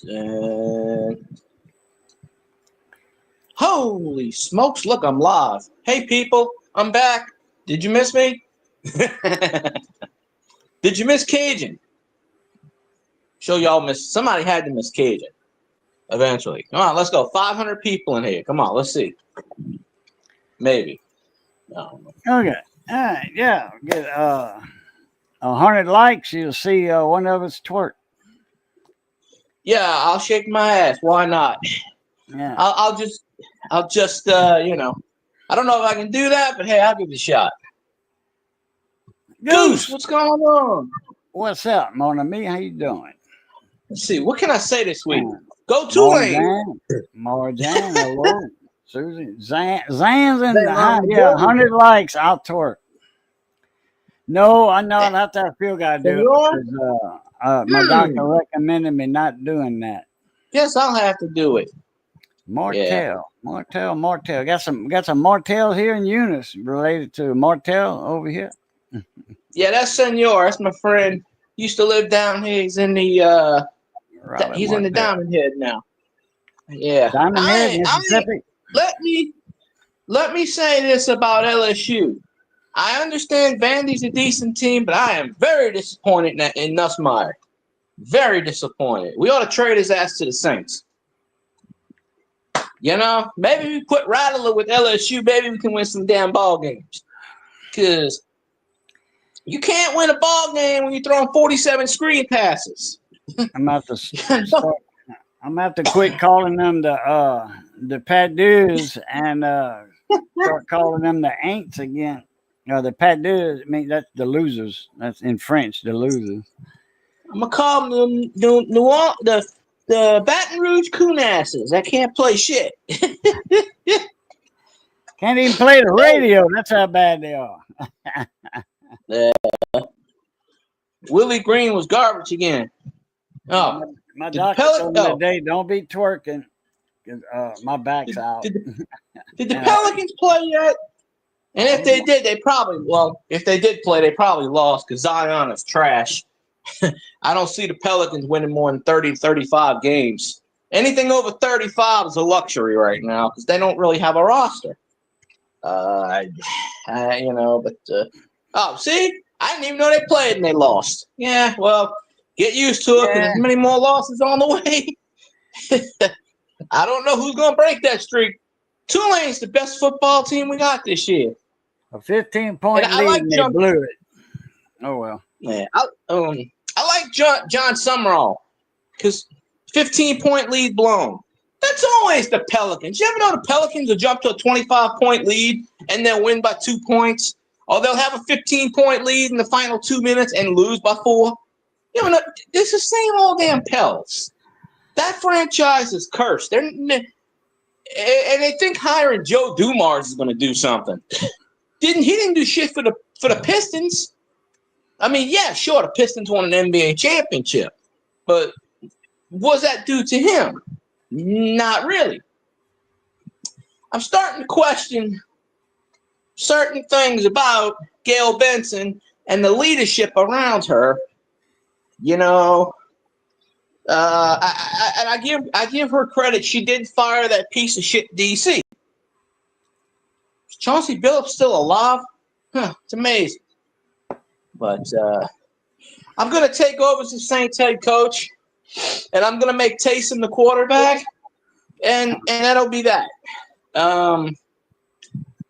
And holy smokes, look, I'm live. Hey, people, I'm back. Did you miss me? Did you miss Cajun? Sure, y'all missed. Somebody had to miss Cajun eventually. Come on, let's go. 500 people in here. Come on, let's see. Maybe. No. Okay. All right. Yeah. Get 100 likes. You'll see one of us twerk. Yeah, I'll shake my ass. Why not? Yeah. I'll just, I don't know if I can do that, but hey, I'll give it a shot. Goose, what's going on? What's up, Mon ami? How you doing? Let's see. What can I say this week? Go Tulane. Marjan, hello. Susie. Zan's in the house. Yeah, 100 likes. I'll twerk. No, I know I'll have to have Phil guy do it because my doctor recommended me not doing that. Yes, I'll have to do it. Martell. Got some Martell here in Eunice related to Martell over here. Yeah, that's Senor. That's my friend. Used to live down here. He's in the in the Diamond Head now. Yeah. Diamond Head, Mississippi. Let me say this about LSU. I understand Vandy's a decent team, but I am very disappointed in Nussmeier. Very disappointed. We ought to trade his ass to the Saints. You know, maybe we put Rattler with LSU. Maybe we can win some damn ball games. Because you can't win a ball game when you're throwing 47 screen passes. I'm gonna have to quit calling them the Padues and start calling them the Aints again. No, the Padues. I mean, that's the losers. That's in French, the losers. I'm gonna call them the Baton Rouge Coonasses. I can't play shit. Can't even play the radio. That's how bad they are. Willie Green was garbage again. Oh, my doctor told me today, don't be twerking. My back's out. Did the Pelicans play yet? And if they did, if they did play, they probably lost because Zion is trash. I don't see the Pelicans winning more than 30, 35 games. Anything over 35 is a luxury right now because they don't really have a roster. See? I didn't even know they played and they lost. Yeah, well, get used to it because there's many more losses on the way. I don't know who's going to break that streak. Tulane's the best football team we got this year. A 15-point lead and they blew it. Oh, well. Yeah, I like John Summerall because 15-point lead blown. That's always the Pelicans. You ever know the Pelicans will jump to a 25-point lead and they'll win by 2 points? Or they'll have a 15-point lead in the final 2 minutes and lose by 4? You know, it's the same old damn Pels. That franchise is cursed. And they think hiring Joe Dumars is going to do something. He didn't do shit for the Pistons. I mean, yeah, sure, the Pistons won an NBA championship, but what does that do to him? Not really. I'm starting to question certain things about Gail Benson and the leadership around her. You know, I give her credit. She did fire that piece of shit DC. Is Chauncey Billups still alive? Huh, it's amazing. But I'm going to take over as the Saints head coach, and I'm going to make Taysom the quarterback, and that'll be that. The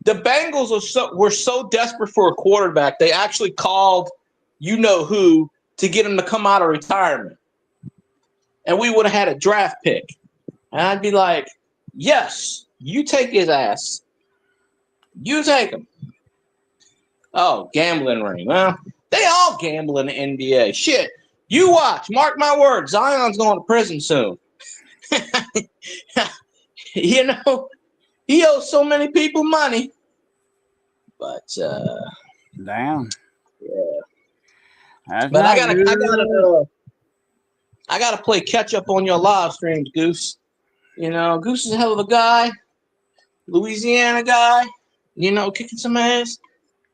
Bengals were so desperate for a quarterback, they actually called you-know-who to get him to come out of retirement. And we would have had a draft pick. And I'd be like, yes, you take his ass. You take him. Oh, gambling ring. Well, they all gamble in the NBA. Shit. You watch. Mark my words. Zion's going to prison soon. You know, he owes so many people money. But, damn. Yeah. But I gotta play catch up on your live streams, Goose. You know, Goose is a hell of a guy. Louisiana guy. You know, kicking some ass.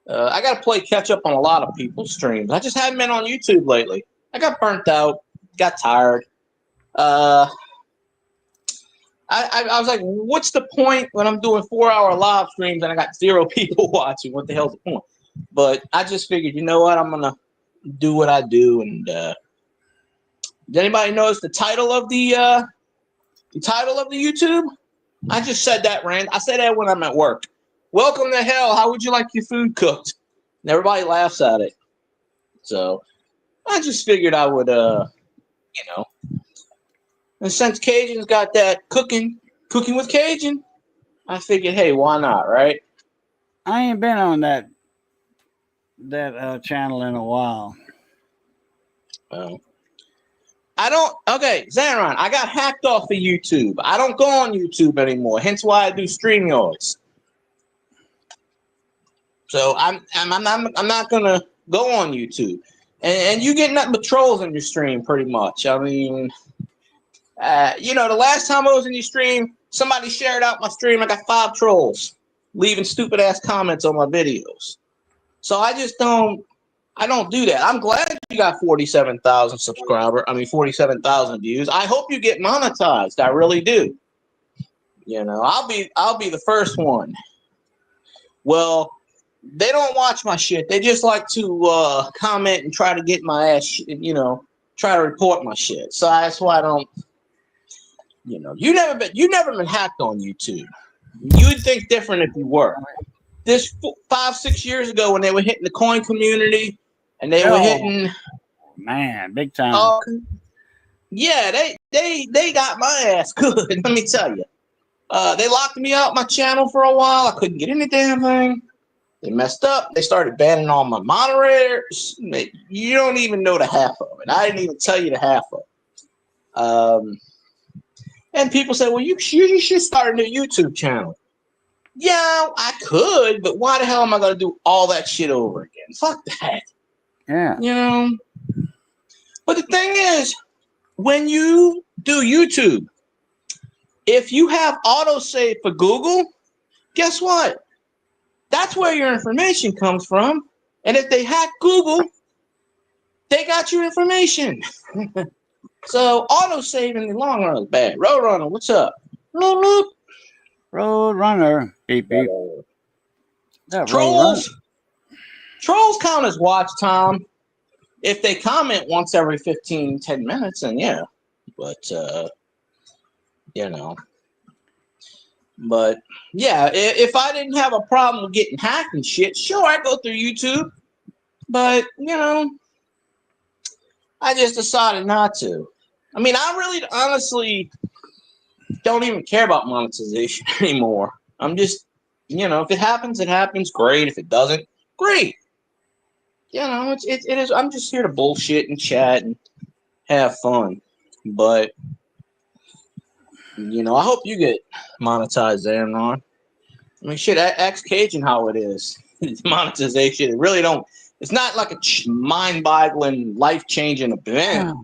I got to play catch up on a lot of people's streams. I just haven't been on YouTube lately. I got burnt out, got tired. I was like, what's the point when I'm doing 4-hour live streams and I got 0 people watching? What the hell's the point? But I just figured, you know what? I'm gonna do what I do. And did anybody notice the title of the YouTube? I just said that, Rand. I say that when I'm at work. Welcome to hell. How would you like your food cooked? And everybody laughs at it. So I just figured I would, and since Cajun's got that cooking with Cajun, I figured, hey, why not, right? I ain't been on that channel in a while. I don't. Okay, Xaron, I got hacked off of YouTube. I don't go on YouTube anymore. Hence why I do StreamYards. So I'm not gonna go on YouTube. And you get nothing but trolls in your stream, pretty much. I mean, the last time I was in your stream, somebody shared out my stream. I got 5 trolls leaving stupid ass comments on my videos. So I just don't. I don't do that. I'm glad you got 47,000 47,000 views. I hope you get monetized. I really do. I'll be the first one. Well, they don't watch my shit. They just like to comment and try to get my ass, try to report my shit. So that's why I don't. You never been hacked on YouTube. You'd think different if you were. This 5-6 years ago when they were hitting the coin community. And they were hitting, man, big time. Yeah, they got my ass good. Let me tell you, they locked me out my channel for a while. I couldn't get any damn thing. They messed up. They started banning all my moderators. You don't even know the half of it. I didn't even tell you the half of it. And people say, well, you should start a new YouTube channel. Yeah, I could, but why the hell am I going to do all that shit over again? Fuck that. Yeah. But the thing is, when you do YouTube, if you have autosave for Google, guess what? That's where your information comes from. And if they hack Google, they got your information. So autosave in the long run is bad. Roadrunner, what's up? Roadrunner, beep beep. Trolls count as watch time. If they comment once every 10 minutes, then yeah. But, But, yeah, if I didn't have a problem with getting hacked and shit, sure, I'd go through YouTube. But, I just decided not to. I mean, I really honestly don't even care about monetization anymore. I'm just, if it happens, it happens. Great. If it doesn't, great. It is. I'm just here to bullshit and chat and have fun. But, I hope you get monetized there, Ron. I mean, shit, ask Cajun how it is. Monetization. It really don't. It's not like a mind-boggling, life-changing event.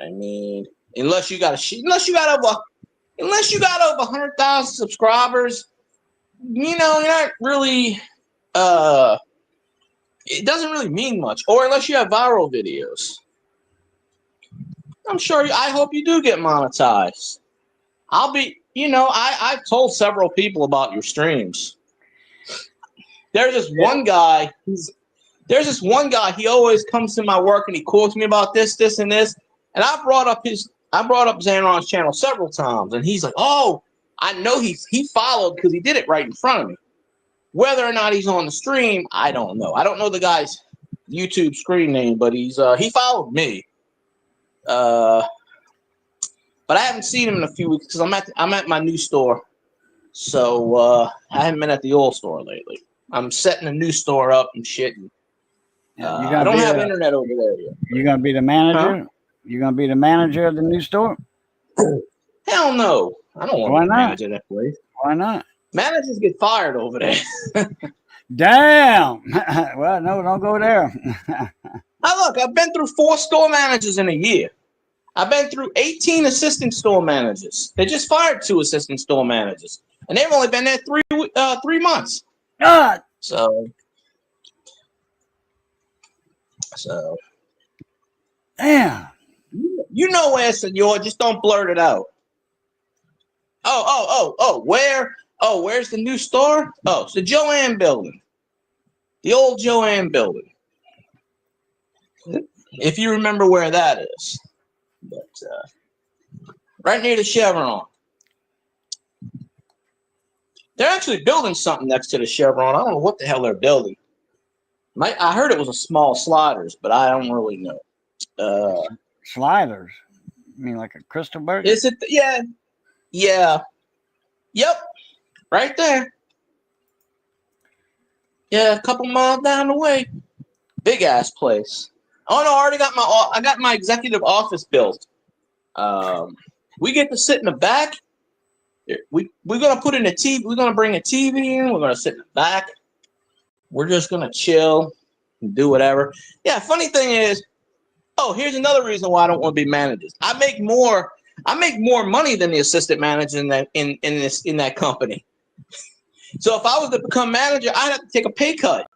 I mean, unless you got over 100,000 subscribers, you're not really. It doesn't really mean much, or unless you have viral videos. I'm sure. I hope you do get monetized. I'll be. I've told several people about your streams. There's this one guy. He always comes to my work and he quotes me about this, and this. And I brought up Xanron's channel several times, and he's like, "Oh, I know he followed because he did it right in front of me." Whether or not he's on the stream, I don't know. I don't know the guy's YouTube screen name, but he followed me. But I haven't seen him in a few weeks because I'm at my new store, so I haven't been at the old store lately. I'm setting a new store up and shit. I don't have internet over there yet. You gonna be the manager? Huh? You gonna be the manager of the new store? Hell no! I don't want to manage that place. Why not? Managers get fired over there. Damn. Well, no, don't go there. Now look, I've been through 4 store managers in a year. I've been through 18 assistant store managers. They just fired 2 assistant store managers, and they've only been there 3 months. God. So. Damn. You know where, senor. Just don't blurt it out. Where? Oh, where's the new store? Oh, it's the Joanne building. The old Joanne building. If you remember where that is. But right near the Chevron. They're actually building something next to the Chevron. I don't know what the hell they're building. I heard it was a small Sliders, but I don't really know. Sliders? You mean like a Crystal Burger? Is it? Yeah. Yep. Right there. Yeah, a couple miles down the way. Big ass place. Oh no, I got my executive office built. We get to sit in the back. We're gonna put in a TV. We're gonna bring a TV in. We're gonna sit in the back. We're just gonna chill and do whatever. Yeah. Funny thing is, here's another reason why I don't want to be managers. I make more money than the assistant manager in that company. So if I was to become manager, I'd have to take a pay cut.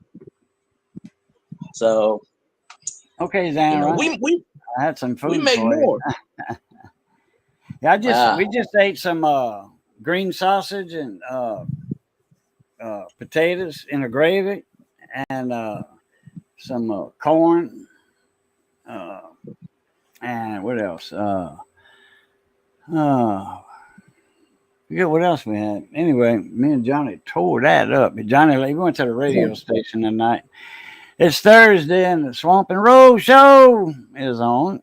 So okay, Zan, right? I had some food. We make more. Yeah, we just ate some green sausage and potatoes in a gravy and some corn and what else? Forget what else we had. Anyway, me and Johnny tore that up. Johnny, we went to the radio station tonight. It's Thursday and the Swamp and Roll Show is on.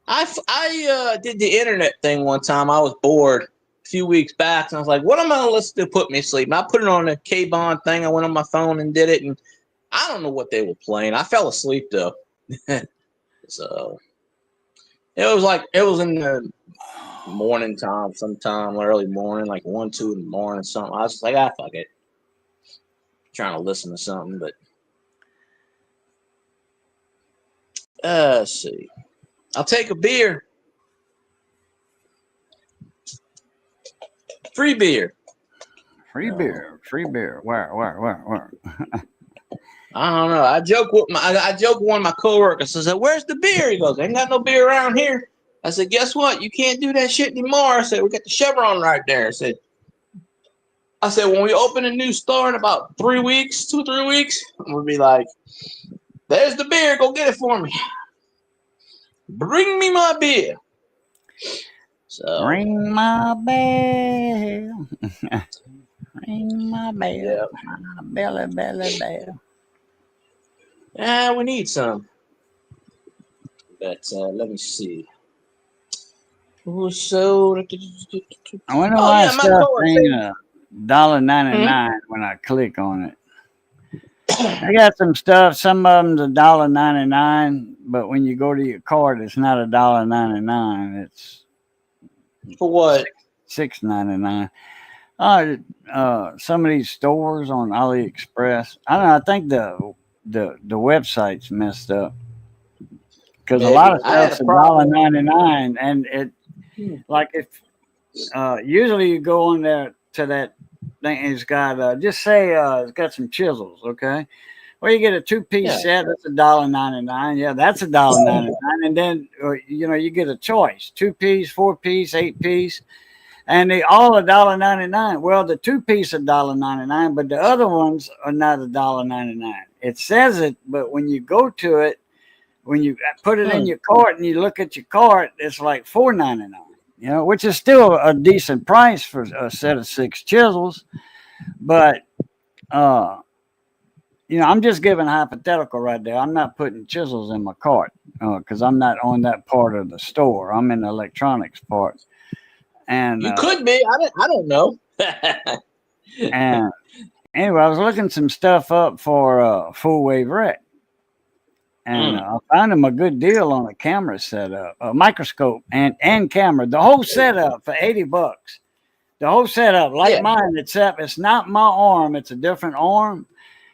I did the internet thing one time. I was bored a few weeks back, and I was like, what am I going to listen to put me to sleep? And I put it on the K-Bond thing. I went on my phone and did it, and I don't know what they were playing. I fell asleep, though. So it was in the morning time, sometime early morning, like 1, 2 in the morning, something. I was just like, fuck it. Trying to listen to something, but let's see. I'll take a beer. Free beer. Free beer. Where? I don't know. I joke with one of my coworkers. I said, "Where's the beer?" He goes, "Ain't got no beer around here." I said, "Guess what? You can't do that shit anymore." I said, "We got the Chevron right there." I said, "When we open a new store in about 3 weeks, 2-3 weeks, we'll be like, there's the beer. Go get it for me. Bring me my beer." So ring my bell. Ring my bell. Yep. My bell. Yeah, we need some. But let me see. So I wonder why stuff ain't $1.99 when I click on it. I got some stuff. Some of them's $1.99, but when you go to your card, it's not $1.99. It's for what? $6.99. Some of these stores on AliExpress. I don't know. I think the website's messed up because a lot of stuff's $1.99, and it like if usually you go on there to that thing. It's got just say it's got some chisels, okay. Well, you get a 2-piece set. That's $1.99. Yeah, that's $1.99, and then you get a choice: 2-piece, 4-piece, 8-piece. And they all $1.99. Well, the 2-piece $1.99, but the other ones are not $1.99. It says it, but when you go to it, when you put it in your cart and you look at your cart, it's like $4.99. Which is still a decent price for a set of 6 chisels. But I'm just giving a hypothetical right there. I'm not putting chisels in my cart because I'm not on that part of the store. I'm in the electronics part. And you could be. I don't know. And anyway, I was looking some stuff up for Full Wave Rec, and I found him a good deal on a camera setup, a microscope and camera, the whole setup for $80. The whole setup, like mine, except it's not my arm; it's a different arm.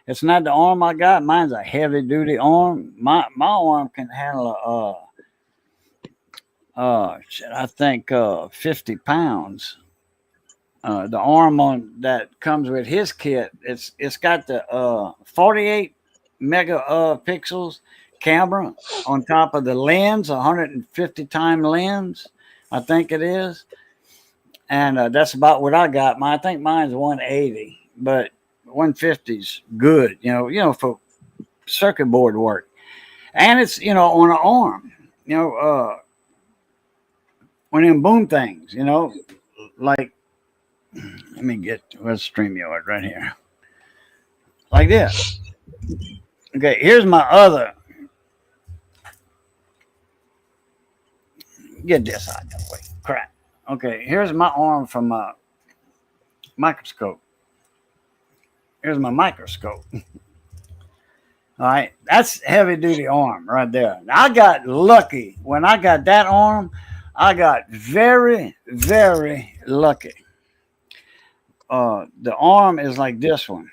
It's not the arm I got. Mine's a heavy duty arm. My arm can handle I think 50 pounds. The arm on that comes with his kit, it's got the 48 megapixels, camera on top of the lens, 150 time lens, I think it is. And that's about what I got. I think mine's 180, but 150's good, for circuit board work. And it's, on an arm, one of them boom things, like, let me get, where's StreamYard right here? Like this. Okay, here's my other. Get this out of the way. Crap. Okay, here's my arm from my microscope. Here's my microscope. All right, that's heavy duty arm right there. I got lucky when I got that arm. I got very, very lucky. The arm is like this one,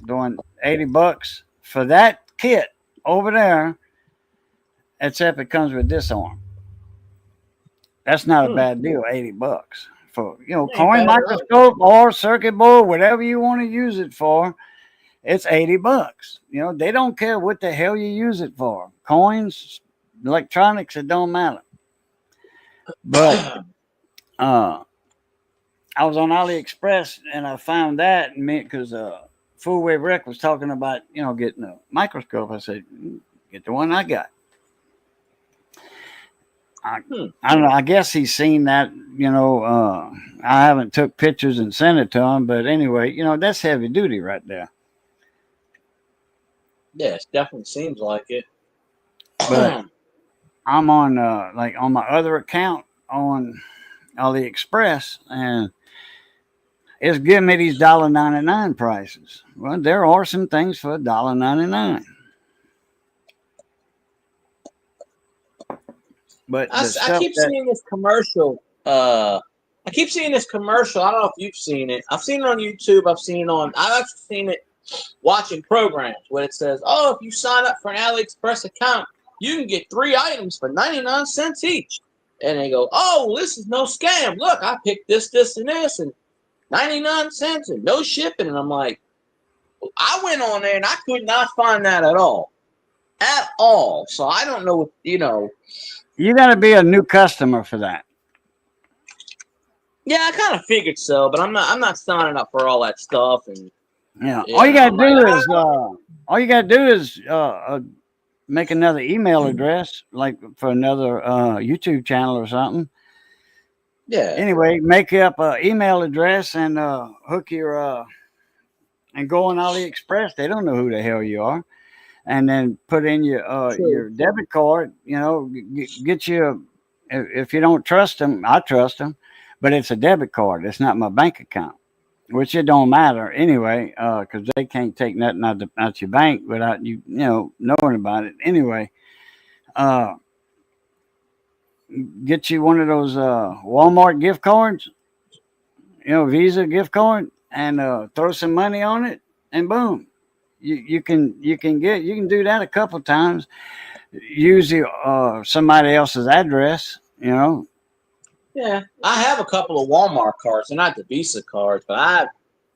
doing $80 for that kit over there. Except it comes with this arm. That's not a bad deal. $80 for coin microscope or circuit board, whatever you want to use it for. It's $80. They don't care what the hell you use it for. Coins, electronics, it don't matter. But I was on AliExpress and I found that because Full Wave Rec was talking about getting a microscope. I said, get the one I got. I don't know. I guess he's seen that. I haven't took pictures and sent it to him, but anyway, that's heavy duty right there. Yeah, it definitely seems like it. But I'm on on my other account on AliExpress, and it's giving me these $1.99 prices. Well, there are some things for $1.99. But I keep seeing this commercial. I keep seeing this commercial. I don't know if you've seen it. I've seen it on YouTube. I've actually seen it watching programs where it says, "Oh, if you sign up for an AliExpress account, you can get 3 items for 99 cents each." And they go, "Oh, this is no scam. Look, I picked this, and this, and 99 cents and no shipping." And I'm like, I went on there and I could not find that at all. At all. So I don't know what, You got to be a new customer for that. Yeah, I kind of figured so, but I'm not signing up for all that stuff. And all you got to do is make another email address, like for another YouTube channel or something. Yeah. Anyway, make up an email address and hook your and go on AliExpress. They don't know who the hell you are. And then put in your debit card, get you, if you don't trust them, I trust them, but it's a debit card. It's not my bank account, which it don't matter anyway, because they can't take nothing out your bank without you, knowing about it. Anyway, get you one of those Walmart gift cards, Visa gift card, and throw some money on it, and boom. You can do that a couple of times. Use somebody else's address, Yeah, I have a couple of Walmart cards. They're not the Visa cards, but I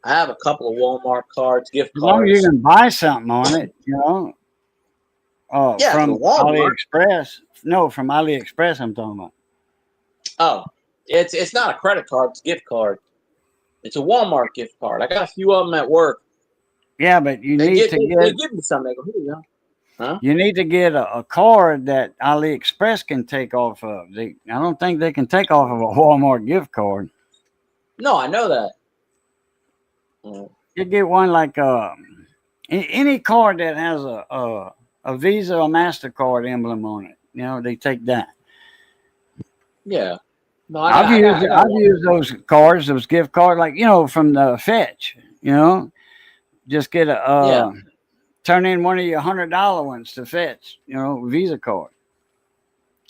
have a couple of Walmart cards, gift cards. As long as you can buy something on it, from AliExpress. No, from AliExpress I'm talking about. Oh, it's not a credit card. It's a gift card. It's a Walmart gift card. I got a few of them at work. Yeah, but they give me some. They go, here you go. Huh? You need to get a card that AliExpress can take off of. I don't think they can take off of a Walmart gift card. No, I know that. You get one like any card that has a Visa or MasterCard emblem on it. They take that. Yeah. No, I've used those cards, those gift cards, like from the Fetch. Just get turn in one of your $100 ones to Fetch, Visa card,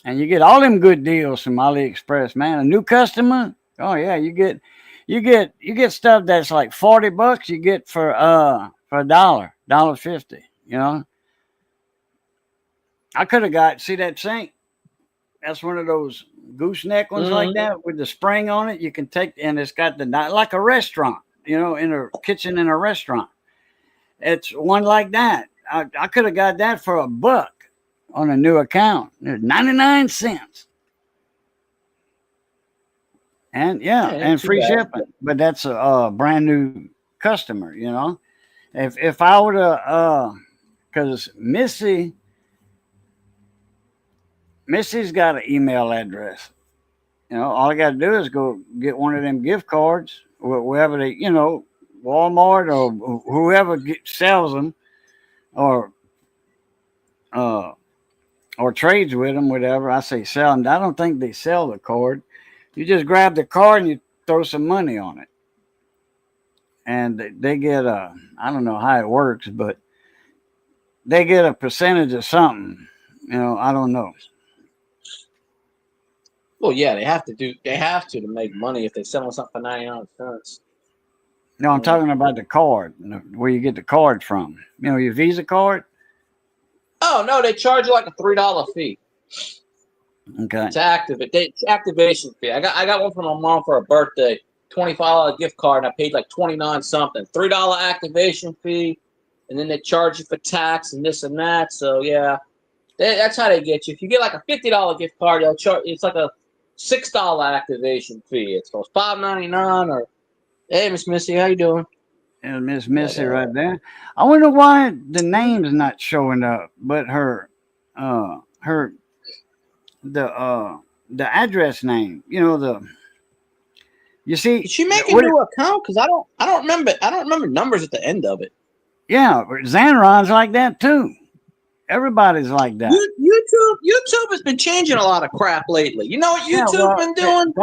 and you get all them good deals from AliExpress. Man, a new customer, oh yeah, you get stuff that's like $40. You get for $1.50. I could have got that sink. That's one of those gooseneck ones like that with the spring on it. You can take, and it's got like a restaurant, in a kitchen in a restaurant. It's one like that. I could have got that for $1. on a new account. It's 99 cents. And and free shipping. But that's a brand new customer, you know. If I would have, because Missy's got an email address. You know, all I got to do is go get one of them gift cards, wherever they, you know, Walmart or whoever sells them, or trades with them, whatever. I say sell them. I don't think they sell the card. You just grab the card and you throw some money on it. And they get I don't know how it works, but they get a percentage of something. You know, I don't know. Well, yeah, they have to make money if they're selling something for 99 cents. No, I'm talking about the card, where you get the card from. You know, your Visa card. Oh no, they charge you like a $3 fee. Okay. To activate, activation fee. I got one from my mom for her birthday, $25 gift card, and I paid like 29 something. $3 activation fee, and then they charge you for tax and this and that. So yeah, that's how they get you. If you get like a $50 gift card, they'll charge. It's like a $6 activation fee. It's $5.99. Or hey, Miss Missy, how you doing? There's Miss Missy right there. I wonder why the name's not showing up, but the address name. You know, you see. Did she make a new account? Because I don't remember numbers at the end of it. Yeah, Xanron's like that too. Everybody's like that. YouTube has been changing a lot of crap lately. You know what YouTube's been doing?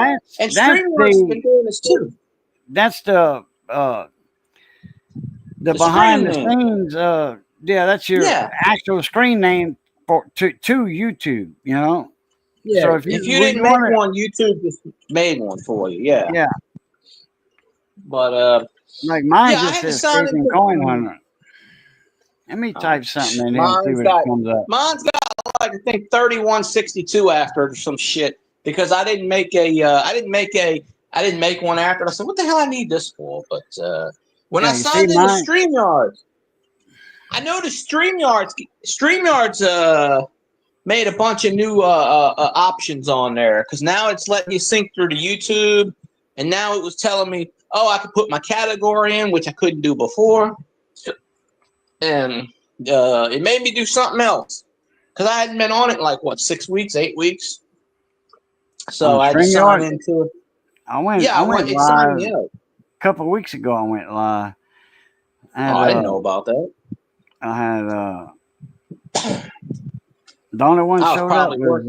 And StreamYard's been doing this too. That's the behind the scenes. That's your actual screen name to YouTube. You know. Yeah. So if you didn't make one, YouTube just made one for you. Yeah. Yeah. But like mine just says Station Coin Hunter. Let me type something in here and see what comes up. Mine's got like I think 3162 after it or some shit because I didn't make one after. I said, what the hell I need this for? But when I signed into StreamYard, I noticed StreamYard's made a bunch of new options on there because now it's letting you sync through to YouTube, and now it was telling me, oh, I could put my category in, which I couldn't do before, and it made me do something else because I hadn't been on it in like 6 weeks, 8 weeks. So I had to sign into it. I went live a couple of weeks ago. I went live. I didn't know about that. I had the only one showed up was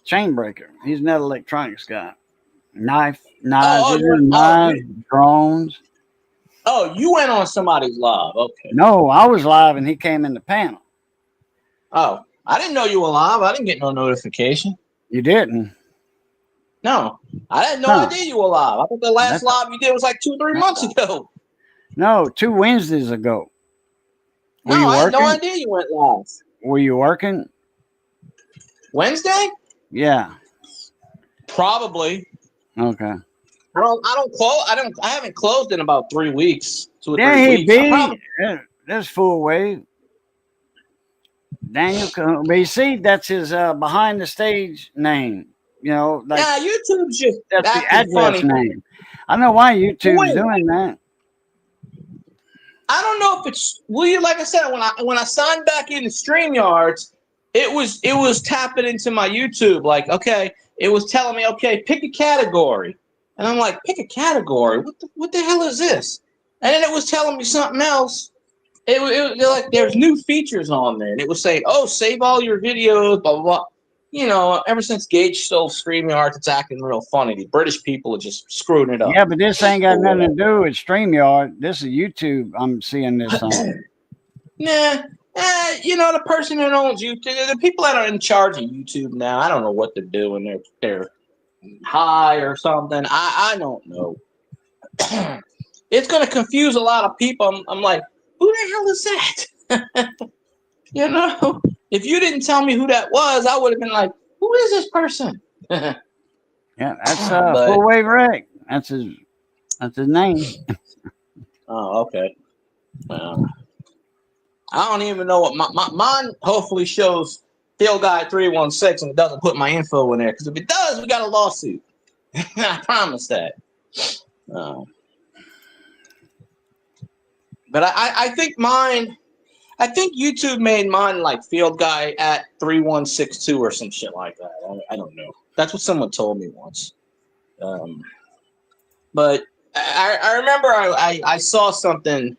Chainbreaker. He's not an electronics guy. Knives, drones. Oh, you went on somebody's live. Okay. No, I was live and he came in the panel. Oh, I didn't know you were live. I didn't get no notification. You didn't? No, I had no idea you were live. I thought the last live you did was like 2 or 3 months ago. No, 2 Wednesdays ago. I had no idea you went live. Were you working? Wednesday? Yeah. Probably. Okay. I haven't closed in about 3 weeks. 2 or 3 weeks. That's full wave. Daniel, but you see, that's his behind the stage name. You know, like YouTube's just that's the address name. I don't know why YouTube's doing that. I don't know if it's like I said, when I signed back into StreamYards, it was tapping into my YouTube. Like, okay, it was telling me, okay, pick a category. And I'm like, pick a category? What the hell is this? And then it was telling me something else. It was like there's new features on there. And it was saying, oh, save all your videos, blah, blah, blah. You know, ever since Gage stole StreamYard, it's acting real funny. The British people are just screwing it up. Yeah, but this ain't got nothing to do with StreamYard. This is YouTube. I'm seeing this on. The person that owns YouTube, the people that are in charge of YouTube now, I don't know what they're doing. They're high or something. I don't know. It's going to confuse a lot of people. I'm like, who the hell is that? You know? If you didn't tell me who that was, I would have been like, who is this person? Yeah, that's Full Wave Rick. That's his name. Oh, okay. I I don't even know what mine hopefully shows Field Guy 316 and it doesn't put my info in there. Because if it does, we got a lawsuit. I promise that. But I think mine. I think YouTube made mine like Field Guy at 3162 or some shit like that. I don't know. That's what someone told me once. But I remember I saw something.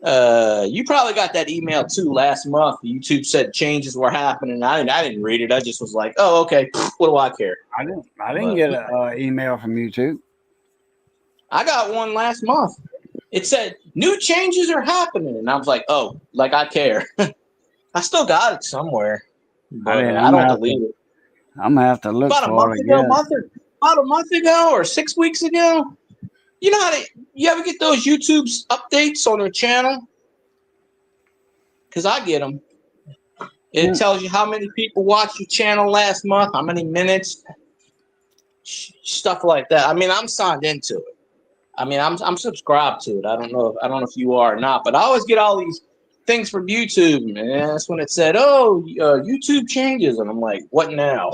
You probably got that email too last month. YouTube said changes were happening. I didn't read it. I just was like, oh, okay. What do I care? I didn't get an email from YouTube. I got one last month. It said new changes are happening, and I was like, oh, like I care. I still got it somewhere, but I don't delete it. I'm gonna have to look about for it again. About a month ago or 6 weeks ago. You know how you ever get those YouTube updates on their channel? Because I get them. It tells you how many people watched your channel last month, how many minutes, stuff like that. I mean, I'm signed into it. I mean, I'm subscribed to it. I don't know if you are or not, but I always get all these things from YouTube, and that's when it said, "Oh, YouTube changes," and I'm like, "What now?"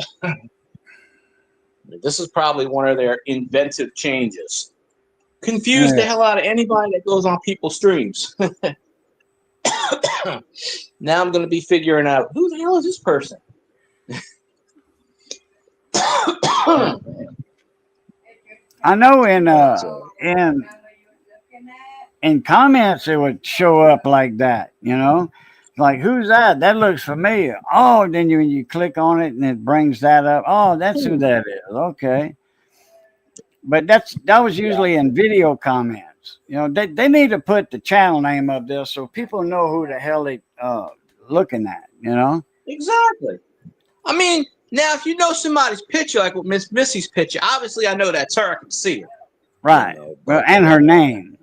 This is probably one of their inventive changes. Confuse the hell out of anybody that goes on people's streams. Now I'm going to be figuring out who the hell is this person. I know in comments it would show up like that, you know, like who's that? That looks familiar. Oh, then you click on it and it brings that up. Oh, that's who that is. Okay, but that was usually in video comments. You know, they need to put the channel name up there so people know who the hell they looking at. You know, exactly. I mean, now if you know somebody's picture, like with Miss Missy's picture, obviously I know that's her. I can see her. Right. You know, well, and her name.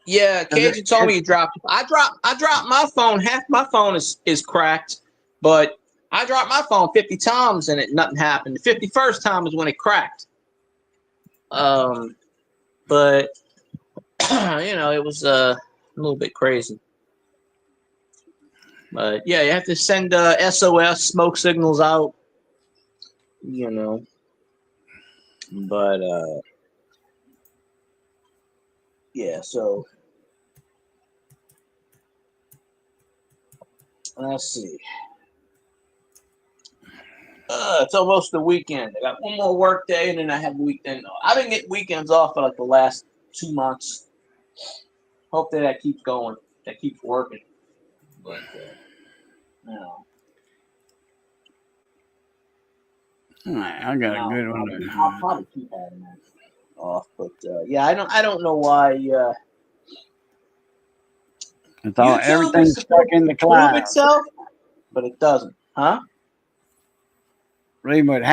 Yeah, Cajun told me you dropped. I dropped my phone. Half my phone is cracked, but I dropped my phone 50 times and nothing happened. The 51st time is when it cracked. But you know, it was a little bit crazy. But yeah, you have to send SOS smoke signals out. You know, but yeah. So let's see. It's almost the weekend. I got one more work day, and then I have a weekend. I've been getting weekends off for like the last 2 months. Hope that keeps going. That keeps working. But no. All right, I got a good one. I'll probably keep having that off, but yeah, I don't know why. It's all everything's stuck in the cloud itself, but it doesn't, huh? Read what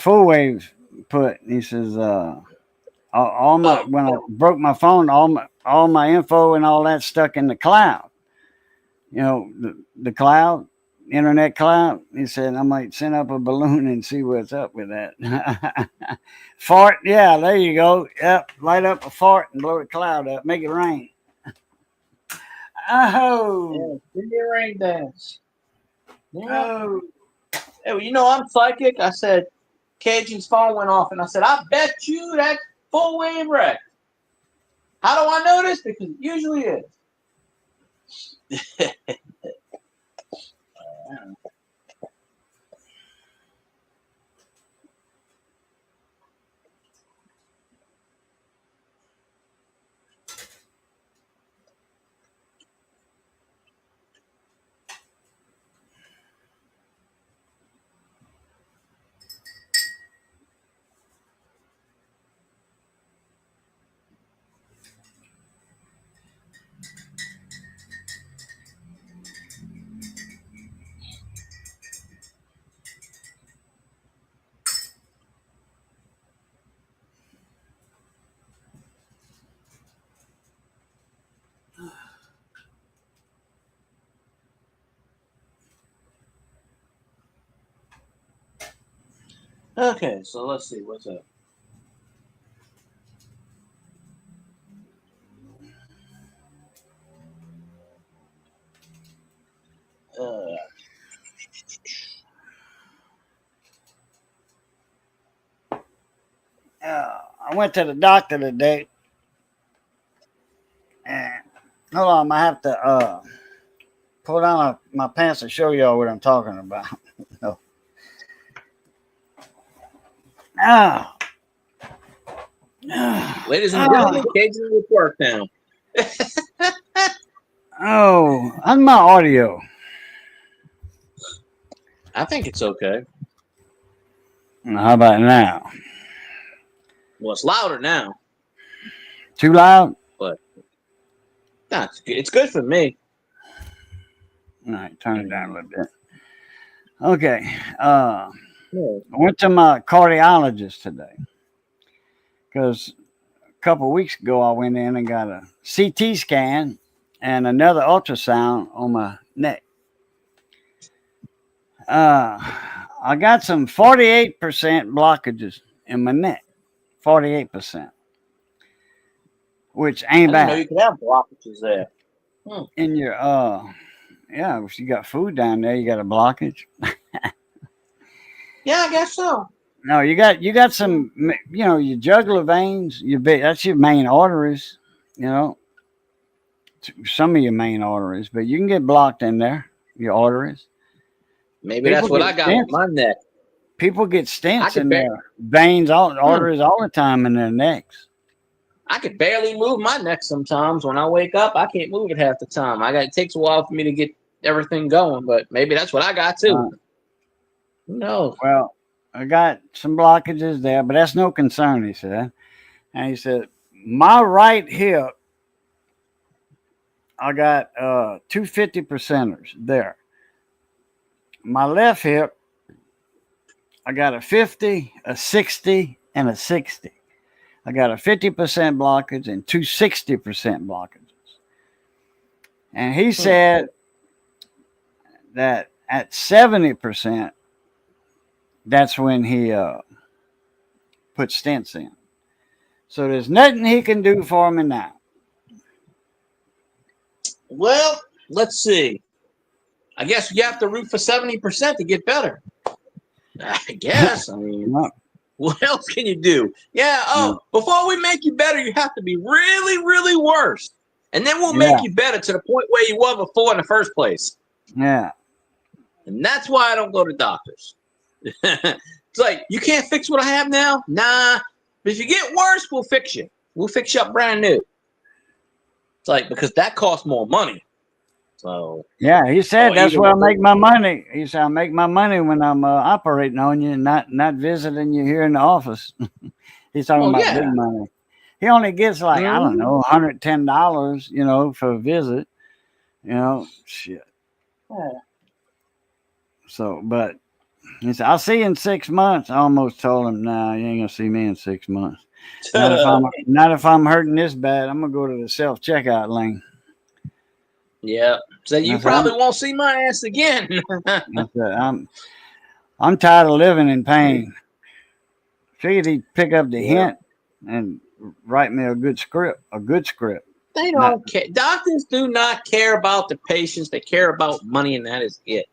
Full Wave put. He says, all my when I broke my phone, all my info and all that stuck in the cloud. You know, the cloud, internet cloud. He said I might send up a balloon and see what's up with that. Fart, yeah, there you go. Yep, light up a fart and blow the cloud up, make it rain. Oh, yeah, give me a rain dance. Yeah. Oh. Hey, well, you know I'm psychic. I said Cajun's phone went off, and I said, I bet you that Full Wave wreck. How do I know this? Because it usually is. Okay, so let's see what's up. I went to the doctor today. And hold on, I have to pull down my pants and show y'all what I'm talking about. No. Ladies and gentlemen, Cajun with work now. Oh, on my audio. I think it's okay. How about now? Well, it's louder now, Too loud? but it's good for me. All right, turn it down a little bit. Okay. I went to my cardiologist today because a couple of weeks ago I went in and got a CT scan and another ultrasound on my neck. I got some 48% blockages in my neck. 48%. Which ain't I didn't bad. know you could have blockages there. In your yeah, if you got food down there, you got a blockage. Yeah, I guess so. No, you got some, you know, your jugular veins, that's your main arteries, you know, some of your main arteries, but you can get blocked in there, your arteries. Maybe that's what I got with my neck. People get stents in their veins, arteries all the time in their necks. I could barely move my neck sometimes. When I wake up, I can't move it half the time. It takes a while for me to get everything going, but maybe that's what I got too. Who knows? Well, I got some blockages there, but that's no concern, he said. And he said, my right hip, I got 250%ers there. My left hip, I got a 50, a 60, and a 60. I got a 50% blockage and two 60% blockages. And he said that at 70%, that's when he put stents in. So there's nothing he can do for me now. Well, let's see. I guess you have to root for 70% to get better. I guess. I mean, what else can you do? Yeah. Before we make you better, you have to be really, really worse. And then we'll make you better to the point where you were before in the first place. Yeah. And that's why I don't go to doctors. It's like, you can't fix what I have now? Nah. But if you get worse, we'll fix you. We'll fix you up brand new. It's like, because that costs more money. So yeah, he said that's where I make my money. He said I make my money when I'm operating on you, and not visiting you here in the office. He's talking about big money. He only gets like I don't know, $110, you know, for a visit. You know, shit. Yeah. So, but he said I'll see you in 6 months. I almost told him, nah, you ain't gonna see me in 6 months. Not if I'm hurting this bad. I'm gonna go to the self checkout lane. Yeah. So you probably won't see my ass again. I'm tired of living in pain. Figured he'd pick up the hint and write me a good script. They don't care. Doctors do not care about the patients. They care about money, and that is it.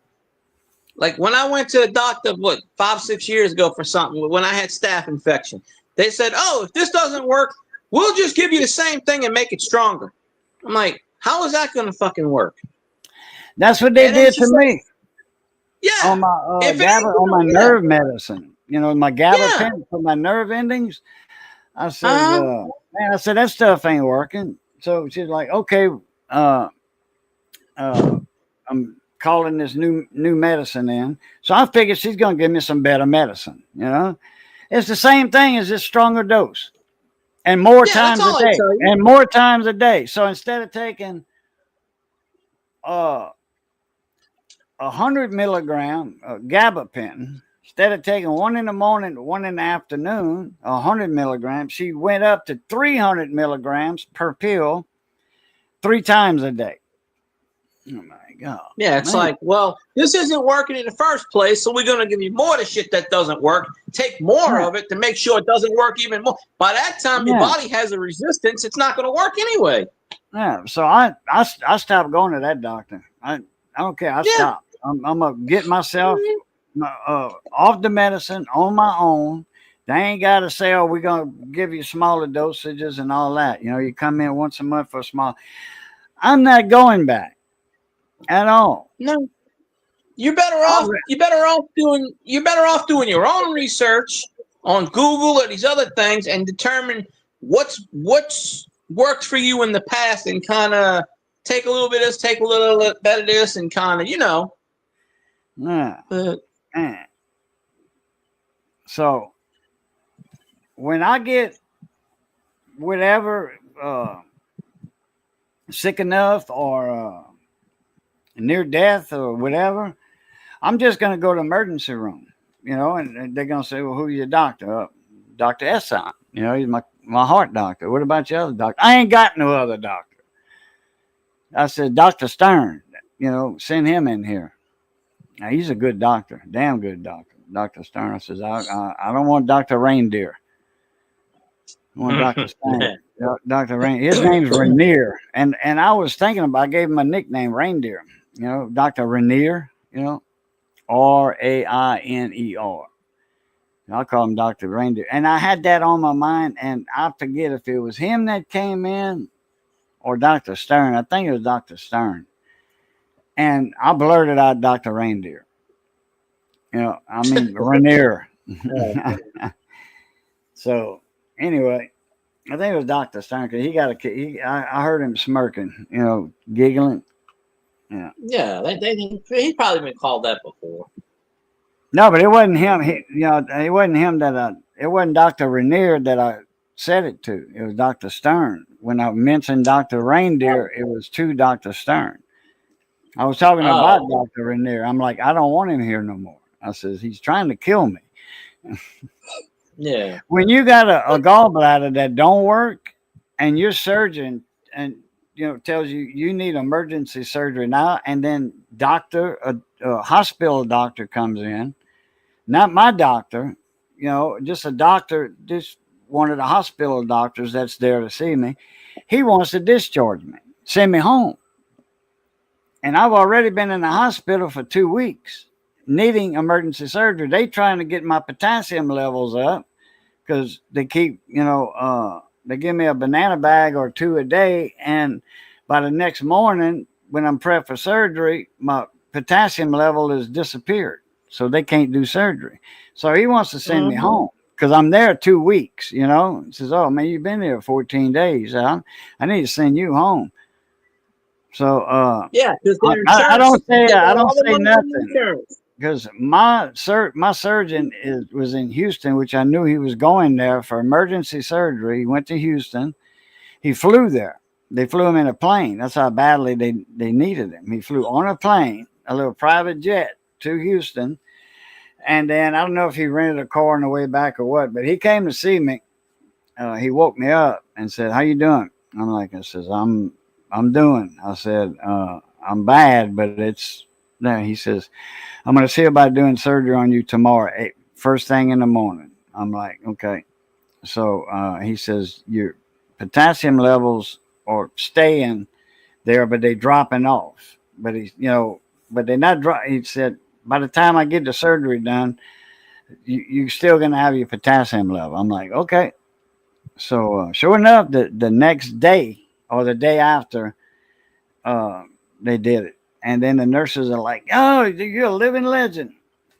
Like when I went to the doctor, 5-6 years ago for something, when I had staph infection, they said, oh, if this doesn't work, we'll just give you the same thing and make it stronger. I'm like, how is that going to fucking work? That's what they did to me. Yeah. On my on my nerve medicine. You know, my gabapentin for my nerve endings. I said, man, I said, that stuff ain't working. So she's like, okay, I'm calling this new medicine in. So I figured she's going to give me some better medicine. You know, it's the same thing as this stronger dose and more times a day and more times a day. So instead of taking 100 milligram gabapentin, instead of taking one in the morning, one in the afternoon, 100 milligrams, she went up to 300 milligrams per pill 3 times a day. Oh my God. Yeah, it's like, well, this isn't working in the first place, so we're going to give you more of the shit that doesn't work, take more of it to make sure it doesn't work even more. By that time, your body has a resistance. It's not going to work anyway. Yeah, so I stopped going to that doctor. I don't care. I stopped. I'm going to get myself off the medicine on my own, They ain't got to say, oh, we're going to give you smaller dosages and all that. You know, you come in once a month for a small. I'm not going back at all. No. You're better off. You're better off doing your own research on Google or these other things and determine what's worked for you in the past and kind of take a little bit of this, take a little bit of this, and kind of Yeah. So when I get whatever sick enough or near death or whatever, I'm just going to go to the emergency room, and they're going to say, well, who's your doctor? Dr. Esson. He's my heart doctor. What about your other doctor? I ain't got no other doctor. I said, Dr. Stern, send him in here. Now, he's a good doctor, damn good doctor. Dr. Stern. I says, I don't want Dr. Reindeer. I want Dr. Stern. Dr. Reindeer. His name's Rainier. And I was thinking about, I gave him a nickname, Reindeer. Dr. Rainier, Rainer. I'll call him Dr. Reindeer. And I had that on my mind, and I forget if it was him that came in or Dr. Stern. I think it was Dr. Stern. And I blurted out Dr. Reindeer. Rainier. So anyway, I think it was Dr. Stern because I heard him smirking, giggling. Yeah. Yeah, he's probably been called that before. No, but it wasn't him. It wasn't him it wasn't Dr. Rainier that I said it to. It was Dr. Stern. When I mentioned Dr. Reindeer, it was to Dr. Stern. I was talking about Dr. Rainier. I'm like, I don't want him here no more. I says, he's trying to kill me. Yeah. When you got a gallbladder that don't work and your surgeon tells you need emergency surgery now, and then a hospital doctor comes in, not my doctor, just a doctor, just one of the hospital doctors that's there to see me. He wants to discharge me, send me home. And I've already been in the hospital for 2 weeks needing emergency surgery. They trying to get my potassium levels up because they keep, they give me a banana bag or 2 a day. And by the next morning, when I'm prepped for surgery, my potassium level has disappeared. So they can't do surgery. So he wants to send me home because I'm there 2 weeks, He says, oh, man, you've been there 14 days. I need to send you home. So yeah, I don't say nothing because my surgeon was in Houston, which I knew he was going there for emergency surgery. He went to Houston. He flew there. They flew him in a plane. That's how badly they needed him. He flew on a plane, a little private jet to Houston. And then I don't know if he rented a car on the way back or what, but he came to see me. He woke me up and said, how you doing? I says, I'm doing. I said, I'm bad, but it's there. He says, I'm going to see about doing surgery on you tomorrow, first thing in the morning. I'm like, okay. So he says, your potassium levels are staying there, but they dropping off. But but they're not drop. He said, by the time I get the surgery done, you're still going to have your potassium level. I'm like, okay. So sure enough, the next day or the day after, they did it. And then the nurses are like, oh, you're a living legend.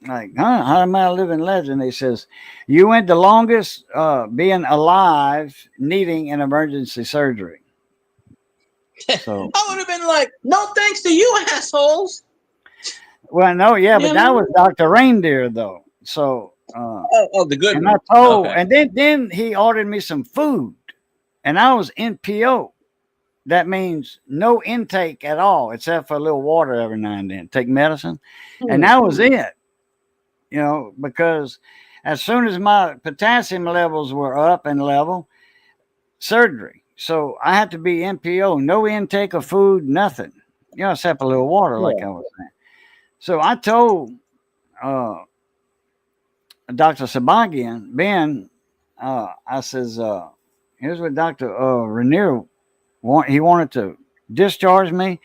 Like, huh? How am I a living legend? They says, you went the longest being alive needing an emergency surgery. So I would have been like, no thanks to you, assholes. Well, no, yeah, but that was Dr. Reindeer, though. So the good and one. I told, and then he ordered me some food, and I was NPO. That means no intake at all, except for a little water every now and then. Take medicine, and that was it. Because as soon as my potassium levels were up and level, surgery. So I had to be NPO, no intake of food, nothing. Except a little water, like I was saying. So I told Dr. Sabagian, Ben, I says, here's what Dr. Rainier he wanted to discharge me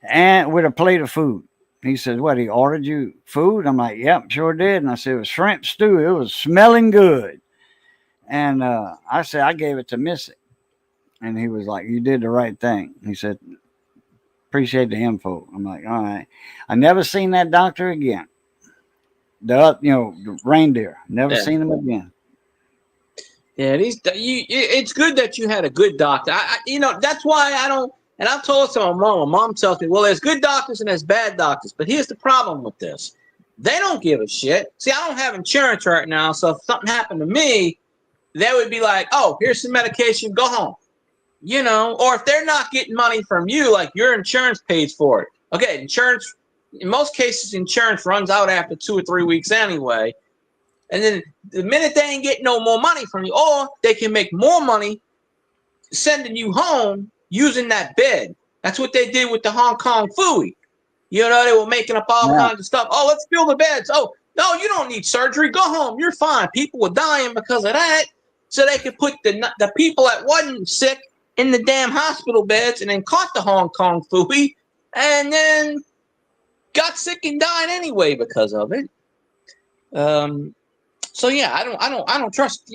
and with a plate of food. He said, what, he ordered you food? I'm like, yep, sure did. And I said, it was shrimp stew. It was smelling good. And I said, I gave it to Missy. And he was like, you did the right thing. He said, appreciate the info. I'm like, all right. I never seen that doctor again. The reindeer. Never seen him again. Yeah, it's good that you had a good doctor. That's why I don't. And I've told some of my mom. My mom tells me, well, there's good doctors and there's bad doctors. But here's the problem with this. They don't give a shit. See, I don't have insurance right now. So if something happened to me, they would be like, oh, here's some medication. Go home. Or if they're not getting money from you, like your insurance pays for it. Okay, insurance, in most cases, insurance runs out after 2 or 3 weeks anyway. And then the minute they ain't getting no more money from you, or they can make more money sending you home using that bed. That's what they did with the Hong Kong Phooey. They were making up all kinds of stuff. Oh, let's fill the beds. Oh, no, you don't need surgery. Go home. You're fine. People were dying because of that. So they could put the people that wasn't sick in the damn hospital beds and then caught the Hong Kong Phooey and then got sick and died anyway because of it. So yeah, I don't trust.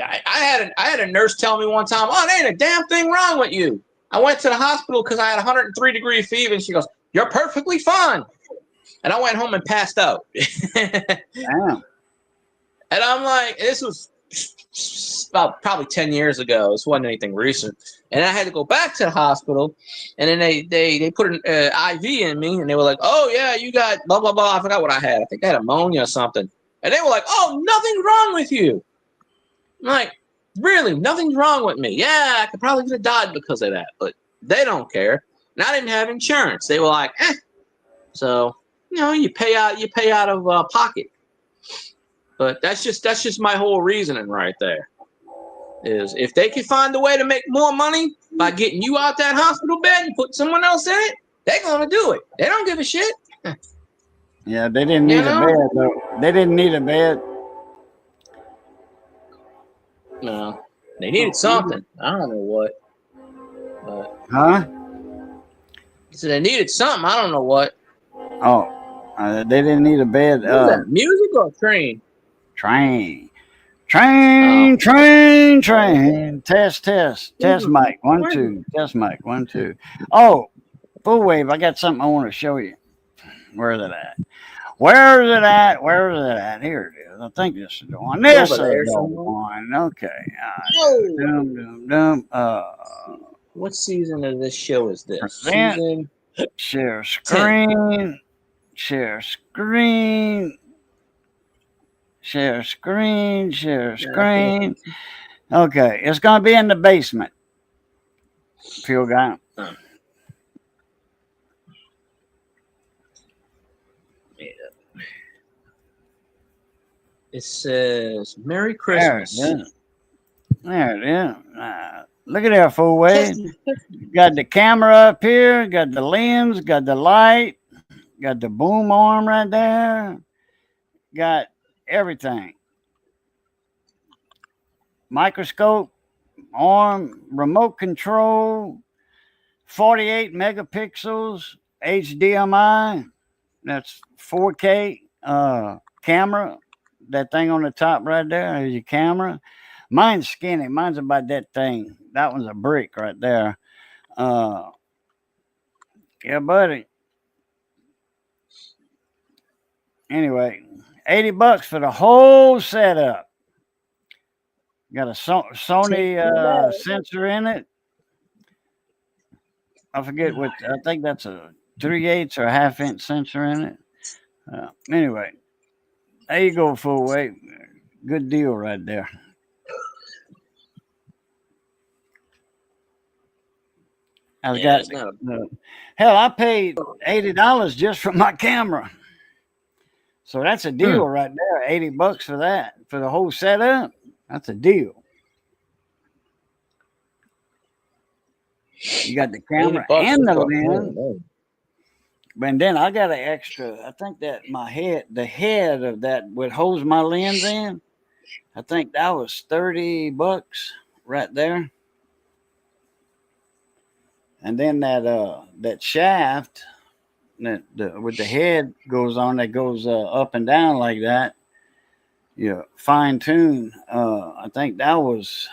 I had a nurse tell me one time, oh, there ain't a damn thing wrong with you. I went to the hospital because I had 103-degree fever, and she goes, you're perfectly fine. And I went home and passed out. Damn. And I'm like, this was about probably 10 years ago. This wasn't anything recent. And I had to go back to the hospital, and then they put an IV in me, and they were like, oh yeah, you got blah blah blah. I forgot what I had. I think I had ammonia or something. And they were like, oh, nothing's wrong with you. I'm like, really? Nothing's wrong with me. Yeah, I could probably have died because of that, but they don't care. And I didn't have insurance. They were like, eh. So, you pay out of pocket. But that's just my whole reasoning right there. Is if they can find a way to make more money by getting you out that hospital bed and put someone else in it, they're going to do it. They don't give a shit. Yeah, they didn't need a bed, though. They didn't need a bed. No, they needed something. I don't know what. But, huh? So they needed something. I don't know what. Oh, they didn't need a bed. What was that, music or train? Train. Test mic. 1 2. Test mic. 1 2. Oh, full wave. I got something I want to show you. Where is it at? Where is it at? Here it is. I think this is the one. This is the one. Okay. What season of this show is this? Share screen. 10. Share screen. Okay. It's going to be in the basement. Phil got it. It says Merry Christmas. There it is. Look at that full way. Got the camera up here, got the lens, got the light, got the boom arm right there, got everything. Microscope, arm, remote control, 48 megapixels, HDMI, that's 4K camera. That thing on the top right there is your camera. Mine's skinny. Mine's about that thing. That one's a brick right there. Yeah, buddy. Anyway, $80 for the whole setup. Got a Sony sensor in it. I forget what. I think that's a 3/8 or a 1/2 inch sensor in it. Anyway, there you go, full weight. Good deal right there. Hell, I paid $80 just for my camera. So that's a deal right there. $80 for that. For the whole setup. That's a deal. You got the camera and the lens. And then I got an extra, I think that the head of that would holds my lens in. I think that was $30 right there. And then that shaft that with the head goes on, that goes up and down like that, fine tune. I think that was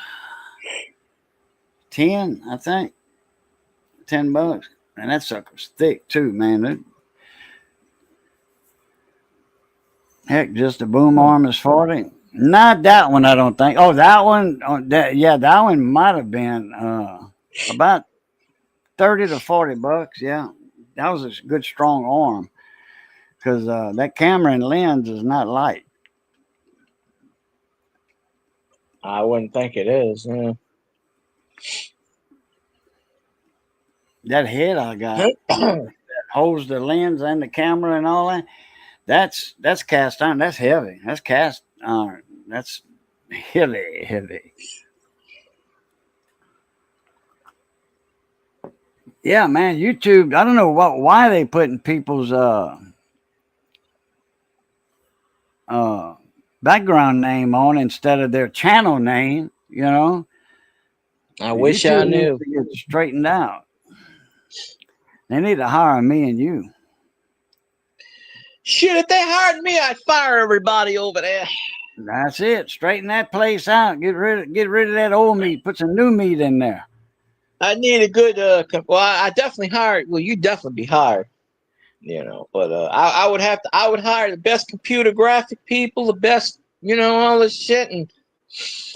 10. I think $10, and that sucker's thick too, man. Heck, just a boom arm is 40. Not that one, I don't think. Oh, that one. Oh, that one might have been about $30 to $40. Yeah, that was a good strong arm because that camera and lens is not light. I wouldn't think it is. Yeah. That head I got that holds the lens and the camera and all that. That's cast iron. That's heavy. That's cast iron. That's heavy. Yeah, man. YouTube. I don't know why they putting people's background name on instead of their channel name. You know. I wish I knew. Needs to get straightened out. They need to hire me and you. Shit, if they hired me, I'd fire everybody over there. That's it. Straighten that place out. Get rid of that old meat. Put some new meat in there. I need a good. Well, I definitely hired. Well, you definitely be hired. You know, but I would have to. I would hire the best computer graphic people, the best. You know, all this shit, and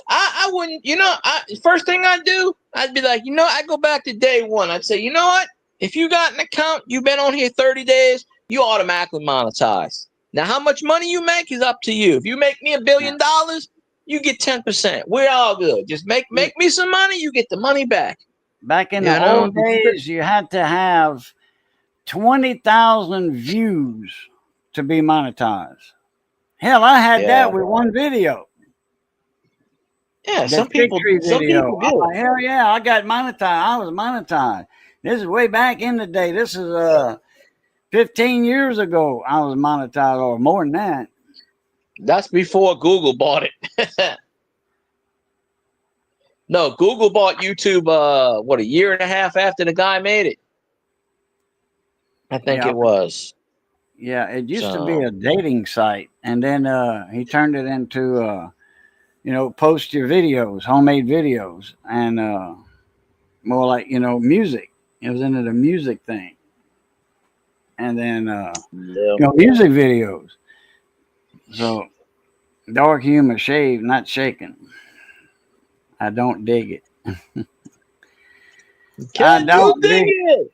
I wouldn't. You know, first thing I'd do, I'd be like, I'd go back to day one. I'd say, you know what? If you got an account, you've been on here 30 days, you automatically monetize. Now, how much money you make is up to you. If you make me $1 billion, you get 10%. We're all good. Just make me some money, you get the money back. Back in the old days, you had to have 20,000 views to be monetized. Hell, I had that with one video. Yeah, some people do. Hell yeah, I got monetized. I was monetized. This is way back in the day. This is 15 years ago. I was monetized, or more than that. That's before Google bought it. No, Google bought YouTube. A year and a half after the guy made it. I think it was. Yeah, it used to be a dating site, and then he turned it into post your videos, homemade videos, and more like music. It was into the music thing. And then, music videos. So, dark humor, shave, not shaken. I don't dig it. I don't dig it.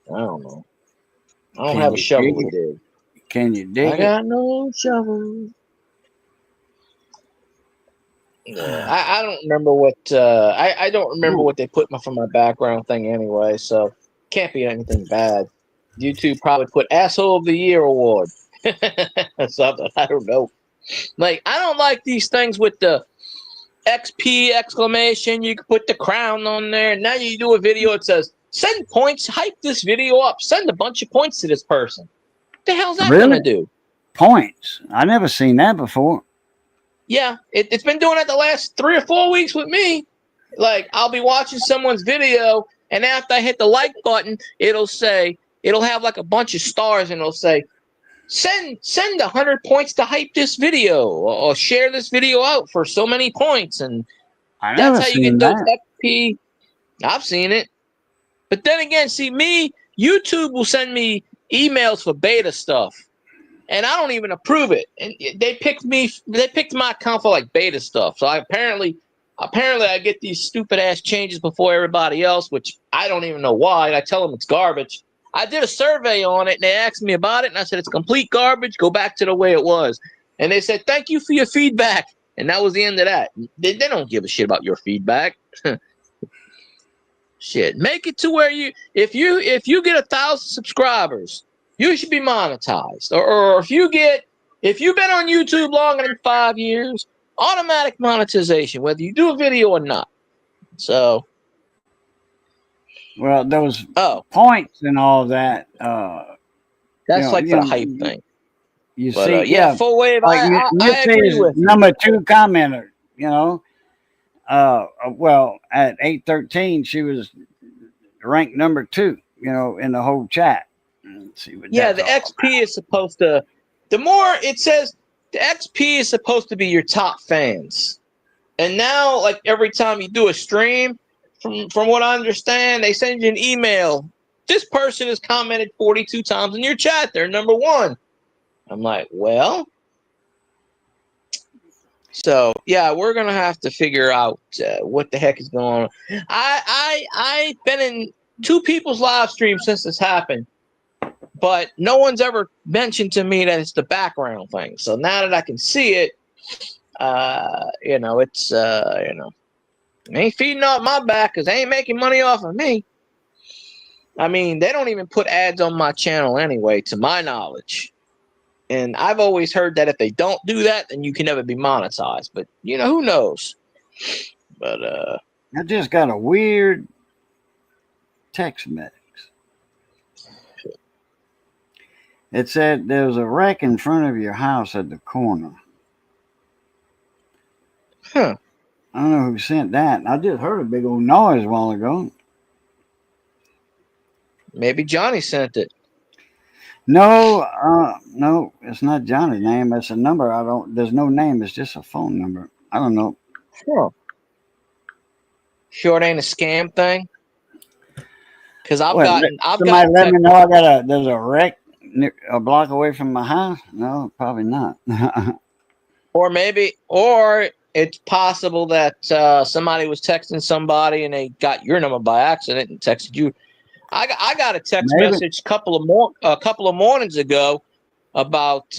I don't know. I don't have a shovel to dig. Can you dig it? I got no shovel. Yeah, I don't remember what I don't remember what they put for my background thing anyway, so can't be anything bad. YouTube probably put asshole of the year award. Something, I don't know. Like, I don't like these things with the XP exclamation. You can put the crown on there. Now you do a video, it says send points, hype this video up, send a bunch of points to this person. What the hell's that gonna do? Points? I never seen that before. Yeah, it's been doing it the last 3 or 4 weeks with me. Like, I'll be watching someone's video, and after I hit the like button, it'll have like a bunch of stars, and it'll say, send 100 points to hype this video, or share this video out for so many points, and that's how you get those XP. I've seen it. But then again, see, YouTube will send me emails for beta stuff. And I don't even approve it. And they picked my account for like beta stuff. So apparently I get these stupid ass changes before everybody else, which I don't even know why. I tell them it's garbage. I did a survey on it and they asked me about it, and I said it's complete garbage. Go back to the way it was. And they said, thank you for your feedback. And that was the end of that. They don't give a shit about your feedback. Shit. Make it to where if you get 1,000 subscribers, you should be monetized. Or if you've been on YouTube longer than 5 years, automatic monetization, whether you do a video or not. So, well, those points and all that. That's for the hype thing. You see, full wave. Like I agree with number 2 commenter. Well, at 813, she was ranked number 2. In the whole chat. The XP is supposed to. The more it says, the XP is supposed to be your top fans. And now, like every time you do a stream, from what I understand, they send you an email. This person has commented 42 times in your chat. They're number one. I'm like, well, so yeah, we're gonna have to figure out what the heck is going on. I've been in 2 people's live streams since this happened, but no one's ever mentioned to me that it's the background thing. So now that I can see it, it's they ain't feeding off my back because they ain't making money off of me. I mean, they don't even put ads on my channel anyway, to my knowledge. And I've always heard that if they don't do that, then you can never be monetized. But, who knows? But, I just got a weird text message. It said there was a wreck in front of your house at the corner. Huh. I don't know who sent that. I just heard a big old noise a while ago. Maybe Johnny sent it. No, it's not Johnny's name. It's a number. There's no name. It's just a phone number. I don't know. Sure it ain't a scam thing? Because Somebody let me know there's a wreck a block away from my house. No, probably not. or it's possible that somebody was texting somebody and they got your number by accident and texted you. I got a text message a couple of mornings ago about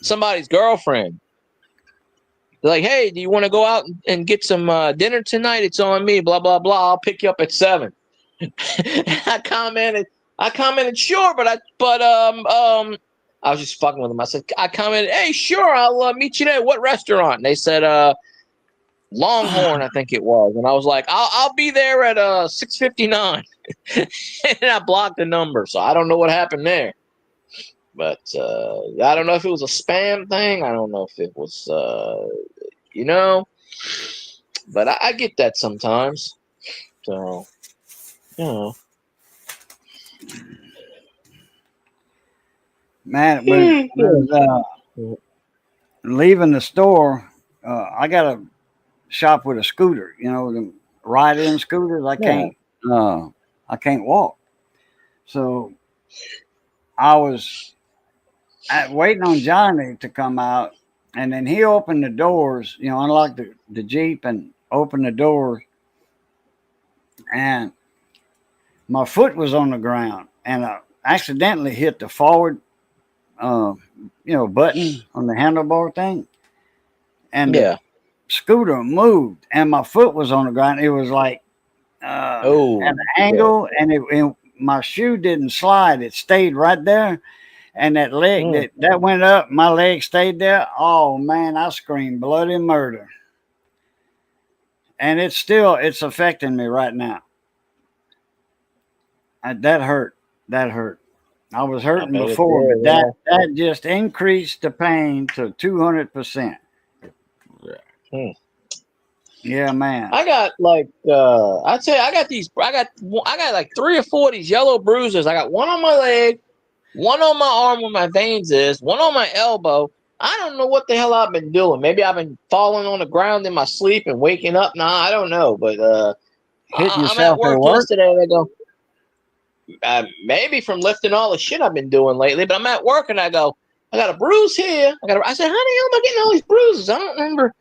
somebody's girlfriend. They're like, hey, do you want to go out and get some dinner tonight? It's on me, blah, blah, blah. I'll pick you up at 7. I commented, sure, but I was just fucking with them. I commented, hey, sure, I'll meet you there. What restaurant? And they said Longhorn, I think it was. And I was like, I'll be there at 6:59. And I blocked the number, so I don't know what happened there. But I don't know if it was a spam thing. I don't know if it was, But I get that sometimes. So, Man, when I was leaving the store, I got a shop with a scooter. The ride-in scooters. I can't walk. So I was waiting on Johnny to come out, and then he opened the doors. Unlocked the Jeep and opened the doors, and my foot was on the ground, and I accidentally hit the forward button on the handlebar thing, and the scooter moved, and my foot was on the ground. It was like at an angle, and my shoe didn't slide; it stayed right there. And that leg that went up, my leg stayed there. Oh man, I screamed bloody murder, and it's affecting me right now. That hurt. I was hurting before, but that just increased the pain to 200%. Yeah, man. I got I'd say I got like 3 or 4 of these yellow bruises. I got one on my leg, one on my arm where my veins is, one on my elbow. I don't know what the hell I've been doing. Maybe I've been falling on the ground in my sleep and waking up. Nah, I don't know. But I'm at work yesterday and I go, maybe from lifting all the shit I've been doing lately, but I'm at work and I go, I got a bruise here. I said, how the hell am I getting all these bruises? I don't remember.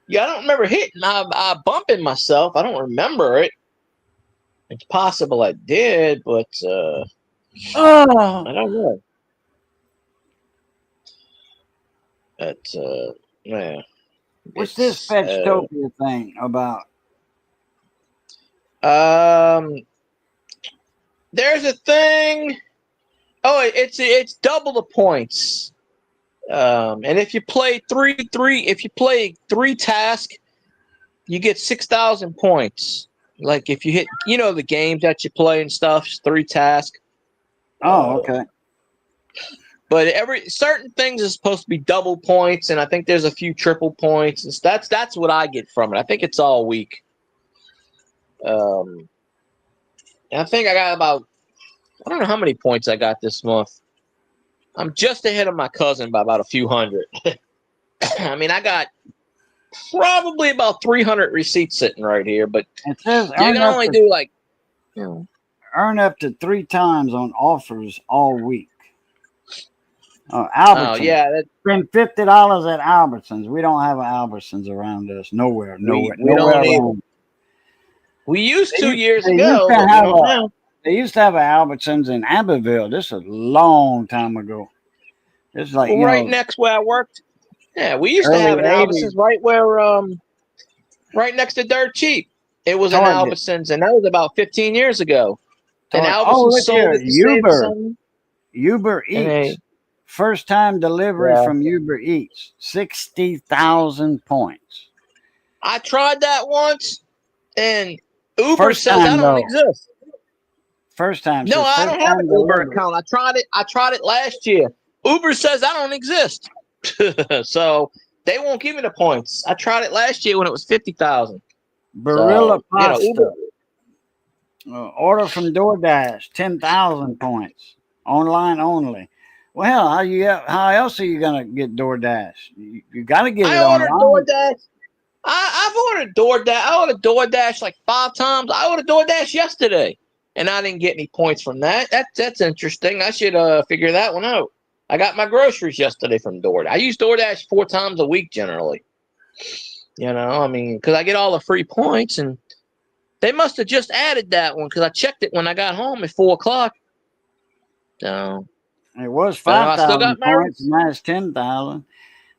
Yeah, I don't remember hitting. I bumping myself. I don't remember it. It's possible I did, but I don't know. But yeah. What's this Fetchtopia thing about? There's a thing. Oh, it's double the points. And if you play three tasks, you get 6,000 points. Like if you hit, the games that you play and stuff, 3 tasks. Oh, okay. But certain things is supposed to be double points, and I think there's a few triple points, and that's what I get from it. I think it's all week. And I think I got I don't know how many points I got this month. I'm just ahead of my cousin by about a few hundred. I mean, I got probably about 300 receipts sitting right here, but It says you can only do like, you know. Earn up to 3 times on offers all week. Oh Albertsons. yeah, Spend $50 at Albertsons. We don't have an Albertsons around us. Nowhere. we Nowhere don't need. around. We used to years They ago. used to But we have don't now. They used to have an Albertsons in Abbeville. This is a long time ago. It's like, Well, right next where I worked. Yeah, we used to early have an 80s. Albertsons right where right next to Dirt Cheap. It was an Target. Albertsons, and that was about 15 years ago. And Target. Albertsons Look sold here. it to save Uber. something. Uber And Eats. First time delivery Yeah. from Uber Eats. 60,000 points. I tried that once, and Uber First says time, I don't though. exist. First time. No, says I first don't have time an Uber delivery. account. I tried it last year. Uber says I don't exist. So they won't give me the points. I tried it last year when it was 50,000. Barilla So, pasta. Uber. Order from DoorDash. 10,000 points. Online only. Well, how else are you gonna get DoorDash? You got to get it I ordered online. DoorDash. I've ordered DoorDash. I ordered DoorDash like 5 times. I ordered DoorDash yesterday, and I didn't get any points from that. That's interesting. I should figure that one out. I got my groceries yesterday from DoorDash. I use DoorDash 4 times a week generally. I mean, because I get all the free points, and they must have just added that one because I checked it when I got home at 4 o'clock. So It was I still 5,000 got my points, and now it's 10,000.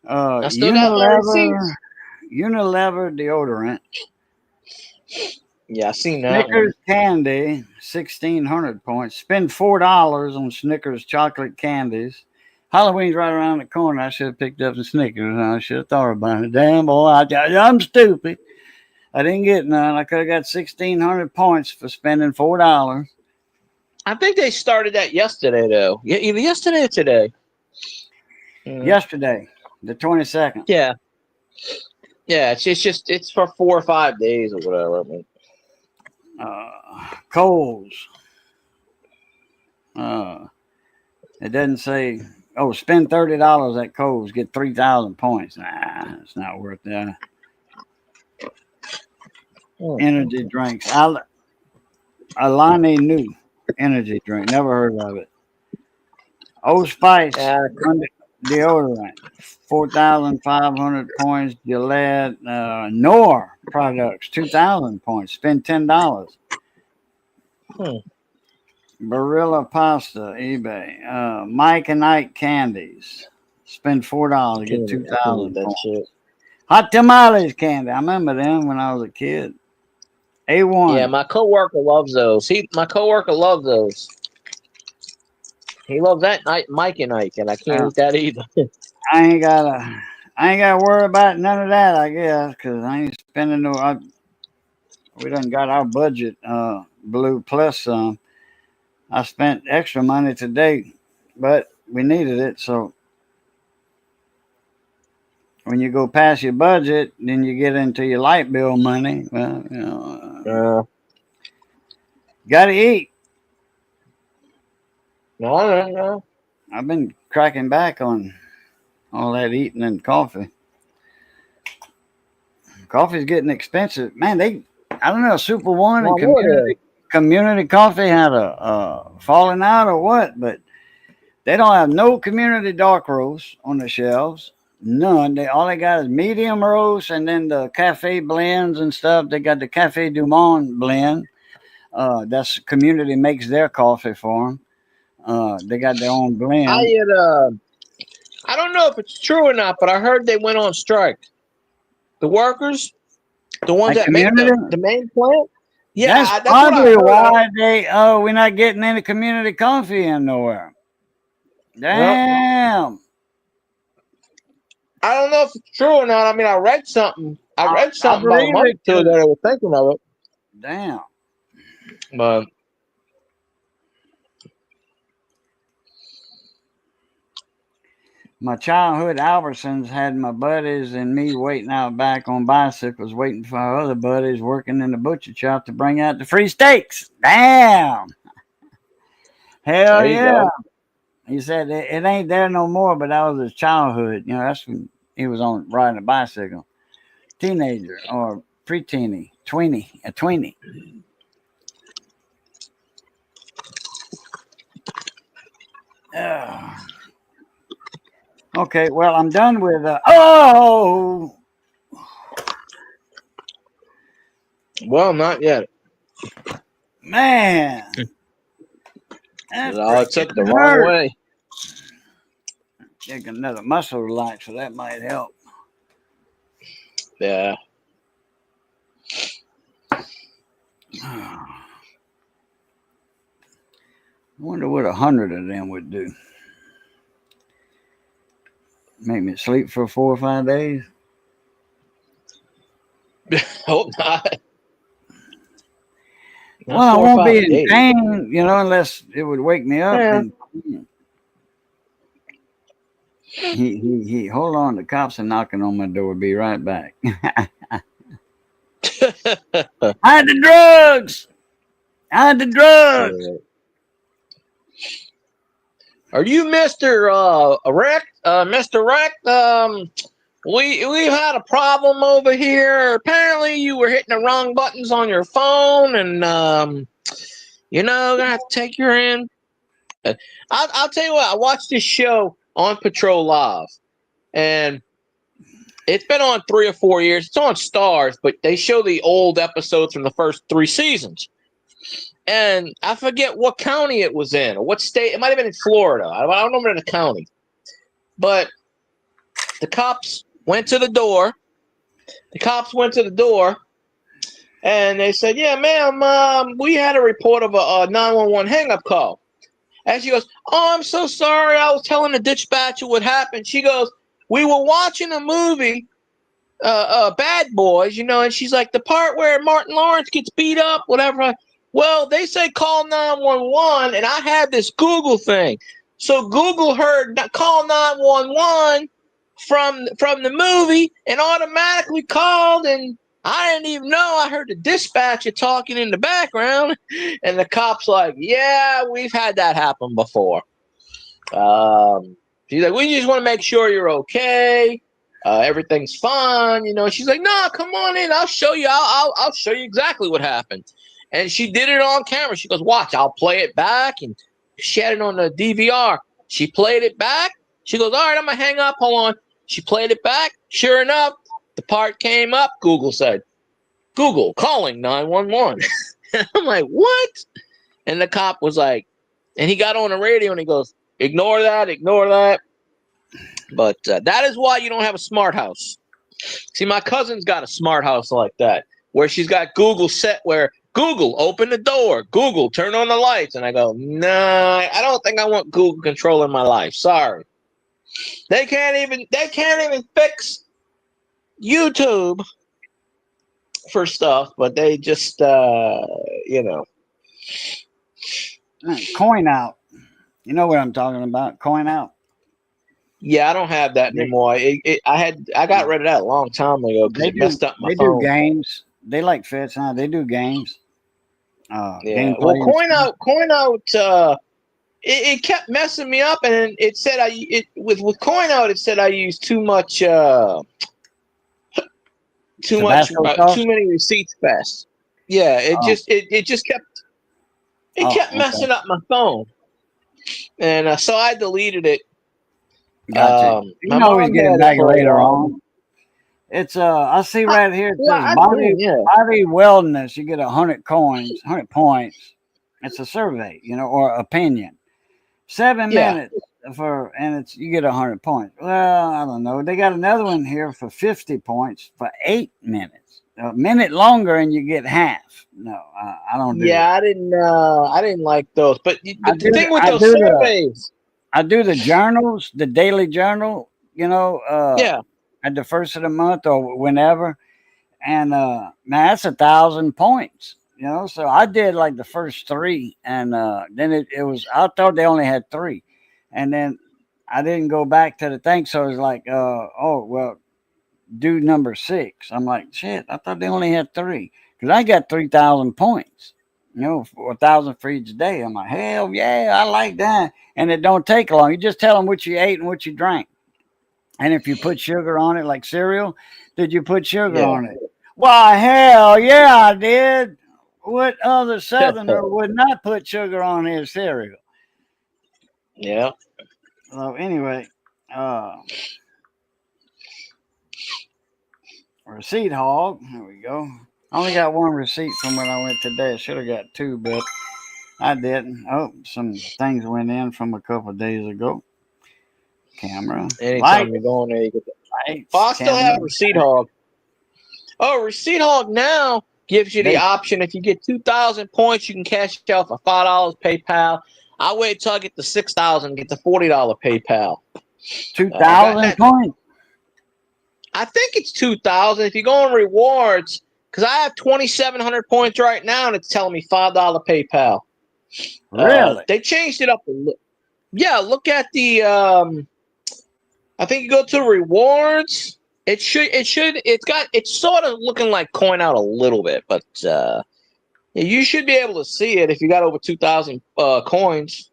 I still got my receipts. Unilever deodorant. Yeah, I seen that Snickers one. candy, 1,600 points. Spend $4 on Snickers chocolate candies. Halloween's right around the corner. I should have picked up some Snickers. I should have thought about it. Damn, boy, I'm stupid. I didn't get none. I could have got 1,600 points for spending $4. I think they started that yesterday, though. Yeah, either yesterday or today. Yesterday, the 22nd. Yeah. Yeah, it's for 4 or 5 days or whatever. I mean. Kohl's. It doesn't say, spend $30 at Kohl's, get 3,000 points. Nah, it's not worth that. Energy drinks. Alani Nu energy drink. Never heard of it. Old Spice deodorant. 4,500 points. Gillette. Knorr products. 2,000 points. Spend $10. Barilla pasta. eBay. Mike and Ike candies. Spend $4. Get 2,000 points. Shit. Hot tamales candy. I remember them when I was a kid. A1. Yeah, my coworker loves those. My coworker loves those. He loves that Mike and Ike, and I can't eat that either. I ain't gotta worry about none of that, I guess, because I ain't spending we done got our budget blew plus some. I spent extra money today, but we needed it, so when you go past your budget, then you get into your light bill money. Well, gotta eat. No. I've been cracking back on all that eating and coffee. Coffee's getting expensive. Man, I don't know, Super One and Community Coffee had a falling out or what, but they don't have no Community dark roast on the shelves. None. All they got is medium roast, and then the cafe blends and stuff. They got the Cafe Du Monde blend. That's Community makes their coffee for them. They got their own blend. I don't know if it's true or not, but I heard they went on strike. The workers, the ones that make the main plant. Yeah, that's probably why we're not getting any Community coffee in nowhere. Damn. Yep. I don't know if it's true or not. I mean, I read something. About a month or two that I was thinking of it. Damn. But my childhood Albertsons had my buddies and me waiting out back on bicycles, waiting for our other buddies working in the butcher shop to bring out the free steaks. Damn. Hell yeah. He said it ain't there no more, but that was his childhood. You know, that's when he was on riding a bicycle. Teenager or pre-teeny, a tweenie. Okay, well, I'm done with. Well, not yet. Man, it took the wrong way. Take another muscle relaxer. That might help. Yeah. I wonder what 100 of them would do. Make me sleep for 4 or 5 days? Hope not. Well, I won't be in pain, you know, unless it would wake me up. Yeah. And he hold on, the cops are knocking on my door. Be right back. Hide the drugs. Hide the drugs. Are you Mr. Rick? Mr. Rick? We've had a problem over here. Apparently you were hitting the wrong buttons on your phone, and you know, gonna have to take your in. I'll tell you what, I watched this show on Patrol Live, and it's been on 3 or 4 years. It's on Stars, but they show the old episodes from the first 3 seasons. And I forget what county it was in or what state. It might have been in Florida. I don't remember the county. But the cops went to the door. And they said, yeah, ma'am, we had a report of a 911 hang-up call. And she goes, oh, I'm so sorry. I was telling the dispatcher what happened. She goes, we were watching a movie, Bad Boys, you know, and she's like, the part where Martin Lawrence gets beat up, whatever. Well, they say call 911, and I had this Google thing. So Google heard call 911 from the movie and automatically called, and I didn't even know. I heard the dispatcher talking in the background, and the cop's like, yeah, we've had that happen before. She's like, we just want to make sure you're okay. Everything's fine. You know, she's like, no, come on in. I'll show you. I'll show you exactly what happened. And she did it on camera. She goes, watch, I'll play it back. And she had it on the DVR. She played it back. She goes, all right, I'm going to hang up. Hold on. She played it back. Sure enough, the part came up. Google said, Google calling 911. And I'm like, what? And the cop was like, and he got on the radio and he goes, ignore that. But that is why you don't have a smart house. See, my cousin's got a smart house like that, where she's got Google set where Google, open the door. Google, turn on the lights. And I go, no, I don't think I want Google controlling my life. Sorry. They can't even fix YouTube for stuff, but they just, you know. Coin Out. You know what I'm talking about? Coin Out. Yeah, I don't have that anymore. I got rid of that a long time ago because it messed up my phone. They do games. They like fits, huh? They do games. Yeah. Well, Coin Out. It kept messing me up, and it said with Coin Out. It said I used too much. Too many receipts fast. Yeah, it just kept messing up my phone, and so I deleted it. Gotcha. You can always get it back later on. It's I see right here it says body wellness. You get 100 coins, 100 points. It's a survey, you know, or opinion. 7 minutes and you get 100 points. Well, I don't know. They got another one here for 50 points for 8 minutes. A minute longer and you get half. No, I don't do I didn't like those. But the thing with those surveys. I do the journals, the daily journal, you know, at the first of the month or whenever. And man, that's 1,000 points, you know. So I did like the first 3, and then it was, I thought they only had 3. And then I didn't go back to the thing. So it was like, oh, well, do number 6. I'm like, shit, I thought they only had 3. Because I got 3,000 points. for 1,000 for each day. I'm like, hell yeah, I like that. And it don't take long. You just tell them what you ate and what you drank. And if you put sugar on it, like cereal, did you put sugar on it? Why, hell yeah, I did. What other Southerner would not put sugar on his cereal? Yeah. So anyway, receipt hog. There we go. I only got one receipt from when I went today. I should have got two, but I didn't. Oh, some things went in from a couple of days ago. Camera. Anytime you go in there, you get the lights. Oh, I still have Receipt Hog. Oh, Receipt Hog now gives you the option. If you get 2,000 points, you can cash out for $5 PayPal. I wait till I get the 6,000, get the $40 PayPal. 2,000 points. I think it's 2,000. If you go on rewards, because I have 2,700 points right now, and it's telling me $5 PayPal. Really? They changed it up a little. Yeah, look at the. I think you go to rewards. It's sort of looking like Coin Out a little bit, but you should be able to see it if you got over 2,000 coins.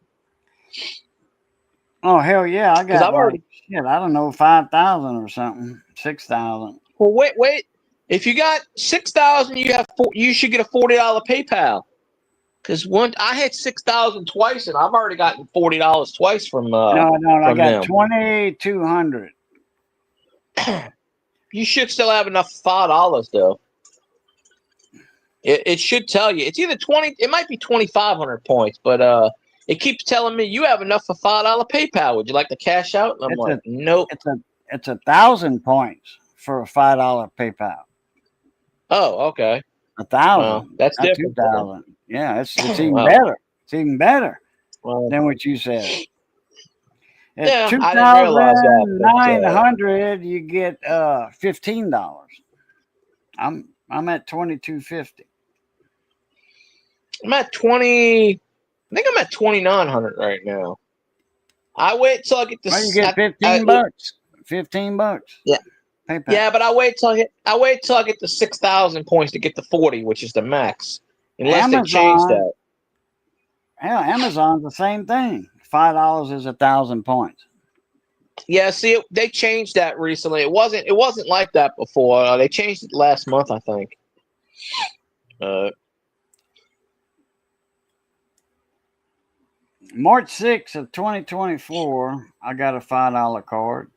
Oh hell yeah! I got shit. I don't know, 5,000 or something, 6,000. Well, wait. If you got 6,000, you should get a $40 PayPal. Because I had 6,000 twice, and I've already gotten $40 twice from. No, I got them. 2,200. You should still have enough $5 though. It should tell you. It's either 20. It might be 2,500 points, but it keeps telling me you have enough for $5 PayPal. Would you like to cash out? And I'm like, nope. It's 1,000 points for a $5 PayPal. Oh, okay. 1,000. Well, that's different. 2,000. Yeah, it's even better. It's even better than what you said. At 2,900, you get $15. I'm at 2,250. I'm at 20. I think I'm at 2,900 right now. I wait till I get the. Well, you get $15. $15. Yeah. PayPal. Yeah, but I wait till I get the 6,000 points to get the 40, which is the max. Unless they change that. Hell, Amazon's the same thing. $5 is 1,000 points. Yeah, see, they changed that recently. It wasn't like that before. They changed it last month, I think. March 6th of 2024, I got a $5 card,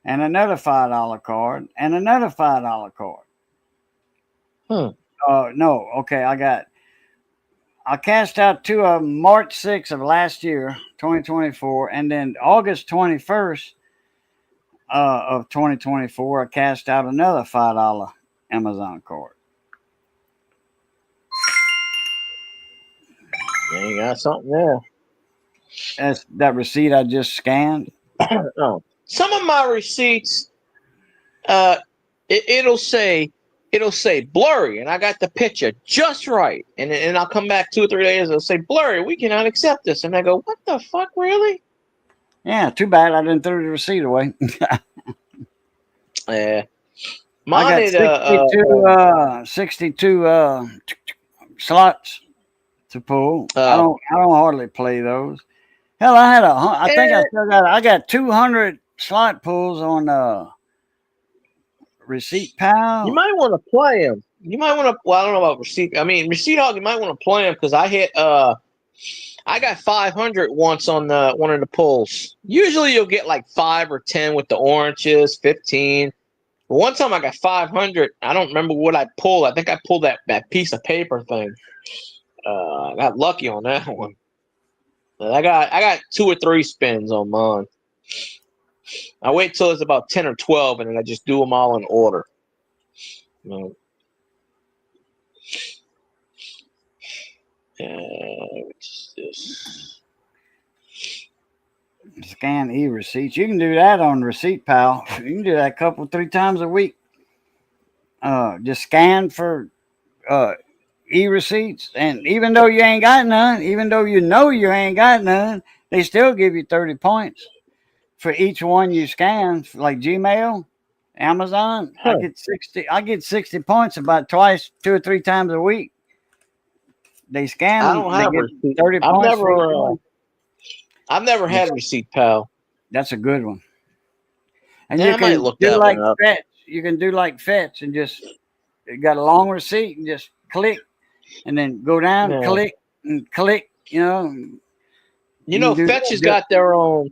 and another $5 card, and another $5 card. No, okay, I cashed out two of them March 6th of last year, 2024, and then August 21st of 2024, I cashed out another $5 Amazon card. You got something there. That's that receipt I just scanned. Oh. Some of my receipts, it'll say blurry, and I got the picture just right, and I'll come back 2 or 3 days. It'll say blurry. We cannot accept this, and I go, what the fuck, really? Yeah, too bad I didn't throw the receipt away. Yeah, I got 62 slots to pull. I don't hardly play those. Hell, I got 200 slot pulls on Receipt Pal. You might want to play them. You might want to. Well, I don't know about Receipt. I mean, Receipt Hog. You might want to play them because I hit. I got 500 once on one of the pulls. Usually, you'll get like 5 or 10 with the oranges, 15. But one time I got 500. I don't remember what I pulled. I think I pulled that piece of paper thing. I got lucky on that one. I got 2 or 3 spins on mine. I wait till it's about 10 or 12, and then I just do them all in order. What's this? Scan e-receipts. You can do that on Receipt Pal. You can do that 2-3 times a week. Just scan for e-receipts, and even though you ain't got none, even though you know you ain't got none, they still give you 30 points for each one you scan. Like Gmail, Amazon, I get 60 points about 2 or 3 times a week. they scan I them. don't They have a get receipt. 30 points for each one. I've never had a receipt, pal. That's a good one. And Yeah, you I might can look do that like one up. fetch. You can do like fetch and just you got a long receipt and just click and then go down, Yeah. click and click. You know, You know, do Fetch has that. got their own.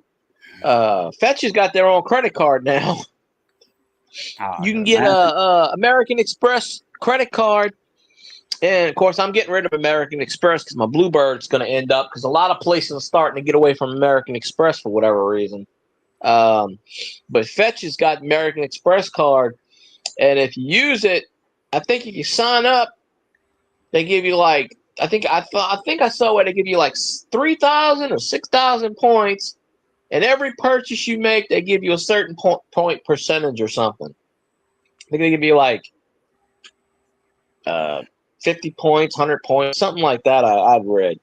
Fetch has got their own credit card now. Oh, You it can doesn't get matter. a American Express credit card, and of course, I'm getting rid of American Express because my Bluebird's going to end up. Because a lot of places are starting to get away from American Express for whatever reason. But Fetch has got American Express card, and if you use it, I think if you sign up, they give you like I think I saw where they give you like 3,000 or 6,000 points, and every purchase you make, they give you a certain point percentage or something. I think they give you like 50 points, 100 points, something like that. I've read,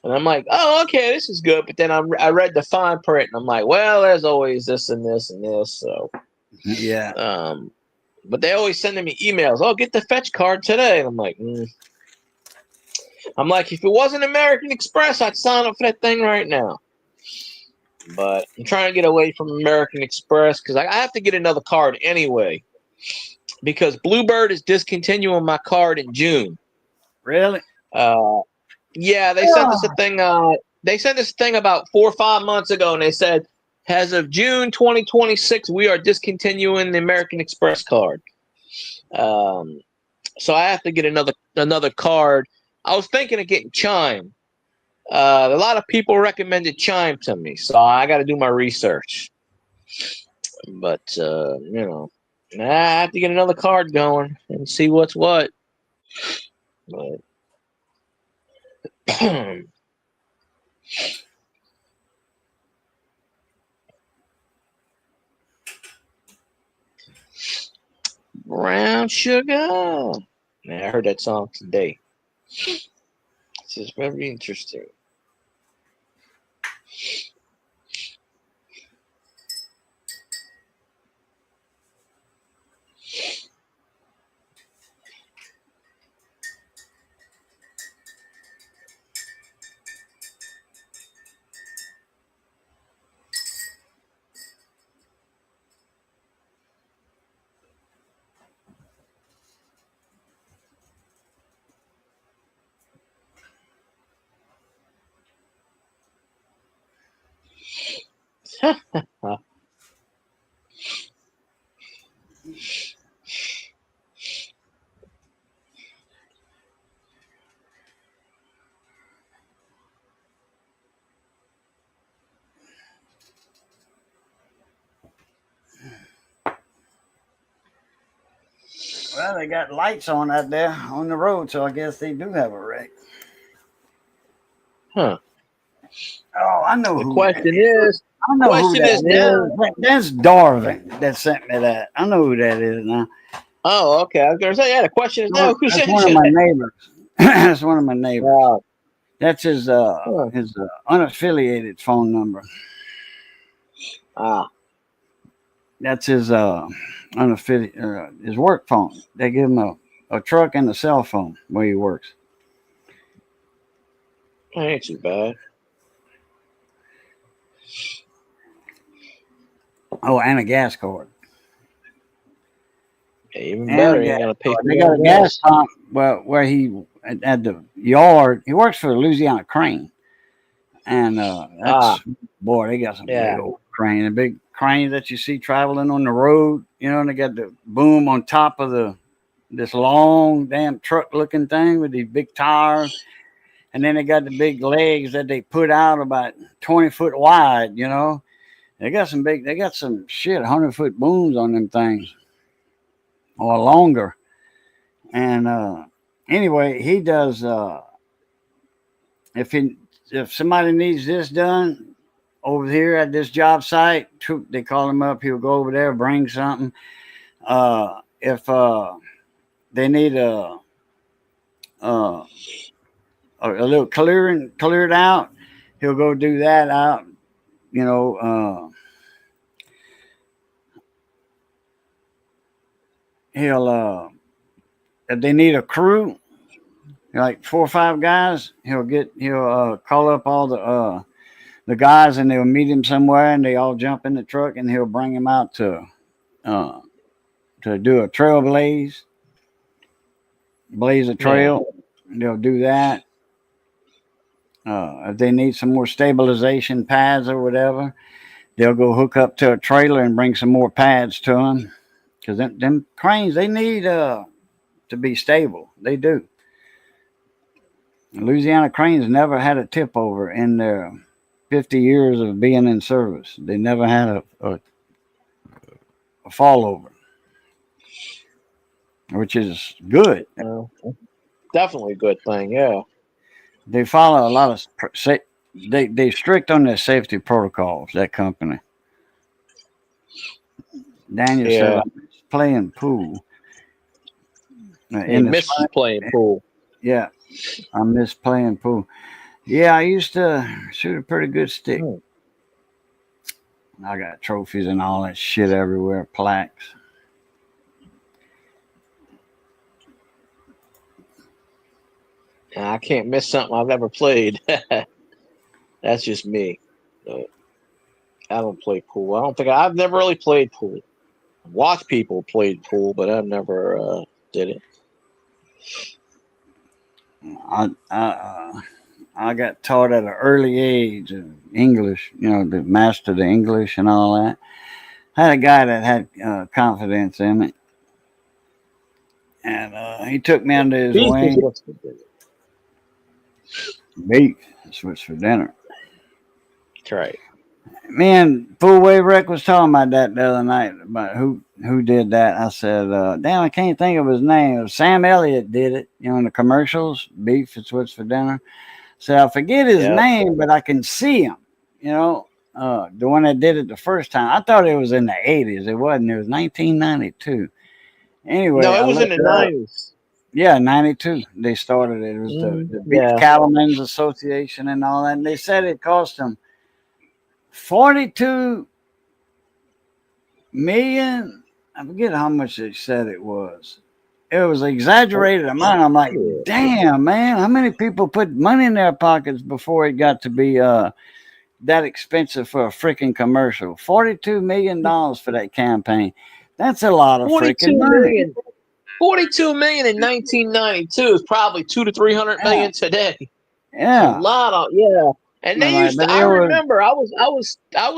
and I'm like, oh, okay, this is good. But then I read the fine print, and I'm like, well, there's always this and this and this. So, Yeah. but they always sending me emails. Oh, get the Fetch card today, and I'm like, if it wasn't American Express, I'd sign up for that thing right now. But I'm trying to get away from American Express because I have to get another card anyway. Because Bluebird is discontinuing my card in June. Really? Yeah, they sent us a thing. They sent us a thing about 4 or 5 months ago, and they said, as of June 2026, we are discontinuing the American Express card. So I have to get another card. I was thinking of getting Chime. A lot of people recommended Chime to me, so I got to do my research. But I have to get another card going and see what's what. But brown sugar. Man, I heard that song today. This is very interesting. Well, they got lights on out there on the road, so I guess they do have a wreck. Huh. Oh, I know The who that question is. is, I know who that is. That's Darvin that sent me that. I know who that is now. Oh, okay. I was going to say, yeah, the question is now, who That's sent one you of my that? neighbors. That's one of my neighbors. That's his Huh. unaffiliated phone number. That's his unaffiliated his work phone. They give him a truck and a cell phone where he works. Ain't too bad. Oh, and a gas card. Even better, you ain't gonna pay for They got a gas pump where he at the yard. He works for Louisiana Crane, and that's boy, they got some big old crane, a big crane that you see traveling on the road. You know, and they got the boom on top of this long damn truck looking thing with these big tires, and then they got the big legs that they put out about 20 foot wide. You know, they got some 100-foot booms on them things. Or longer. And anyway, he does. If somebody needs this done over here at this job site, they call him up. He'll go over there, bring something. If they need a little cleared out, he'll go do that out. You know, he'll if they need a crew, like 4 or 5 guys. He'll call up all the guys, and they'll meet him somewhere, and they all jump in the truck, and he'll bring them out to do a trail blaze a trail. They'll do that. If they need some more stabilization pads or whatever, they'll go hook up to a trailer and bring some more pads to them. Because them cranes, they need to be stable. They do. Louisiana Cranes never had a tip over in their 50 years of being in service. They never had a fall over, which is good. Definitely a good thing, yeah. They follow a lot of they strict on their safety protocols, that company. Daniel said, I miss playing pool. He misses playing pool. Yeah, I miss playing pool. Yeah, I used to shoot a pretty good stick. I got trophies and all that shit everywhere, plaques. I can't miss something I've never played. That's just me. I don't play pool. I've never really played pool. Watched people play pool, but I've never did it. I got taught at an early age English, to master the English and all that. I had a guy that had confidence in it, and he took me under his wing. Beef. That's what's for dinner. That's right. Man, Full Wave Rec was talking about that the other night, about who did that. I said, damn, I can't think of his name. Sam Elliott did it, in the commercials. Beef is what's for dinner. So I forget his name, but I can see him, the one that did it the first time. I thought it was in the 80s. It wasn't. It was 1992. Anyway. No, it was in the 90s. Yeah, 92. They started it. It was the Beef Cattlemen's Association and all that. And they said it cost them $42 million. I forget how much they said it was. It was an exaggerated amount. I'm like, damn, man, how many people put money in their pockets before it got to be that expensive for a freaking commercial? $42 million for that campaign. That's a lot of freaking money. $42 million in 1992 is probably $200 to $300 million today. Yeah, a lot of And they used to. I remember I was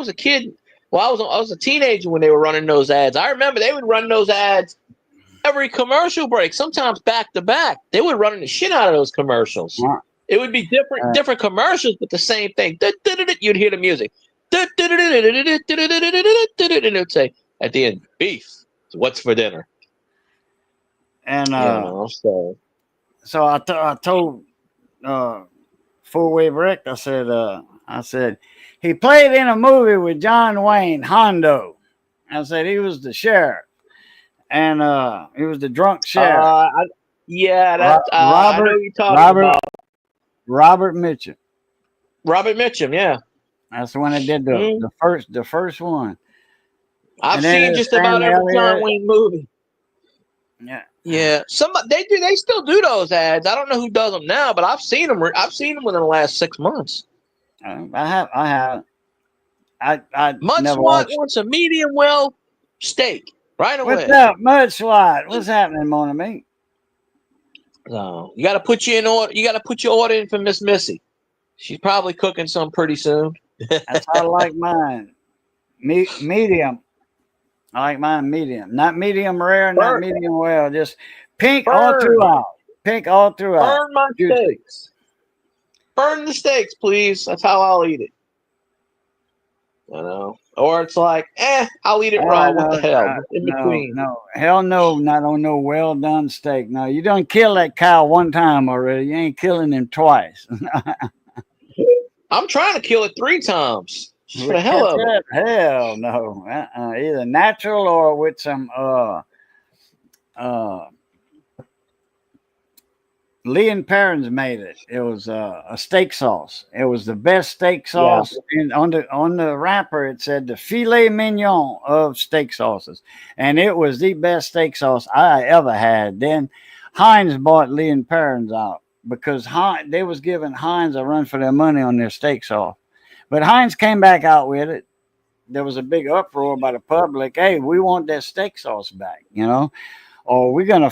a kid. Well, I was a teenager when they were running those ads. I remember they would run those ads every commercial break, sometimes back to back. They would run the shit out of those commercials. Yeah. It would be different commercials, but the same thing. You'd hear the music. And it would say at the end, beef. What's for dinner? And so I told Full Wave Rec, I said he played in a movie with John Wayne, Hondo. I said he was the sheriff, and he was the drunk sheriff. I know you're talking about Robert Mitchum. Robert Mitchum, yeah, that's the one that did the first one. I've seen just about every John Wayne movie. Yeah. Yeah, they still do those ads. I don't know who does them now, but I've seen them. I've seen them within the last 6 months. I have. Mudslot wants a medium well steak right away. What's up, Mudslot? What's happening, Mona Me? No, you got to put you in order. You got to put your order in for Miss Missy. She's probably cooking some pretty soon. That's how I like mine. Medium. I like mine medium, not medium rare, not medium well, just pink all throughout. Pink all throughout. Burn my steaks. Burn the steaks, please. That's how I'll eat it. Or it's like, I'll eat it raw. What the hell? In between. No, hell no, not on no well done steak. No, you done kill that cow one time already. You ain't killing him twice. I'm trying to kill it 3 times. For the hell of it. Hell no. Either natural or with some Lee and Perrins made it. It was a steak sauce. It was the best steak sauce. And on the wrapper it said the filet mignon of steak sauces. And it was the best steak sauce I ever had. Then Heinz bought Lee and Perrins out. because they was giving Heinz a run for their money on their steak sauce. But Heinz came back out with it. There was a big uproar by the public. Hey, we want that steak sauce back, or we're gonna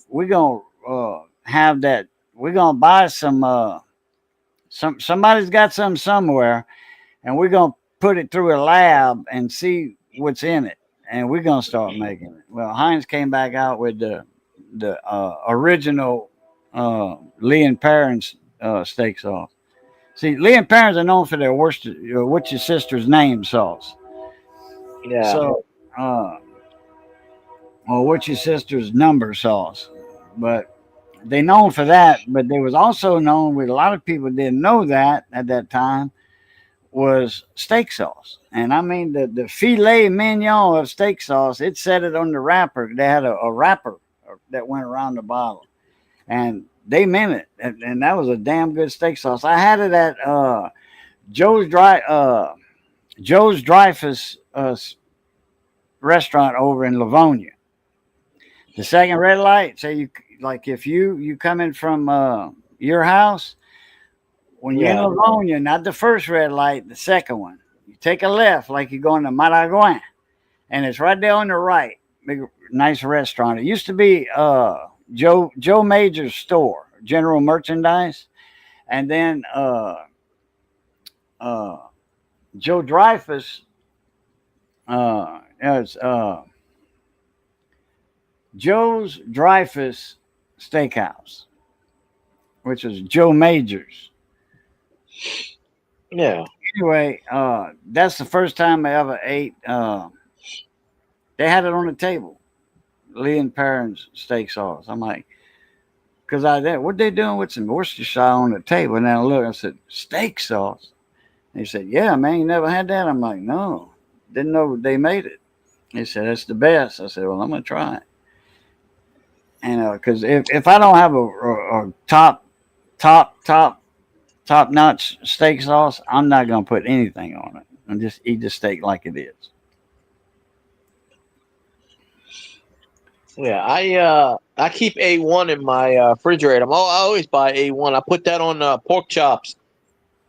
we're gonna have that. We're gonna buy somebody's got some somewhere, and we're gonna put it through a lab and see what's in it, and we're gonna start making it. Well, Heinz came back out with the original Lee and Perrins steak sauce. See, Lee and Perrins are known for their what's your sister's name sauce. Yeah. So, or what's your sister's number sauce, but they known for that. But they was also known with a lot of people didn't know that at that time was steak sauce. And I mean the filet mignon of steak sauce. It said it on the wrapper. They had a wrapper that went around the bottle, and they meant it, and that was a damn good steak sauce. I had it at Joe's Dreyfus restaurant over in Livonia. The second red light. Say if you coming from your house, when you're in Livonia, not the first red light, the second one. You take a left like you're going to Maraguan, and it's right there on the right. Big nice restaurant. It used to be Joe Major's store, general merchandise, and then Joe Dreyfus. It's Joe's Dreyfus Steakhouse, which is Joe Major's. Yeah. Anyway, that's the first time I ever ate. They had it on the table. Lee and Perrins steak sauce. I'm like, because what they doing with some Worcestershire on the table? And I look, I said, steak sauce. And he said, yeah, man, you never had that? I'm like, no, didn't know they made it. He said, it's the best. I said, well, I'm going to try it. And because if I don't have a top notch steak sauce, I'm not going to put anything on it. I'm just eat the steak like it is. Yeah, I keep A1 in my refrigerator. I always buy A1. I put that on pork chops.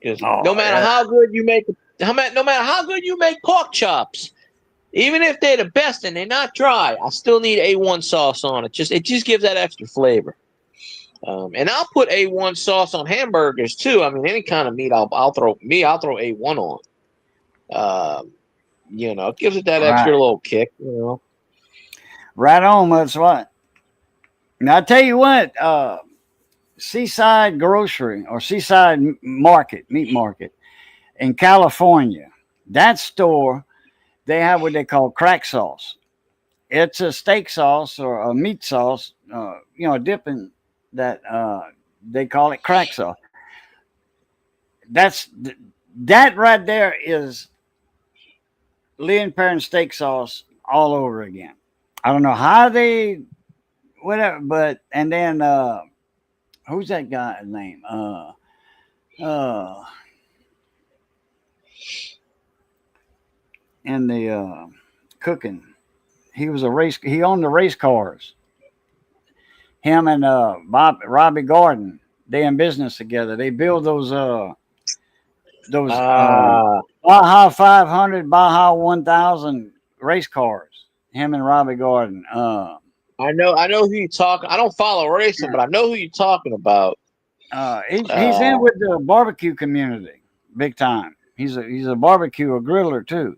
No matter how good you make, no matter how good you make pork chops, even if they're the best and they're not dry, I still need A1 sauce on it. It just gives that extra flavor. And I'll put A1 sauce on hamburgers too. I mean, any kind of meat, I'll throw A1 on. It gives it that extra little kick. Right on, that's what. Now I tell you what, Seaside Grocery or Seaside Meat Market in California, that store, they have what they call crack sauce. It's a steak sauce or a meat sauce, dipping that they call it crack sauce. That right there is Lee and Perrins steak sauce all over again. I don't know how they, whatever, but, and then, who's that guy's name? In the cooking, he owned the race cars. Him and Robbie Gordon, they in business together. They build those Baja 500, Baja 1000 race cars. Him and Robbie Gordon. I know who you talking. I don't follow racing, but I know who you're talking about. He's in with the barbecue community, big time. He's a barbecue, a griller too.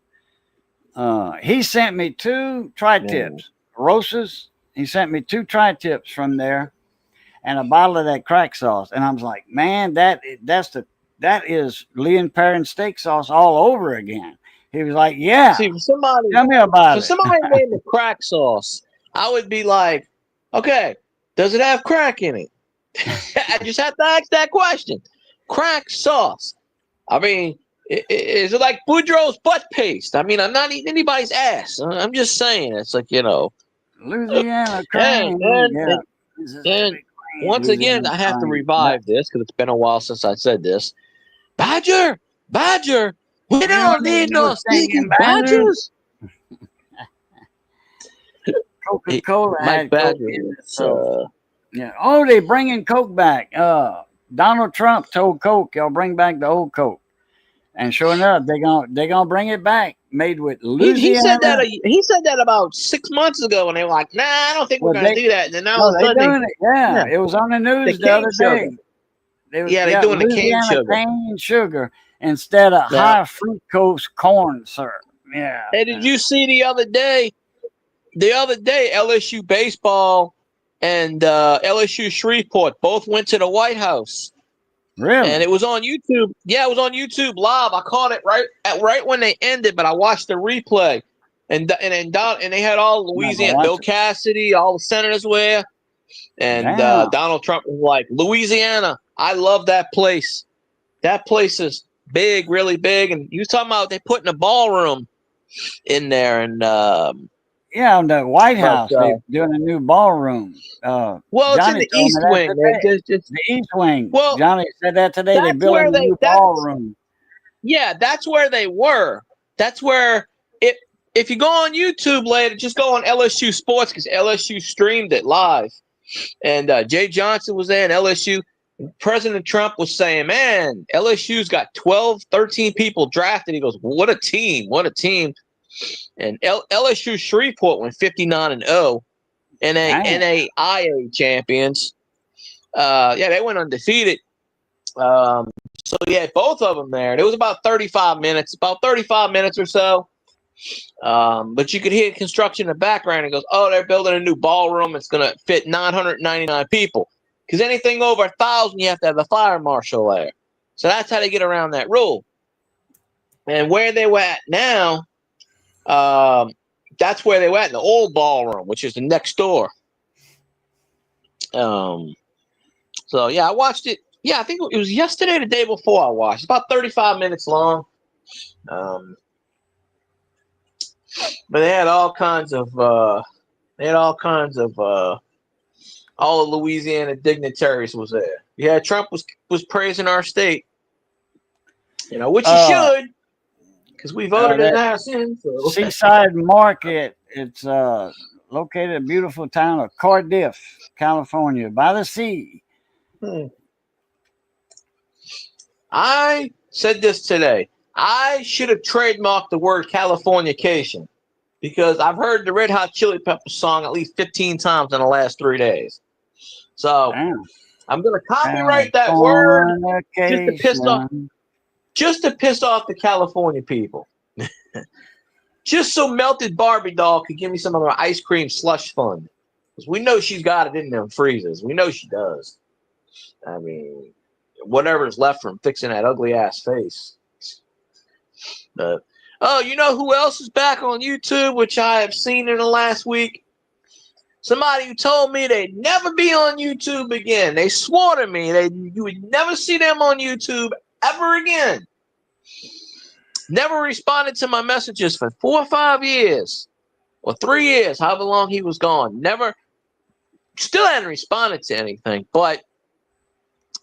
He sent me 2 tri-tips, Rosas. He sent me 2 tri-tips from there, and a bottle of that crack sauce. And I was like, man, that is Lee and Perrins steak sauce all over again. He was like, yeah. See, tell me about it. If somebody made the crack sauce, I would be like, okay, does it have crack in it? I just have to ask that question. Crack sauce. I mean, is it like Boudreaux's butt paste? I mean, I'm not eating anybody's ass. I'm just saying. It's like, Louisiana cream. And once again, I have to revive this because it's been a while since I said this. Badger, we don't need no stinking badgers. Coca-Cola Mike Badger. Yeah. Oh, they bringing Coke back. Donald Trump told Coke, "Y'all bring back the old Coke," and sure enough, they gonna bring it back, made with He said Louisiana. that he said that about 6 months ago, and they were like, "Nah, I don't think we're Well, gonna they do that." And then all no, of a they sudden, doing it. Yeah, yeah, it was on the the news the cane other sugar. day. They Yeah, they got doing the cane Louisiana sugar. cane sugar instead of Yeah. high fructose corn syrup. Yeah. Hey, did you see the other day? The other day, LSU baseball and LSU Shreveport both went to the White House, and Really? it was on YouTube. Yeah, it was on YouTube live. I caught it right when they ended, but I watched the replay, and they had all I'm not gonna Louisiana, Bill watch it. Cassidy, all the senators were, and Damn. Donald Trump was like, "Louisiana, I love that place. That place is big, really big." And you talking about they putting a ballroom in there, and Yeah, on the White but House, they doing a new ballroom. well, it's in Johnny the told me East that Wing. today. Just The East Wing. well, Johnny said that today. They that's building where a new that's ballroom. yeah, that's where they were. That's where it. If you go on YouTube later, just go on LSU Sports because LSU streamed it live, and Jay Johnson was there, and LSU. President Trump was saying, "Man, LSU's got 12, 13 people drafted." He goes, "What a team! What a team!" And LSU Shreveport went 59-0, Damn. NAIA champions. Yeah, they went undefeated. So yeah, both of them there. And it was about 35 minutes, or so. But you could hear construction in the background. It goes, "Oh, they're building a new ballroom. It's going to fit 999 people. Because anything over 1,000, you have to have a fire marshal there. So that's how they get around that rule. And where they were at now, that's where they were at in the old ballroom, which is the next door. So yeah, I watched it. Yeah, I think it was yesterday or the day before I watched. It's about 35 minutes long. But they had all kinds of all the Louisiana dignitaries was there. Yeah, Trump was praising our state, which he Uh, should, because we voted his that ass in. So. Seaside Market. It's located in the beautiful town of Cardiff, California, by the sea. I said this today. I should have trademarked the word Californication because I've heard the Red Hot Chili Peppers song at least 15 times in the last 3 days. So Damn. I'm going to copyright that word just to piss off the California people. Just so Melted Barbie Doll could give me some of her ice cream slush fund. Because we know she's got it in them freezers. We know she does. I mean, whatever's left from fixing that ugly ass face. But you know who else is back on YouTube, which I have seen in the last week? Somebody who told me they'd never be on YouTube again. They swore to me you would never see them on YouTube ever again. Never responded to my messages for 4 or 5 years. Or 3 years, however long he was gone. Never, still hadn't responded to anything. But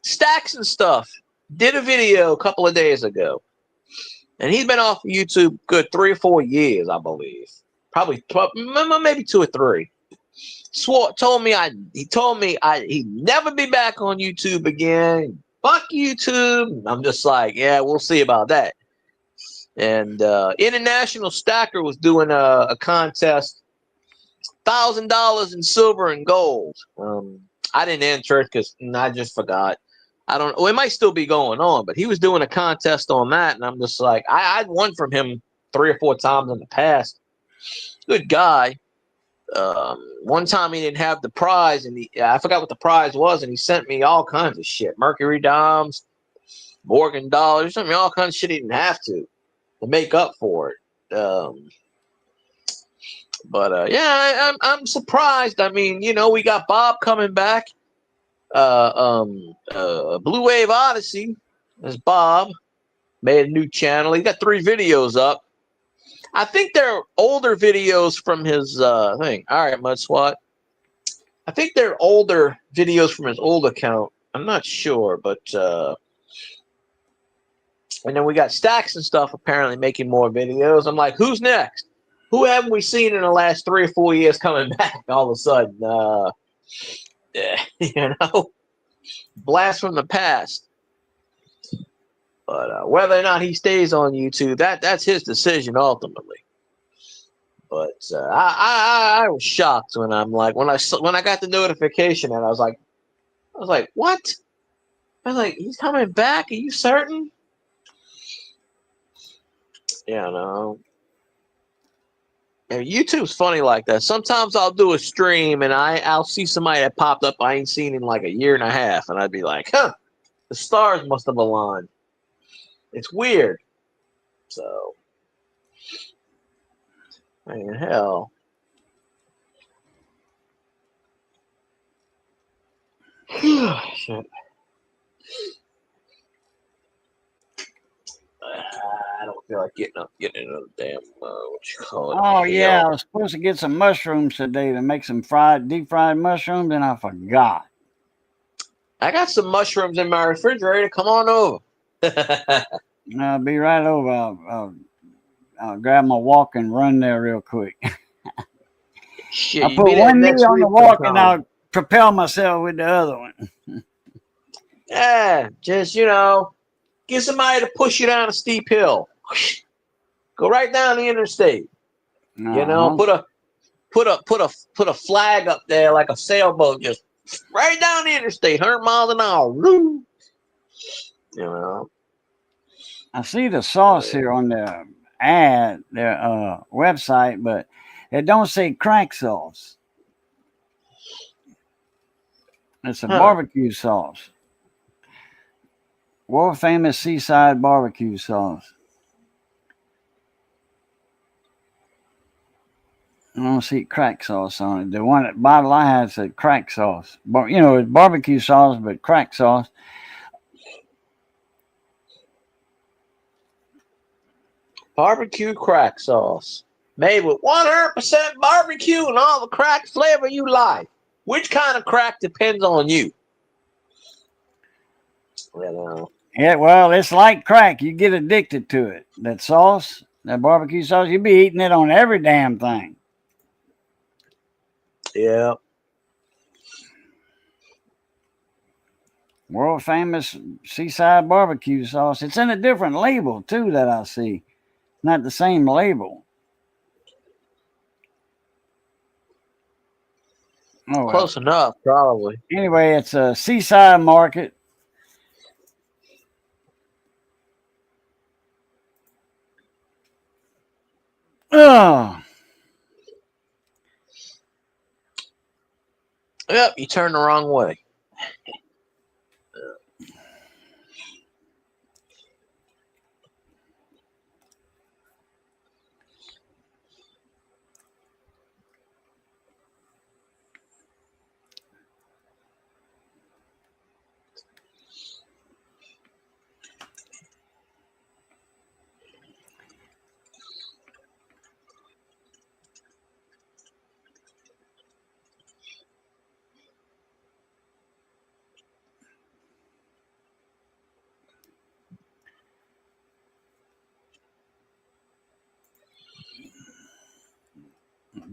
Stacks and Stuff did a video a couple of days ago. And he's been off of YouTube good 3 or 4 years, I believe. Probably maybe 2 or 3. Told me he'd never be back on YouTube again. Fuck YouTube. I'm just like, yeah, we'll see about that. And International Stacker was doing a contest, $1,000 in silver and gold. I didn't enter it because I just forgot. I don't know. It might still be going on, but he was doing a contest on that, and I'm just like, I'd won from him 3 or 4 times in the past. Good guy. One time he didn't have the prize, and I forgot what the prize was, and he sent me all kinds of shit. Mercury dimes, Morgan dollars. He sent me all kinds of shit he didn't have to make up for it. Yeah, I'm surprised. I mean, we got Bob coming back. Blue Wave Odyssey. There's Bob. Made a new channel. He got 3 videos up. I think they're older videos from his thing. All right, Mud SWAT. I think they're older videos from his old account. I'm not sure, but and then we got Stacks and Stuff apparently making more videos. I'm like, who's next? Who haven't we seen in the last 3 or 4 years coming back all of a sudden? you know, blast from the past. But whether or not he stays on YouTube, that's his decision ultimately. But I was shocked when when I got the notification, and I was like, what? I was like, he's coming back? Are you certain? Yeah, no. And YouTube's funny like that. Sometimes I'll do a stream and I'll see somebody that popped up I ain't seen in like a year and a half, and I'd be like, huh, the stars must have aligned. It's weird. So, I mean, hell. Shit. I don't feel like getting another damn what you call it. Oh yeah, I was supposed to get some mushrooms today to make some deep fried mushrooms, and I forgot. I got some mushrooms in my refrigerator. Come on over. I'll be right over. I'll grab my walk and run there real quick. Shit, I'll put one knee on the walk and I'll propel myself with the other one. Yeah, just get somebody to push you down a steep hill. Go right down the interstate. Put a flag up there like a sailboat, just right down the interstate, 100 miles an hour. Woo. I see the sauce here on their website, but it don't say crack sauce. It's a barbecue sauce. World famous seaside barbecue sauce. I don't see crack sauce on it. The bottle I had said crack sauce. But it's barbecue sauce, but crack sauce. Barbecue crack sauce. Made with 100% barbecue and all the crack flavor you like. Which kind of crack depends on you? Yeah, well, it's like crack. You get addicted to it. That sauce, that barbecue sauce, you be eating it on every damn thing. Yeah. World famous seaside barbecue sauce. It's in a different label, too, that I see. Not the same label. Oh, well. Close enough, probably. Anyway, it's a Seaside Market. Oh. Yep, you turned the wrong way.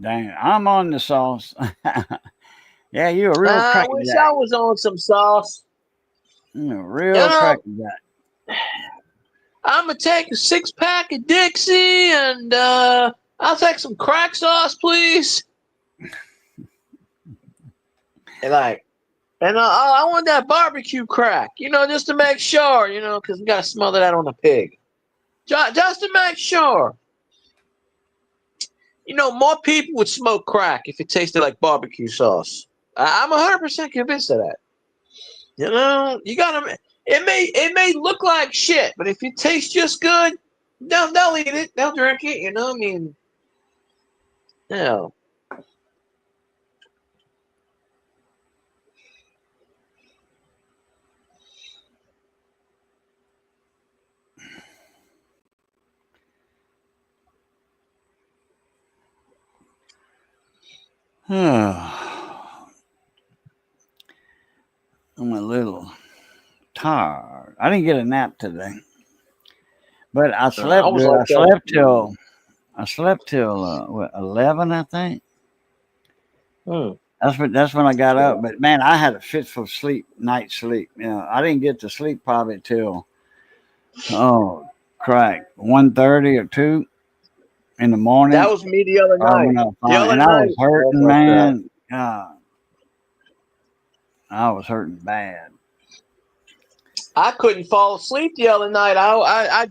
Dang, I'm on the sauce. Yeah, you're a real I wish I was on some sauce. You're a real crackerjack. I'm going to take a 6-pack of Dixie and I'll take some crack sauce, please. And I want that barbecue crack, just to make sure, because we got to smother that on the pig. Just to make sure. More people would smoke crack if it tasted like barbecue sauce. I'm 100% convinced of that. You gotta. It may look like shit, but if it tastes just good, they'll eat it. They'll drink it. I mean, yeah. I'm a little tired. I didn't get a nap today, but I slept good. I slept till 11, I think. That's when I got up. But man, I had a fitful night's sleep. You know, I didn't get to sleep probably till 1:30 or 2 in the morning. That was me the other night. And I was hurting, man. I was hurting bad. I couldn't fall asleep the other night. I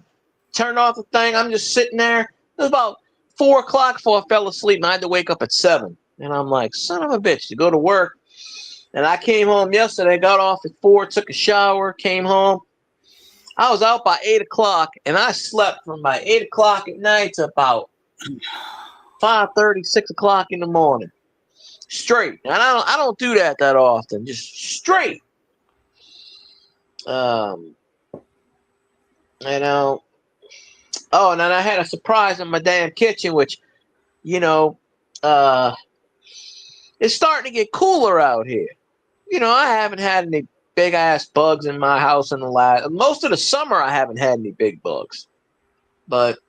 turned off the thing. I'm just sitting there. It was about 4 o'clock before I fell asleep, and I had to wake up at 7. And I'm like, son of a bitch, to go to work. And I came home yesterday, got off at 4, took a shower, came home. I was out by 8 o'clock, and I slept from about 8 o'clock at night to about 5:30, 6 o'clock in the morning. Straight. And I don't do that often. Just straight. You know. Oh, and then I had a surprise in my damn kitchen, which, you know, it's starting to get cooler out here. You know, I haven't had any big ass bugs in my house in most of the summer. I haven't had any big bugs, but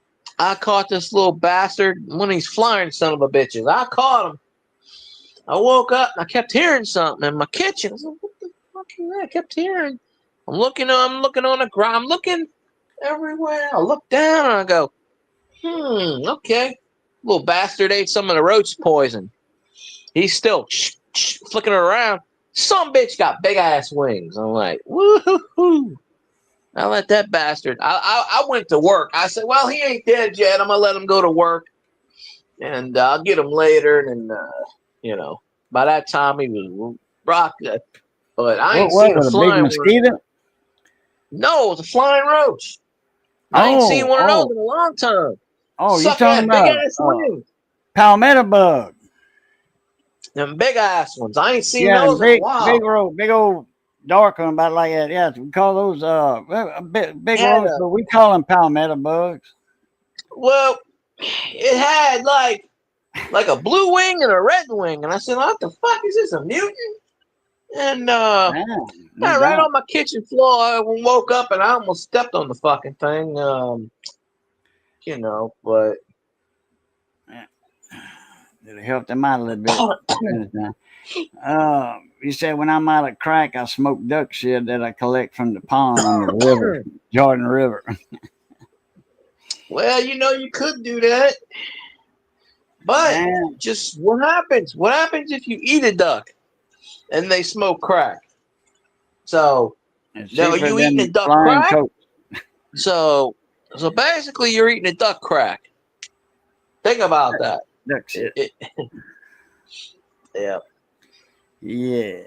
I caught this little bastard, one of these flying son of a bitches. I caught him. I woke up and I kept hearing something in my kitchen. I was like, what the fuck is that? I kept hearing. I'm looking on the ground. I'm looking everywhere. I look down and I go, okay. Little bastard ate some of the roach poison. He's still flicking it around. Some bitch got big ass wings. I'm like, woohoo! I let that bastard. I went to work. I said, well, he ain't dead yet. I'm gonna let him go to work, and I'll get him later. And you know, by that time he was rocked. But I ain't seen a flying mosquito. No, it was a flying roach. I ain't seen one of those in a long time. Oh, you talking about big ass wings? Palmetto bug. Them big ass ones. I ain't seen those in a while. Big old dark one about like that. Yeah, we call those big roads, but we call them palmetto bugs. Well, it had like a blue wing and a red wing, and I said, "What the fuck is this? A mutant?" And right on my kitchen floor, I woke up and I almost stepped on the fucking thing. You know, but it'll help them out a little bit. You said when I'm out of crack, I smoke duck shit that I collect from the pond on the river, Jordan River. Well, you know, you could do that. But just what happens? What happens if you eat a duck and they smoke crack? So now you eating a duck crack? So basically you're eating a duck crack. Think about that. Duck shit. Yeah. Yeah.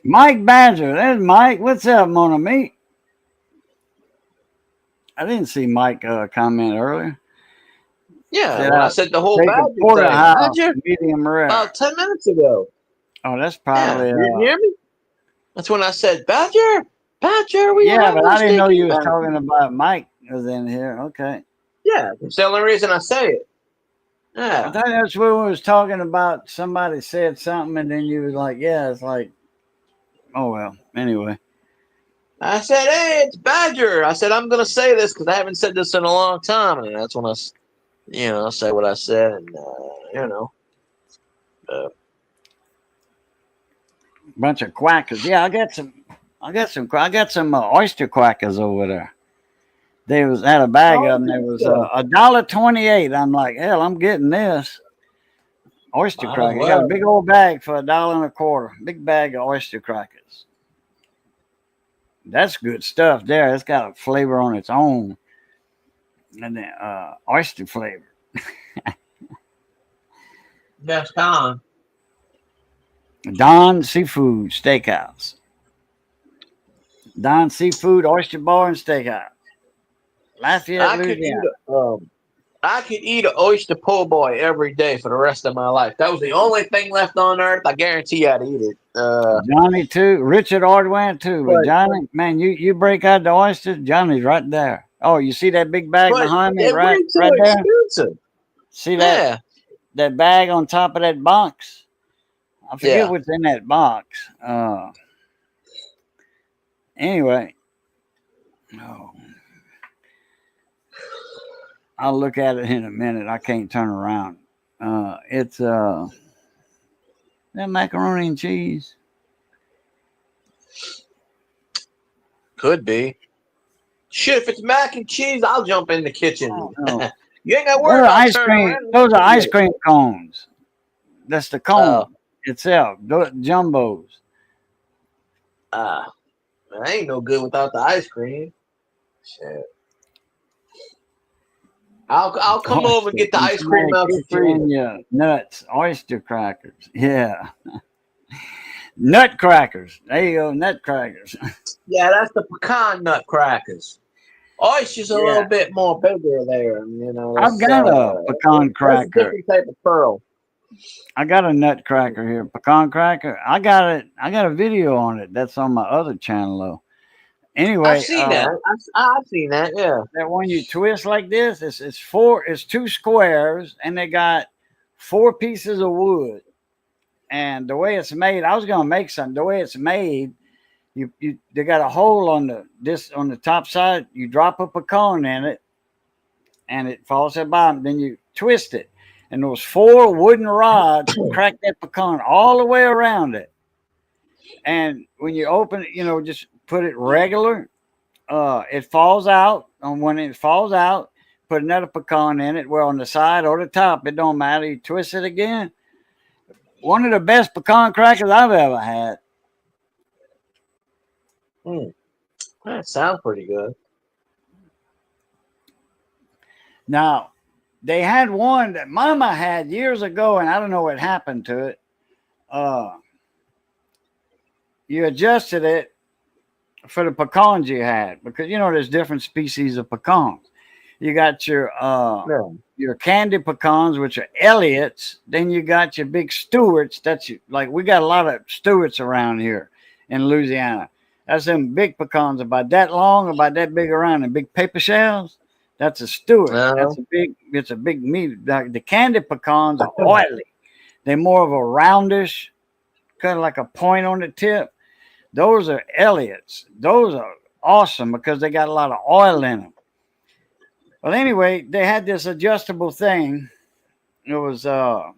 Mike Badger. There's Mike. What's up, mon ami? I didn't see Mike comment earlier. Yeah, I said the whole Badger thing. Medium rare. About 10 minutes ago. Oh, that's probably. You hear me? That's when I said Badger. Badger. But I didn't know you was talking about Mike was in here. Okay. Yeah, that's the only reason I say it. Yeah. I thought that's what we was talking about. Somebody said something, and then you was like, "Yeah." It's like, oh well. Anyway. I said, "Hey, it's Badger." I said, "I'm gonna say this because I haven't said this in a long time," and that's when I say what I said, and bunch of quackers. Yeah, I got some oyster quackers over there. They had a bag of them. There was $1.28. I'm like, hell, I'm getting this oyster crackers. Got a big old bag for $1.25. Big bag of oyster crackers. That's good stuff there. It's got a flavor on its own, and then oyster flavor. That's Don. Don Seafood Steakhouse. Don Seafood Oyster Bar and Steakhouse. Lafayette, Louisiana. I could eat an oyster po' boy every day for the rest of my life. That was the only thing left on earth. I guarantee I'd eat it. Johnny too. Richard Ordway too. But Johnny, man, you break out the oysters, Johnny's right there. Oh, you see that big bag behind me, right there? Expensive. See that? That bag on top of that box. I forget what's in that box. Anyway. Oh. I'll look at it in a minute. I can't turn around. It's that macaroni and cheese. Could be. Shit, if it's mac and cheese, I'll jump in the kitchen. No. You ain't got to Those worry are about ice turning cream. around. Those are ice cream cones. That's the cone Oh. itself. Those jumbos. I ain't no good without the ice cream. Shit. I'll come over and get the ice cream out the freezer. Yeah, nuts, oyster crackers. Yeah. Nut crackers. There you go, nut crackers. Yeah, that's the pecan nut crackers. Oyster's a little bit more bigger there. You know, I've got a pecan cracker. That's a different type of pearl. I got a nut cracker here, pecan cracker. I got it. I got a video on it. That's on my other channel, though. Anyway, I've seen that. I've seen that. Yeah. That when you twist like this, it's two squares, and they got 4 pieces of wood. And the way it's made, I was gonna make something. The way it's made, they got a hole on the top side. You drop a pecan in it, and it falls at the bottom. Then you twist it, and those 4 wooden rods crack that pecan all the way around it. And when you open it, just put it regular. It falls out. And when it falls out, put another pecan in it. Well, on the side or the top, it don't matter. You twist it again. One of the best pecan crackers I've ever had. That sounds pretty good. Now, they had one that Mama had years ago, and I don't know what happened to it. You adjusted it for the pecans you had, because there's different species of pecans. You got your candy pecans, which are Elliott's. Then you got your big Stewart's. We got a lot of Stewart's around here in Louisiana. That's them big pecans about that long, about that big around, and big paper shells. That's a Stewart. It's a big meat. The candy pecans are oily. They're more of a roundish, kind of like a point on the tip. Those are Elliott's. Those are awesome because they got a lot of oil in them. Well, anyway, they had this adjustable thing. It was a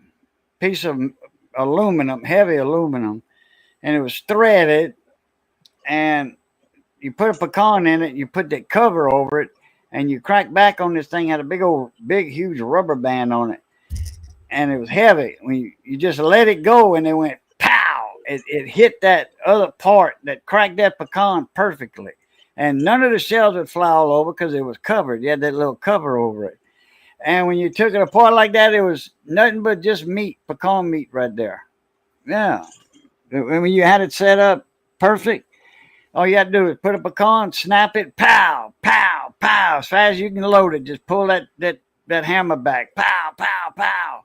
piece of aluminum, heavy aluminum, and it was threaded. And you put a pecan in it, you put that cover over it, and you crack back on this thing. Had a huge rubber band on it, and it was heavy. When you just let it go, and it went pow! It hit that other part that cracked that pecan perfectly. And none of the shells would fly all over because it was covered. You had that little cover over it. And when you took it apart like that, it was nothing but just meat, pecan meat right there. Yeah. When you had it set up perfect, all you had to do is put a pecan, snap it, pow, pow, pow. As fast as you can load it, just pull that hammer back, pow, pow, pow.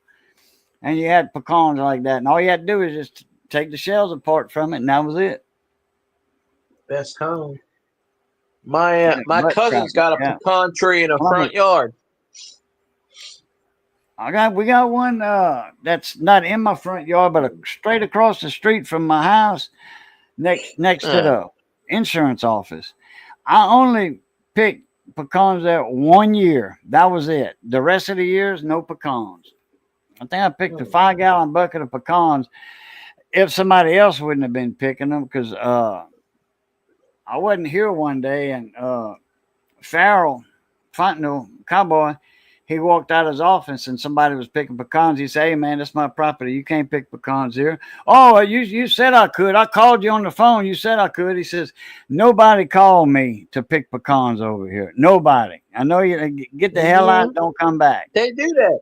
And you had pecans like that. And all you had to do is just take the shells apart from it, and that was it. Best home. My cousin's got a pecan tree in a front yard. We got one that's not in my front yard, but straight across the street from my house, next to the insurance office. I only picked pecans there 1 year. That was it. The rest of the years, no pecans. I think I picked a 5-gallon bucket of pecans. If somebody else wouldn't have been picking them, because I wasn't here one day, and Farrell Fontenot, cowboy, he walked out of his office and somebody was picking pecans. He said, "Hey man, that's my property. You can't pick pecans here." "Oh, you said I could. I called you on the phone. You said I could." He says, "Nobody called me to pick pecans over here. Nobody. I know you get the hell out. Don't come back." They do that.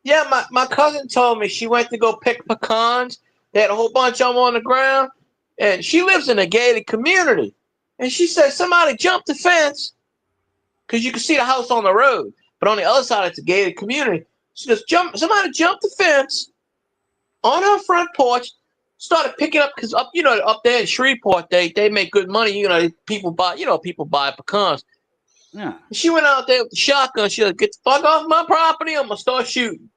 Yeah, my cousin told me she went to go pick pecans. They had a whole bunch of them on the ground, and she lives in a gated community. And she said somebody jumped the fence because you can see the house on the road. But on the other side, it's a gated community. She goes, somebody jumped the fence on her front porch, started picking up, because up there in Shreveport, they make good money. People buy pecans. Yeah. She went out there with the shotgun. She said, "Get the fuck off my property. I'm gonna start shooting."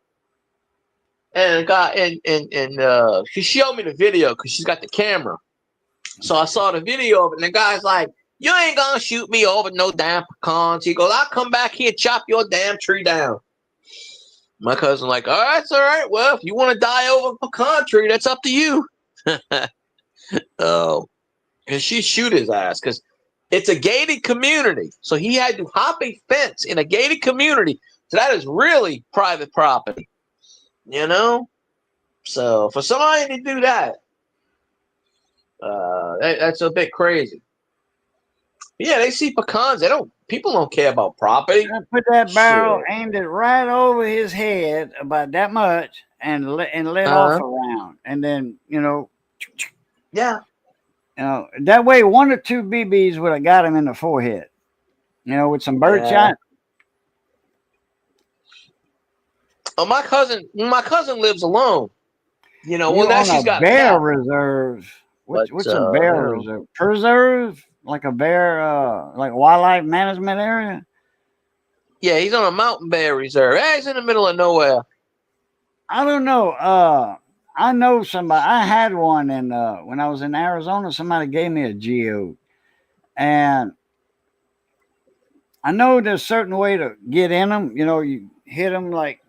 And she showed me the video because she's got the camera. So I saw the video of it, and the guy's like, You ain't gonna shoot me over no damn pecans. He goes, I'll come back here and chop your damn tree down. My cousin like, all right, it's all right. Well, if you want to die over a pecan tree, that's up to you. Oh, and she shoot his ass because it's a gated community. So he had to hop a fence in a gated community. So that is really private property, you know? So for somebody to do that, that's a bit crazy. Yeah, they see pecans. People don't care about property. I put that barrel, aimed it right over his head about that much, and let off a round. And then, yeah. That way 1 or 2 BBs would have got him in the forehead, with some bird shot. Oh, my cousin lives alone. Well, now she's got bear reserve. What's a bear reserve? Preserve? Like a bear, like wildlife management area? Yeah, he's on a mountain bear reserve. Hey, he's in the middle of nowhere. I don't know. I know somebody. I had one, and when I was in Arizona, somebody gave me a geode, and I know there's a certain way to get in them. You hit them like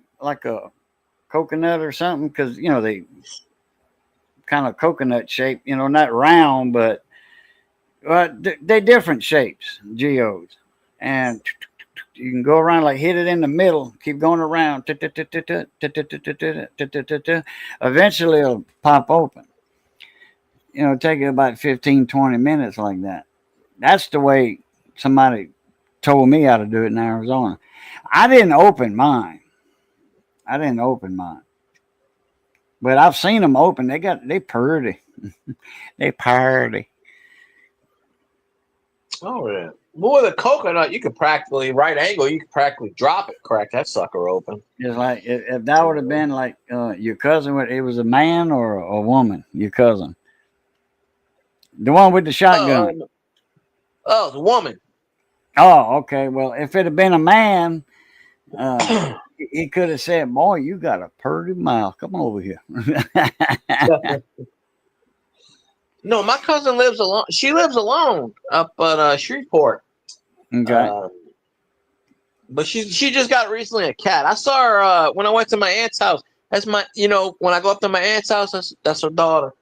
a coconut or something, because they kind of coconut shape. Not round, but they're different shapes, geodes, and you can go around, like hit it in the middle, keep going around. Eventually it'll pop open. Take it about 15, 20 minutes like that. That's the way somebody told me how to do it in Arizona. I didn't open mine. But I've seen them open. They pretty. They pretty. Oh, yeah. Well, with a coconut, you could practically, right angle, you could practically drop it, crack that sucker open. It's like, if that would have been like your cousin, it was a man or a woman, your cousin? The one with the shotgun. It's a woman. Oh, okay. Well, if it had been a man, he could have said, boy, you got a pretty mouth. Come over here. No, my cousin lives alone. She lives alone up at Shreveport. Okay. But she just got recently a cat. I saw her when I went to my aunt's house. That's my, when I go up to my aunt's house, that's her daughter.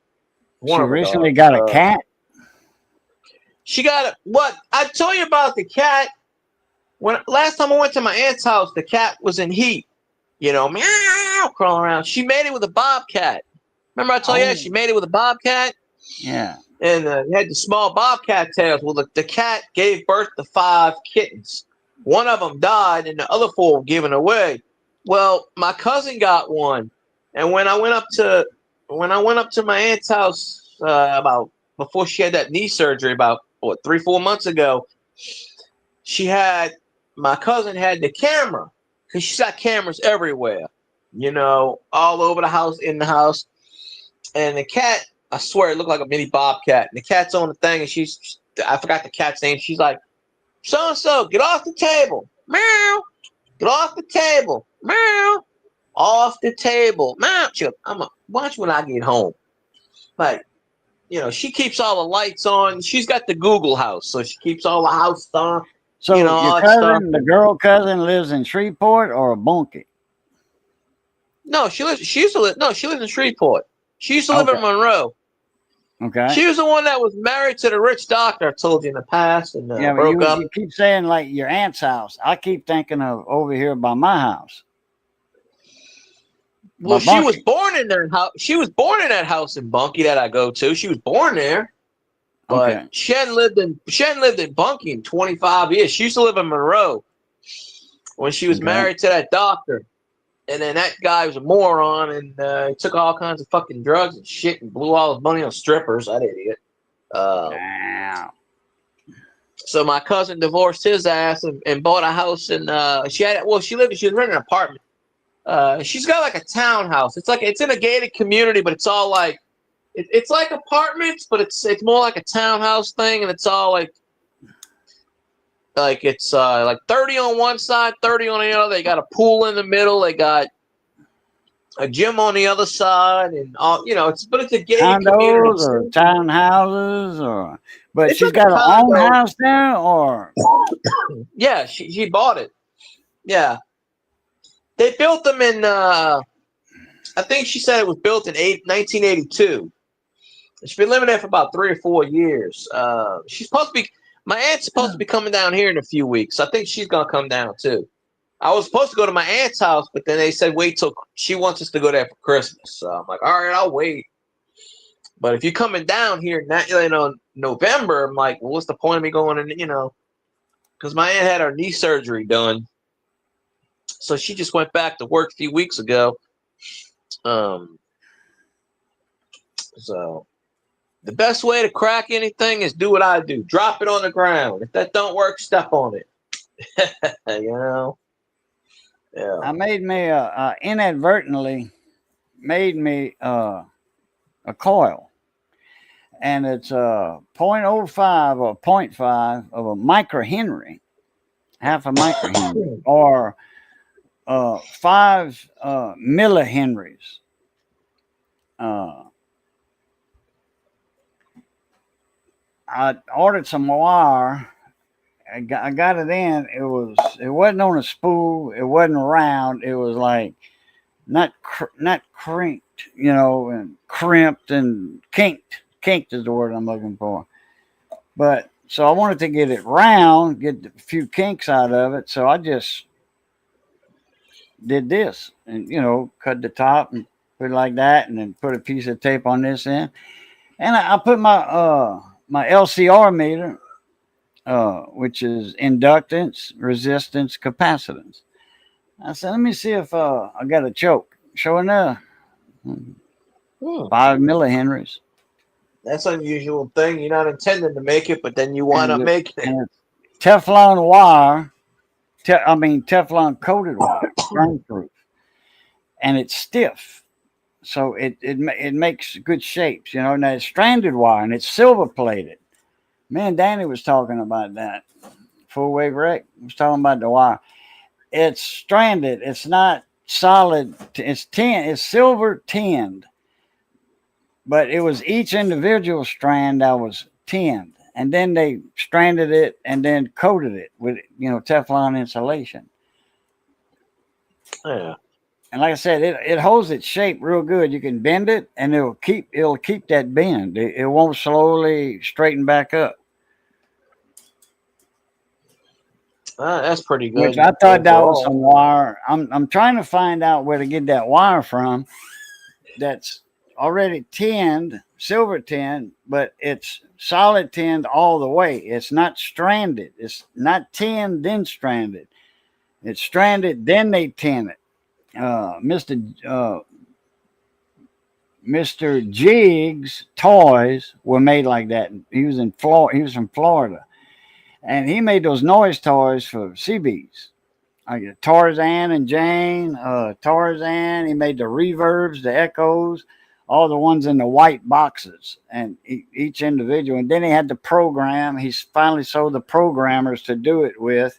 She recently got a cat? She got what? I told you about the cat. Last time I went to my aunt's house, the cat was in heat. Meow, crawling around. She made it with a bobcat. Remember I told you she made it with a bobcat? Yeah. And he had the small bobcat tails. Well, the cat gave birth to 5 kittens. One of them died, and the other 4 were given away. Well, my cousin got one, and when I went up to my aunt's house about before she had that knee surgery, about 3-4 months ago, my cousin had the camera, because she's got cameras everywhere, all over the house, in the house, and the cat. I swear it looked like a mini bobcat. And the cat's on the thing, and I forgot the cat's name. She's like, so-and-so, get off the table. Meow. Get off the table. Meow. Off the table. Meow. She goes, watch when I get home. Like, she keeps all the lights on. She's got the Google house, so she keeps all the house on. So your cousin, the girl cousin, lives in Shreveport or Bunkie? No, she lives in Shreveport. She used to live in Monroe. Okay. She was the one that was married to the rich doctor I told you in the past, and broke up. You keep saying like your aunt's house. I keep thinking of over here by my house. Well, she was born in there. She was born in that house in Bunkie that I go to. She was born there, but she hadn't lived in Bunkie in 25 years. She used to live in Monroe when she was married to that doctor. And then that guy was a moron, and he took all kinds of fucking drugs and shit and blew all his money on strippers. That idiot. So my cousin divorced his ass and bought a house, and she was renting an apartment. She's got like a townhouse. It's in a gated community, but it's all like it's like apartments, but it's more like a townhouse thing, and it's all like it's like 30 on one side, 30 on the other. They got a pool in the middle. They got a gym on the other side, and all it's a gated community. Or townhouses, or But It's she's like a got her own condo. house there, or Yeah, she bought it. Yeah, they built them in. I think she said it was built in 1982. She's been living there for about 3 or 4 years. She's supposed to be. My aunt's supposed to be coming down here in a few weeks. I think she's gonna come down too. I was supposed to go to my aunt's house, but then they said wait till she wants us to go there for Christmas. So I'm like, all right, I'll wait. But if you're coming down here, November, I'm like, well, what's the point of me going in? Because my aunt had her knee surgery done, so she just went back to work a few weeks ago. So the best way to crack anything is do what I do: drop it on the ground. If that don't work, step on it. Yeah. I made me inadvertently made me a coil, and it's a .05 or .5 of a microhenry, half a microhenry, or 5 millihenries. I ordered some wire. I got it in. It wasn't on a spool. It wasn't round. It was like not crinked, and crimped and kinked. Kinked is the word I'm looking for. But so I wanted to get it round, get a few kinks out of it. So I just did this, and cut the top and put it like that, and then put a piece of tape on this end, and I put my LCR meter, which is inductance, resistance, capacitance. I said, let me see if I got a choke. Sure enough, 5 millihenries. That's an unusual thing. You're not intending to make it, but then you wind up making it. And Teflon wire, Teflon coated wire, strain proof, and it's stiff, so it makes good shapes. Now it's stranded wire and it's silver plated. Me and Danny was talking about that. Full Wave Rec was talking about the wire. It's stranded. It's not solid. It's silver tinned, but it was each individual strand that was tinned, and then they stranded it and then coated it with Teflon insulation. Yeah. And like I said, it holds its shape real good. You can bend it, and it'll keep that bend. It won't slowly straighten back up. That's pretty good. Which I thought that was some wire. I'm trying to find out where to get that wire from. That's already tinned, silver tinned, but it's solid tinned all the way. It's not stranded. It's not tinned then stranded. It's stranded then they tin it. Mr. Jiggs toys were made like that. He was in Florida. He was from Florida, and he made those noise toys for CBs. Like Tarzan and Jane. Tarzan. He made the reverbs, the echoes, all the ones in the white boxes, and each individual. And then he had the program. He finally sold the programmers to do it with,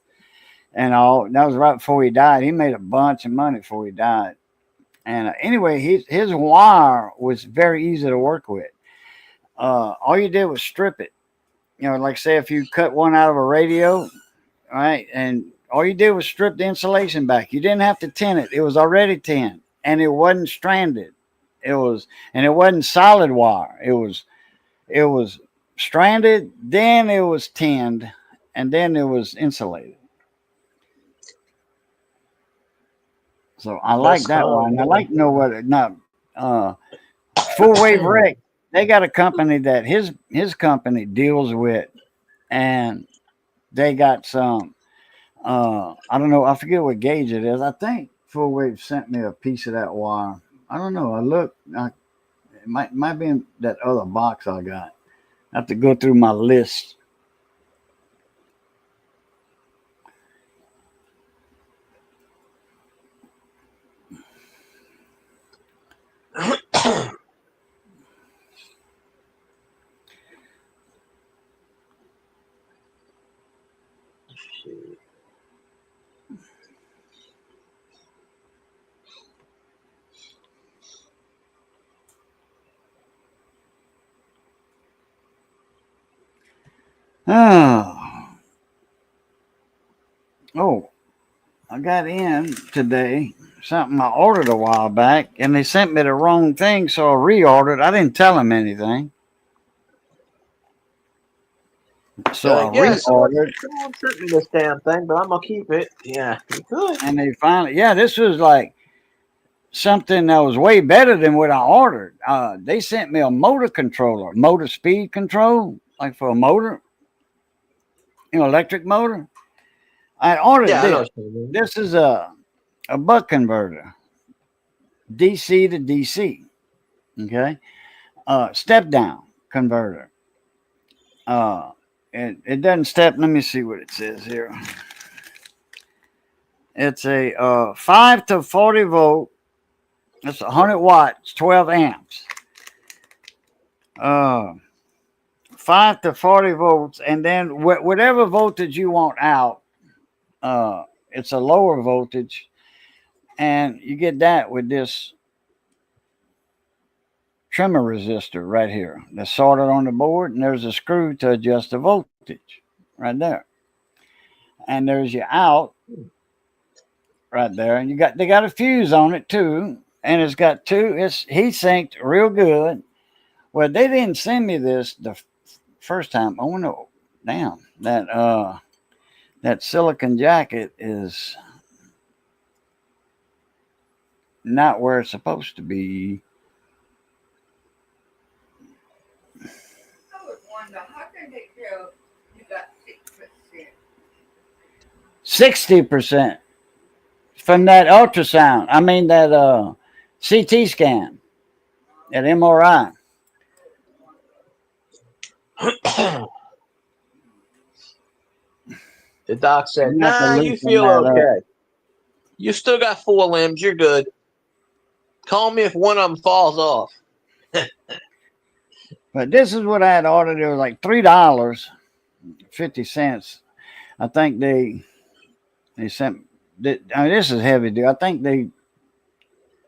and all. That was right before he died. He made a bunch of money before he died. And anyway, his wire was very easy to work with. All you did was strip it. Like say if you cut one out of a radio, right, and all you did was strip the insulation back. You didn't have to tin it. It was already tinned, and it wasn't stranded. It wasn't solid wire. It was stranded, then it was tinned, and then it was insulated. So I like that one. I like to know what now. Full Wave Rec, they got a company that his company deals with, and they got some. I don't know. I forget what gauge it is. I think Full Wave sent me a piece of that wire. I don't know. It might be in that other box I got. I have to go through my list. Oh, I got in today something I ordered a while back, and they sent me the wrong thing, so I reordered. I didn't tell them anything, so I Yeah, someone reordered. sent me this damn thing, but I'm gonna keep it. Yeah, you could. And they finally, yeah, this was like something that was way better than what I ordered. They sent me a motor controller, motor speed control, like for a motor, electric motor. I ordered Yeah, I know this. what you mean. This is a buck converter, DC to DC. Okay, step down converter. It doesn't step. Let me see what it says here. It's a 5 to 40 volt. That's 100 watts, 12 amps. 5 to 40 volts, and then whatever voltage you want out, it's a lower voltage, and you get that with this trimmer resistor right here that's soldered on the board, and there's a screw to adjust the voltage right there, and there's your out right there, and they got a fuse on it too, and it's got it's heat sinked real good. Well, they didn't send me this the first time. Oh no, damn, that silicon jacket is not where it's supposed to be. I was wondering, how can they tell you got 6%? 60% from that ultrasound. I mean that CT scan, that MRI. The doc said, You have to "Nah, you loosen feel that up. okay. You still got 4 limbs. You're good. Call me if one of them falls off." But this is what I had ordered. It was like $3.50. I think they sent. I mean, this is heavy, dude. I think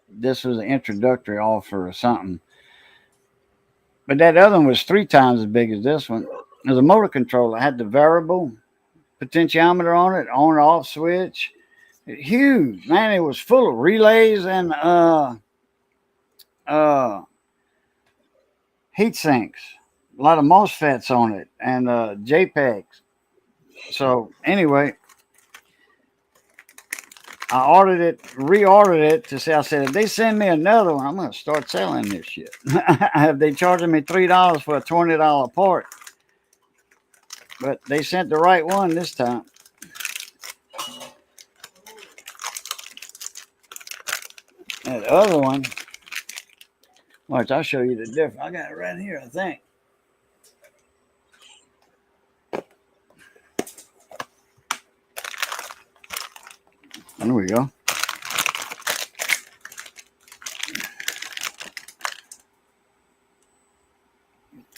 this was an introductory offer or something. But that other one was 3 times as big as this one. It was a motor controller. It had the variable potentiometer on it, on off switch. Huge, man. It was full of relays and heat sinks, a lot of MOSFETs on it, and JPEGs. So anyway, I reordered it to say, I said, if they send me another one, I'm going to start selling this shit. Have they charging me $3 for a $20 part? But they sent the right one this time. That other one, watch, I'll show you the difference. I got it right here, I think. There we go.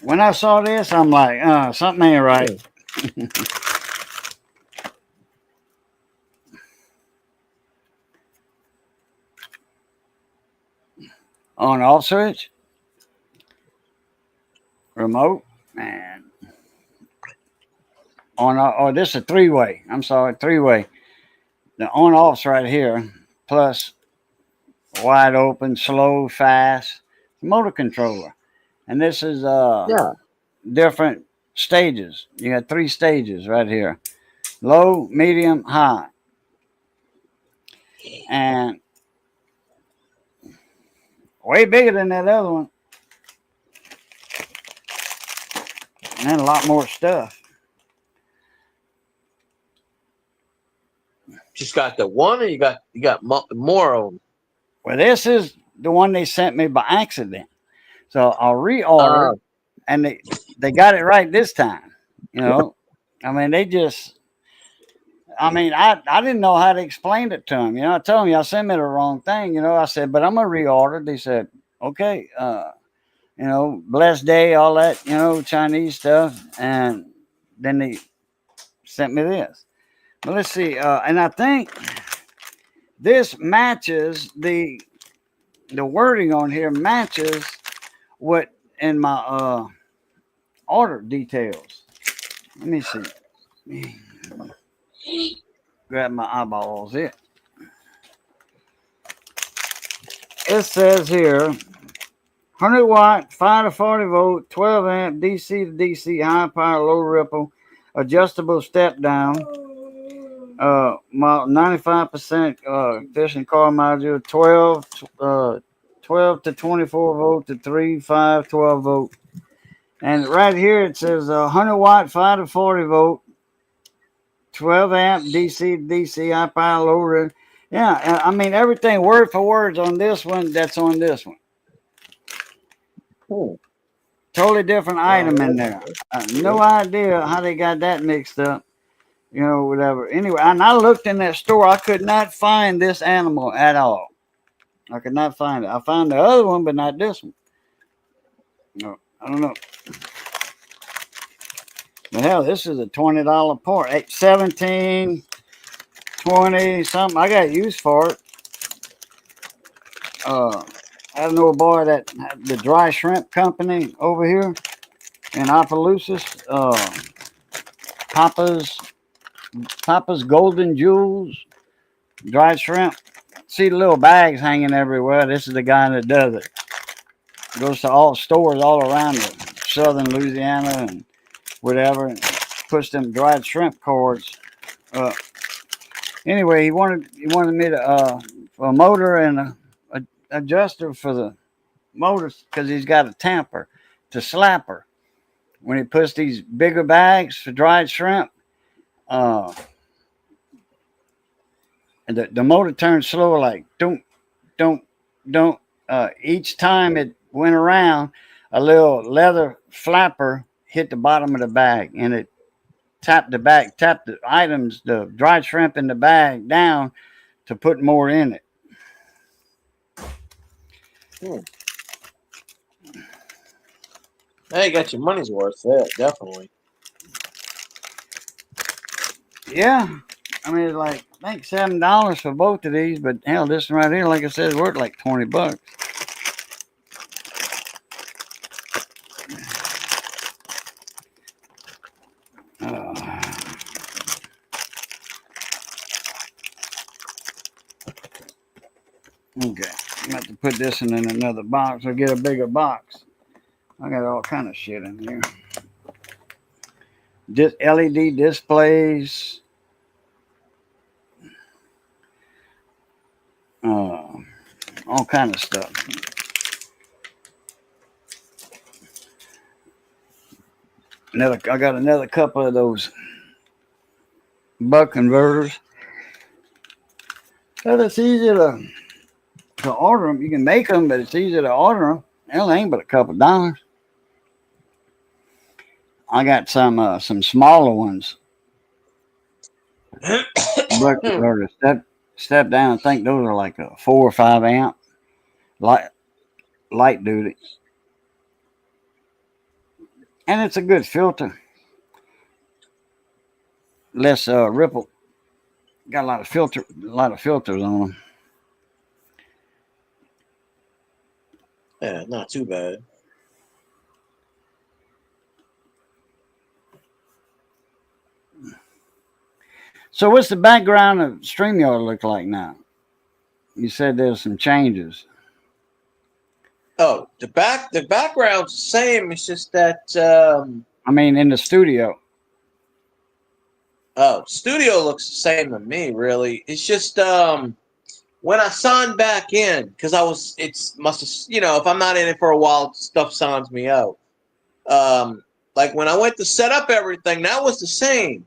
When I saw this, I'm like, something ain't right. On off switch, remote, man. This is a 3-way. I'm sorry, 3-way. The on off's right here, plus wide open, slow, fast, motor controller. And this is different stages. You got 3 stages right here: low, medium, high. And way bigger than that other one. And a lot more stuff. Just got the one, or you got more of them? Well, this is the one they sent me by accident. So I'll reorder, and they got it right this time. I mean, I didn't know how to explain it to them. I told them, y'all sent me the wrong thing. I said, but I'm going to reorder. They said, okay, blessed day, all that, Chinese stuff. And then they sent me this. Well, let's see. And I think this matches the wording on here matches what in my order details. Let me see. Grab my eyeballs. It says here 100 watt, 5 to 40 volt, 12 amp, DC to DC, high power, low ripple, adjustable step down. 95% efficient car module, 12 to 24 volt to 3, 5, 12 volt. And right here it says 100 watt, 5 to 40 volt, 12 amp, DC to DC, high power, low ripple. Yeah, I mean everything word for word on this one. That's on this one. Cool. Totally different item in there. No idea how they got that mixed up. You know, whatever. Anyway, and I looked in that store. I could not find this animal at all. I could not find it. I found the other one, but not this one. No, I don't know. But hell, this is a $20 part. 17, 20, something. I got use for it. I know a boy that the dry shrimp company over here in Opelousas, Papa's Golden Jewels, dried shrimp. See the little bags hanging everywhere. This is the guy that does it. Goes to all stores all around southern Louisiana and whatever, and puts them dried shrimp cords. Anyway, he wanted me to a motor and a adjuster for the motors because he's got a tamper to slapper when he puts these bigger bags for dried shrimp. And the motor turns slower, like don't. Each time it went around, a little leather flapper hit the bottom of the bag, and it tapped the items, the dried shrimp in the bag down to put more in it. Hey, you got your money's worth there, definitely. Yeah. I mean, it's like, I think $7 for both of these, but hell, this one right here, like I said, is worth like $20. Okay, I'm going to have to put this in another box or get a bigger box. I got all kind of shit in here. LED displays. All kind of stuff. I got another couple of those buck converters. Well, it's easy to order them. You can make them, but it's easy to order them. Hell, they ain't but a couple of dollars. I got some smaller ones. Buck converters. Step down. I think those are like a 4 or 5 amp light duty, and it's a good filter. Less ripple. Got a lot of filters on them. Yeah, not too bad. So what's the background of StreamYard look like now? You said there's some changes. Oh, the background's the same. It's just that I mean, in the studio. Oh, studio looks the same to me, really. It's just when I signed back in, because if I'm not in it for a while, stuff signs me out. Like when I went to set up everything, that was the same.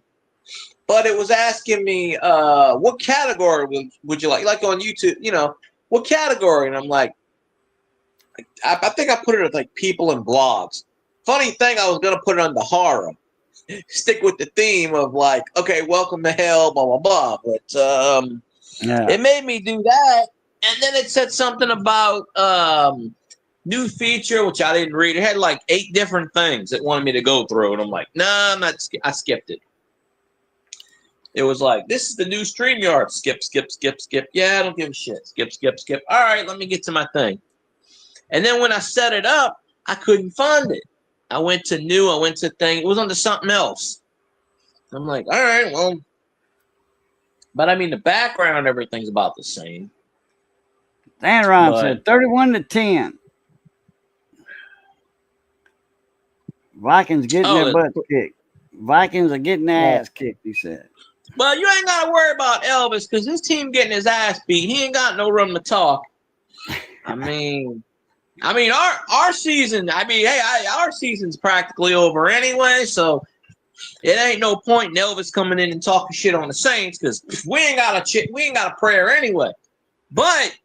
But it was asking me, what category would you like on YouTube, what category? And I'm like, I think I put it as like people and blogs. Funny thing, I was going to put it under horror. Stick with the theme of like, okay, welcome to hell, blah, blah, blah. But It made me do that. And then it said something about new feature, which I didn't read. It had like 8 different things it wanted me to go through. And I'm like, nah, I'm not. I skipped it. It was like, this is the new StreamYard. Skip. Yeah, I don't give a shit. Skip. All right, let me get to my thing. And then when I set it up, I couldn't find it. I went to new. I went to thing. It was under something else. I'm like, all right, well, but I mean, the background, everything's about the same. Dan Ron But- said 31-10. Vikings getting their butts kicked. Vikings are getting their ass kicked, he said. Well, you ain't got to worry about Elvis because his team getting his ass beat. He ain't got no room to talk. I mean, our season. I mean, hey, our season's practically over anyway, so it ain't no point in Elvis coming in and talking shit on the Saints because we ain't got a prayer anyway. But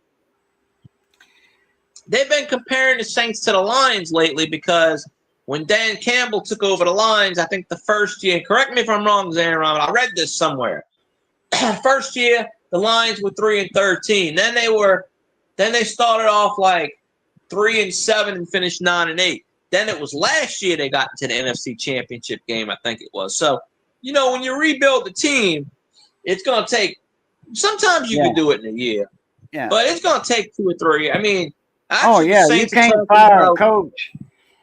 they've been comparing the Saints to the Lions lately because when Dan Campbell took over the Lions, I think the first year, correct me if I'm wrong, Zaron, I read this somewhere. First year, the Lions were 3-13. Then they started off like 3-7 and finished 9-8. Then it was last year they got into the NFC Championship game, I think it was. So, when you rebuild the team, it's going to take – sometimes you can do it in a year. Yeah. But it's going to take 2 or 3. I mean – you can't fire a coach.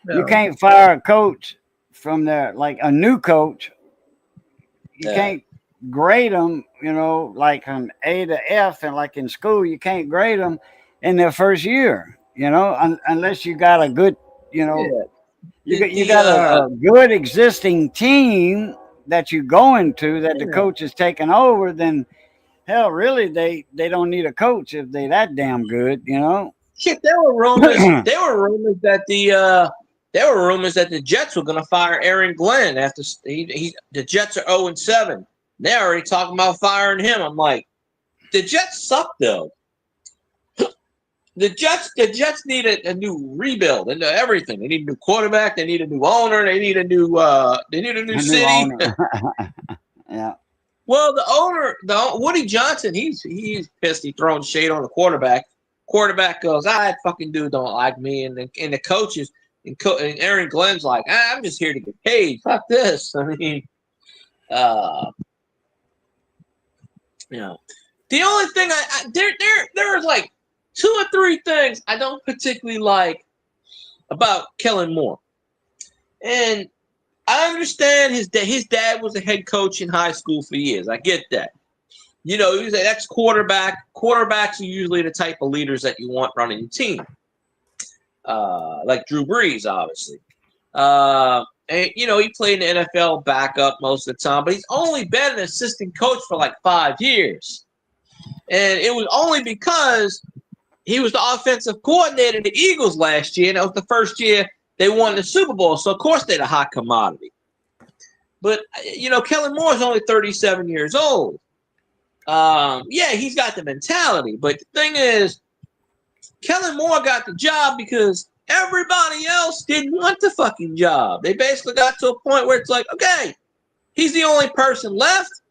No. You can't fire a coach from there, like a new coach. You can't grade them, like an A to F, and like in school, you can't grade them in their first year, unless you got a good, you got a good existing team that you go into that the coach is taking over. Then hell, really, they don't need a coach if they that damn good, Shit, there were rumors. that the Jets were going to fire Aaron Glenn after the Jets are 0-7. They're already talking about firing him. I'm like, the Jets suck though. The Jets need a new rebuild and everything. They need a new quarterback. They need a new owner. They need a new city. Yeah. Well, the owner, Woody Johnson, he's pissed. He's throwing shade on the quarterback. Quarterback goes, that fucking dude don't like me, and the coaches and Aaron Glenn's like, I'm just here to get paid. Fuck this. I mean, the only thing there's like 2 or 3 things I don't particularly like about Kellen Moore, and I understand his dad was a head coach in high school for years. I get that. He was an ex-quarterback. Quarterbacks are usually the type of leaders that you want running your team, like Drew Brees, obviously. And he played in the NFL backup most of the time, but he's only been an assistant coach for like 5 years. And it was only because he was the offensive coordinator of the Eagles last year, and that was the first year they won the Super Bowl. So, of course, they're a hot commodity. But, Kellen Moore is only 37 years old. He's got the mentality. But the thing is, Kellen Moore got the job because everybody else didn't want the fucking job. They basically got to a point where it's like, okay, he's the only person left.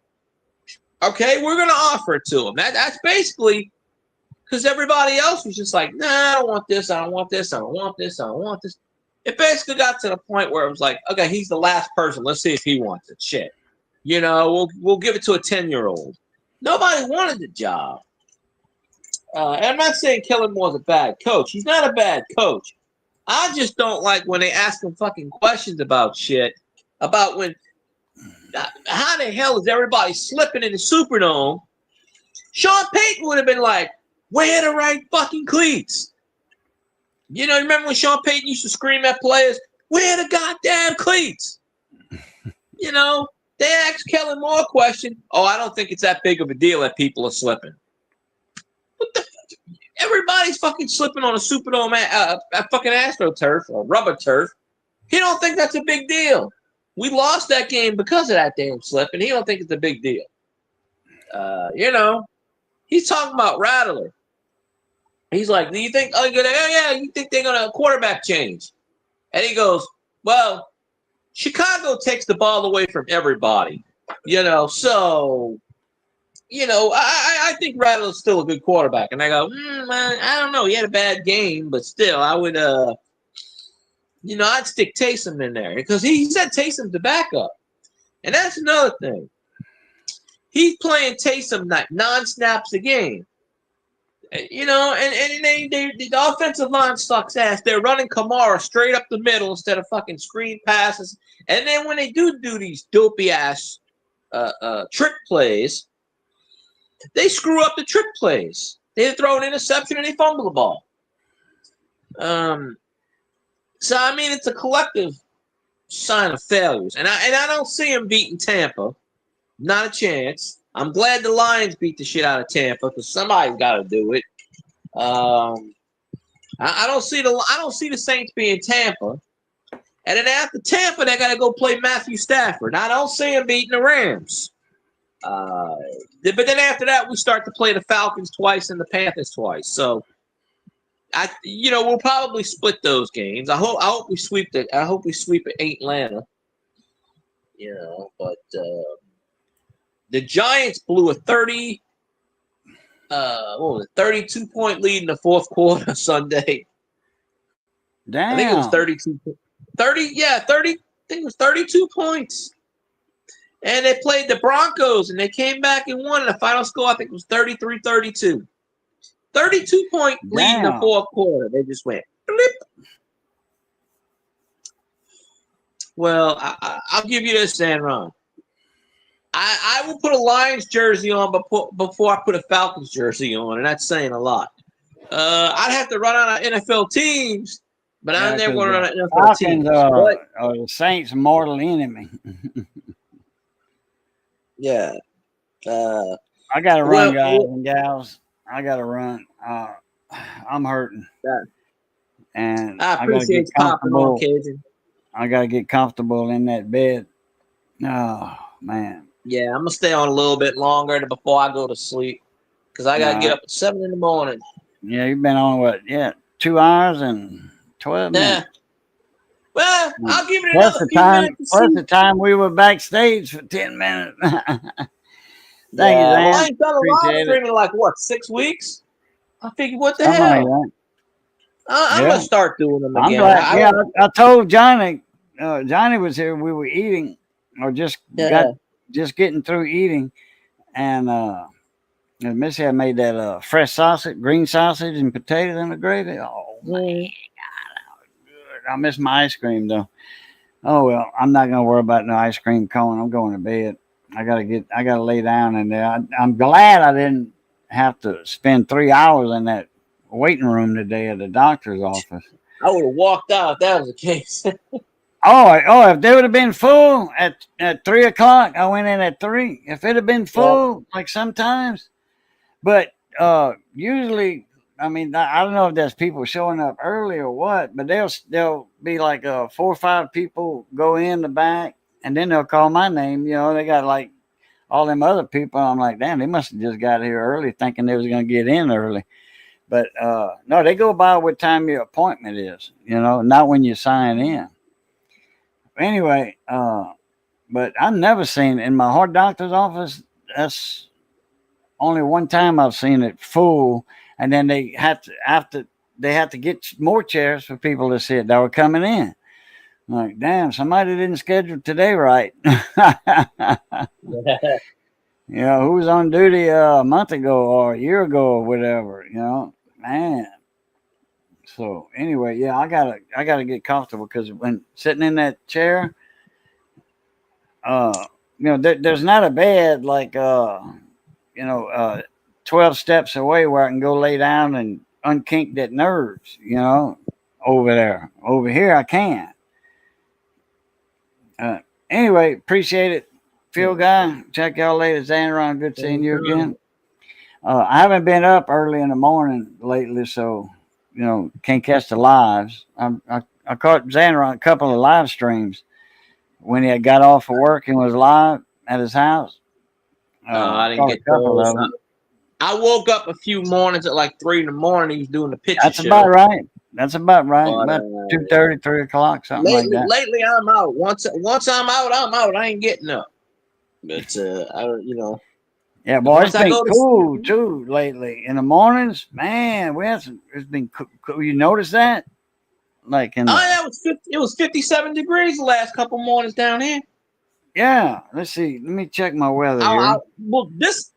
Okay, we're going to offer it to him. That's basically because everybody else was just like, nah, I don't want this. I don't want this. I don't want this. I don't want this. It basically got to the point where it was like, okay, he's the last person. Let's see if he wants it. Shit. We'll give it to a 10-year-old. Nobody wanted the job. And I'm not saying Kellen Moore's a bad coach. He's not a bad coach. I just don't like when they ask him fucking questions about shit. About how the hell is everybody slipping in the Superdome? Sean Payton would have been like, wear the right fucking cleats. Remember when Sean Payton used to scream at players, wear the goddamn cleats? They asked Kellen Moore a question. Oh, I don't think it's that big of a deal that people are slipping. What the fuck? Everybody's fucking slipping on a Superdome, a fucking AstroTurf or rubber turf. He don't think that's a big deal. We lost that game because of that damn slip, and he don't think it's a big deal. He's talking about Rattler. He's like, do you think, you think they're going to quarterback change? And he goes, well, Chicago takes the ball away from everybody, so, I think Rattler's still a good quarterback. And I go, I don't know. He had a bad game, but still, I would, I'd stick Taysom in there because he said Taysom's the backup. And that's another thing. He's playing Taysom like non-snaps a game. And the offensive line sucks ass. They're running Kamara straight up the middle instead of fucking screen passes. And then when they do these dopey ass trick plays, they screw up the trick plays. They throw an interception and they fumble the ball. So I mean, it's a collective sign of failures, and I don't see them beating Tampa. Not a chance. I'm glad the Lions beat the shit out of Tampa because somebody's got to do it. I don't see the Saints being Tampa, and then after Tampa, they got to go play Matthew Stafford. Now, I don't see them beating the Rams. But then after that, we start to play the Falcons twice and the Panthers twice. So, we'll probably split those games. I hope we sweep Atlanta. But the Giants blew a 32-point lead in the fourth quarter Sunday. Damn. I think it was 32. 30. Yeah, 30. I think it was 32 points. And they played the Broncos, and they came back and won. And the final score, I think, was 33-32. 32-point lead in the fourth quarter. They just went blip. Well, I'll give you this, Dan Ron. I will put a Lions jersey on before I put a Falcons jersey on, and that's saying a lot. I'd have to run out of NFL teams, but I'm never going to run out of NFL teams. The Saints' mortal enemy. Yeah. I got to run, guys and gals. I got to run. I'm hurting. Yeah. And I appreciate you popping on, Cajun. I got to get comfortable in that bed. Oh, man. Yeah, I'm going to stay on a little bit longer before I go to sleep because I got to get up at 7 in the morning. Yeah, you've been on what? Yeah, 2 hours and 12 minutes. Well, I'll give it another few minutes. Plus the time we were backstage for 10 minutes. Thank you, Dan. Well, I ain't done a live stream in like, 6 weeks? I figured, what the hell? I'm going to start doing them again. I told Johnny. Johnny was here. We were eating or just getting through eating. And Missy had made that fresh sausage, green sausage and potatoes and the gravy. Oh, my God. I miss my ice cream, though. Oh, well, I'm not going to worry about no ice cream cone. I'm going to bed. I got to lay down in there. I'm glad I didn't have to spend 3 hours in that waiting room today at the doctor's office. I would have walked out if that was the case. If they would have been full at 3 o'clock, I went in at 3. If it had been full, like sometimes, but usually, I mean, I don't know if there's people showing up early or what, but they'll be like 4 or 5 people go in the back, and then they'll call my name. They got like all them other people. I'm like, damn, they must have just got here early, thinking they was gonna get in early. But no, they go by what time your appointment is. Not when you sign in. Anyway, but I've never seen in my heart doctor's office. That's only one time I've seen it full. And then they have to get more chairs for people to sit that were coming in. I'm like, damn, somebody didn't schedule today right. Who was on duty a month ago or a year ago or whatever, man. So anyway, I gotta get comfortable because when sitting in that chair, there's not a bed like 12 steps away where I can go lay down and unkink that nerves, over there. Over here, I can't. Anyway, appreciate it. Phil Guy, check y'all later. Xanron, good seeing you again. I haven't been up early in the morning lately, so, can't catch the lives. I caught Xanron a couple of live streams when he had got off of work and was live at his house. I didn't get those. I woke up a few mornings at like 3 in the morning. He was doing the picture show. That's about right. About 2:30, 3 o'clock, something like that. Lately, I'm out. Once I'm out, I'm out. I ain't getting up. But Yeah, boy, it's been cool too lately. In the mornings, man, it's been cool. You notice that? Like it was 57 degrees the last couple mornings down here. Yeah, let's see. Let me check my weather here. Well, this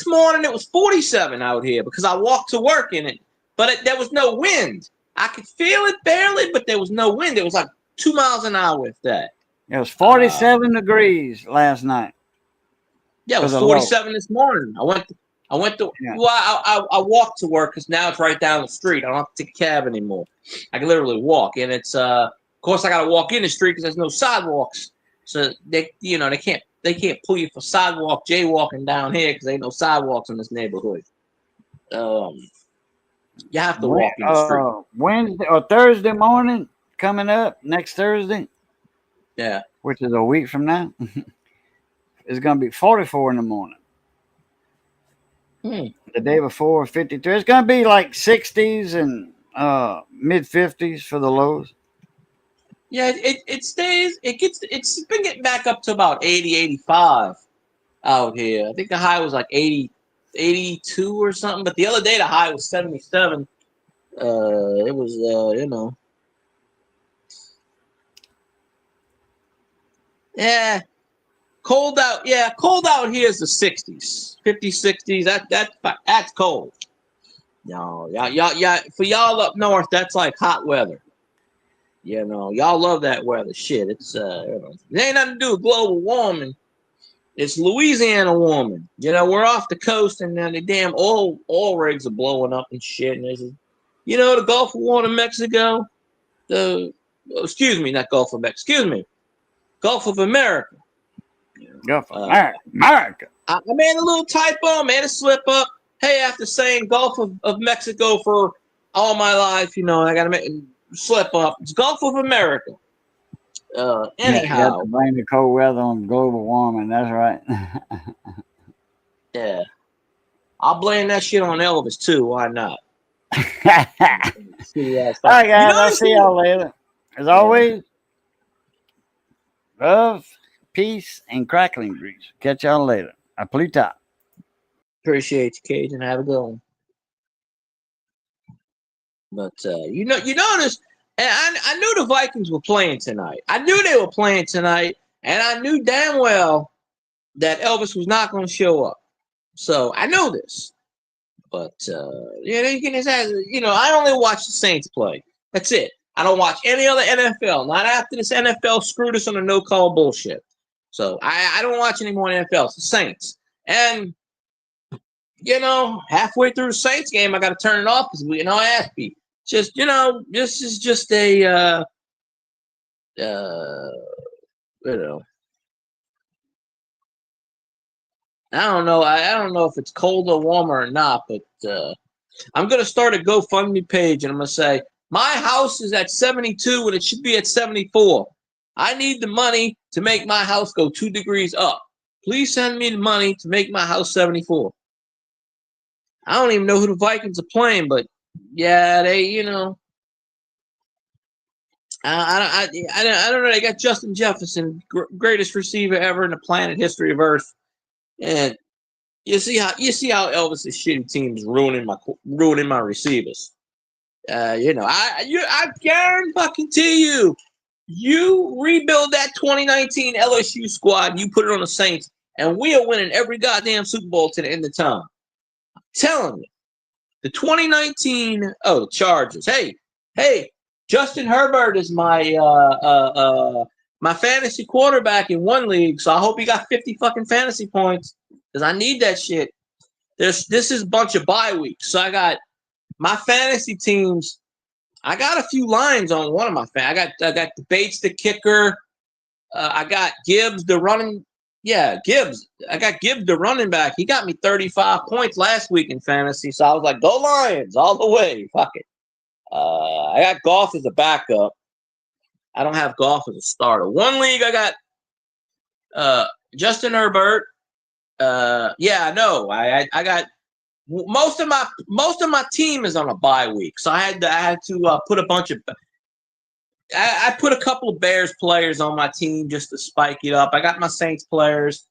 morning it was 47 out here because I walked to work in it, but there was no wind. I could feel it barely, but there was no wind. It was like 2 miles an hour with that. It was 47 degrees last night. Yeah, it was For the 47 this morning. I went to. Yeah. Well, I walked to work because now it's right down the street. I don't have to take a cab anymore. I can literally walk, and it's of course I got to walk in the street because there's no sidewalks. So they can't pull you for sidewalk jaywalking down here because ain't no sidewalks in this neighborhood. You have to walk in the street. Wednesday or Thursday morning coming up next Thursday. Yeah. Which is a week from now. It's going to be 44 in the morning. The day before, 52. It's going to be like 60s and mid 50s for the lows. Yeah, it stays. It's been getting back up to about 80, 85 out here. I think the high was like 80, 82 or something. But the other day the high was 77. It was yeah, cold out. Yeah, cold out here is the 60s, 50s, 60s. That's cold. No, yeah. For y'all up north, that's like hot weather. Y'all love that weather. Shit, it's it ain't nothing to do with global warming. It's Louisiana warming. We're off the coast, and then the damn oil rigs are blowing up and shit. And there's, the Gulf of War in Mexico. Excuse me, not Gulf of Mexico. Excuse me, Gulf of America. Gulf of America. I made a little typo. Made a slip up. Hey, after saying Gulf of Mexico for all my life, I got to make slip up. It's Gulf of America. Anyhow, you have to blame the cold weather on global warming. That's right. Yeah, I'll blame that shit on Elvis too. Why not? All right, guys. I'll see y'all later. As always, love, peace, and crackling grease. Catch y'all later. I Pluta. Appreciate you, Cajun. Have a good one. But you notice, and I knew the Vikings were playing tonight. I knew they were playing tonight, and I knew damn well that Elvis was not going to show up. So I know this. But you can I only watch the Saints play. That's it. I don't watch any other NFL. Not after this NFL screwed us on the no-call bullshit. So I don't watch any more NFL. It's the Saints. And halfway through the Saints game, I got to turn it off because I ask people. Just this is just a I don't know. I don't know if it's cold or warmer or not, but I'm gonna start a GoFundMe page and I'm gonna say my house is at 72 and it should be at 74. I need the money to make my house go 2 degrees up. Please send me the money to make my house 74. I don't even know who the Vikings are playing, but yeah, they I don't know. They got Justin Jefferson, greatest receiver ever in the planet history of Earth, and you see how Elvis's shitty teams ruining my receivers. I guarantee you, you rebuild that 2019 LSU squad, you put it on the Saints, and we are winning every goddamn Super Bowl to the end of time. I'm telling you, the 2019 Chargers. Hey. Justin Herbert is my my fantasy quarterback in one league, so I hope he got 50 fucking fantasy points because I need that shit. This is a bunch of bye weeks, so I got my fantasy teams. I got a few lines on one of my I got the Bates the kicker. I got Gibbs the running. Yeah, Gibbs. I got Gibbs the running back. He got me 35 points last week in fantasy, so I was like, go Lions all the way. Fuck it. I got Goff as a backup. I don't have Goff as a starter. One league I got Justin Herbert. I know. I got most of my team is on a bye week, so I had to put a bunch of. I put a couple of Bears players on my team just to spike it up. I got my Saints players.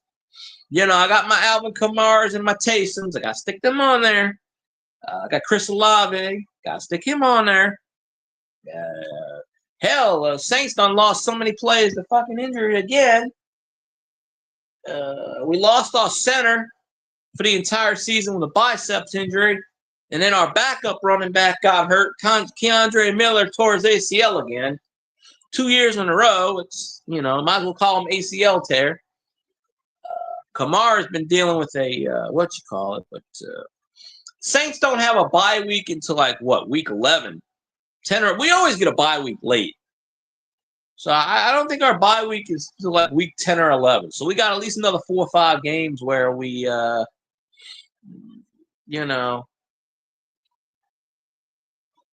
I got my Alvin Kamara's and my Taysoms. I got to stick them on there. I got Chris Olave. Got to stick him on there. Saints done lost so many players to fucking injury again. We lost our center for the entire season with a biceps injury. And then our backup running back got hurt. Keandre Miller tore his ACL again. 2 years in a row. It's, might as well call him ACL tear. Kamara's been dealing with a but Saints don't have a bye week until week 11, 10 or we always get a bye week late. So I don't think our bye week is till week 10 or 11. So we got at least another 4 or 5 games where we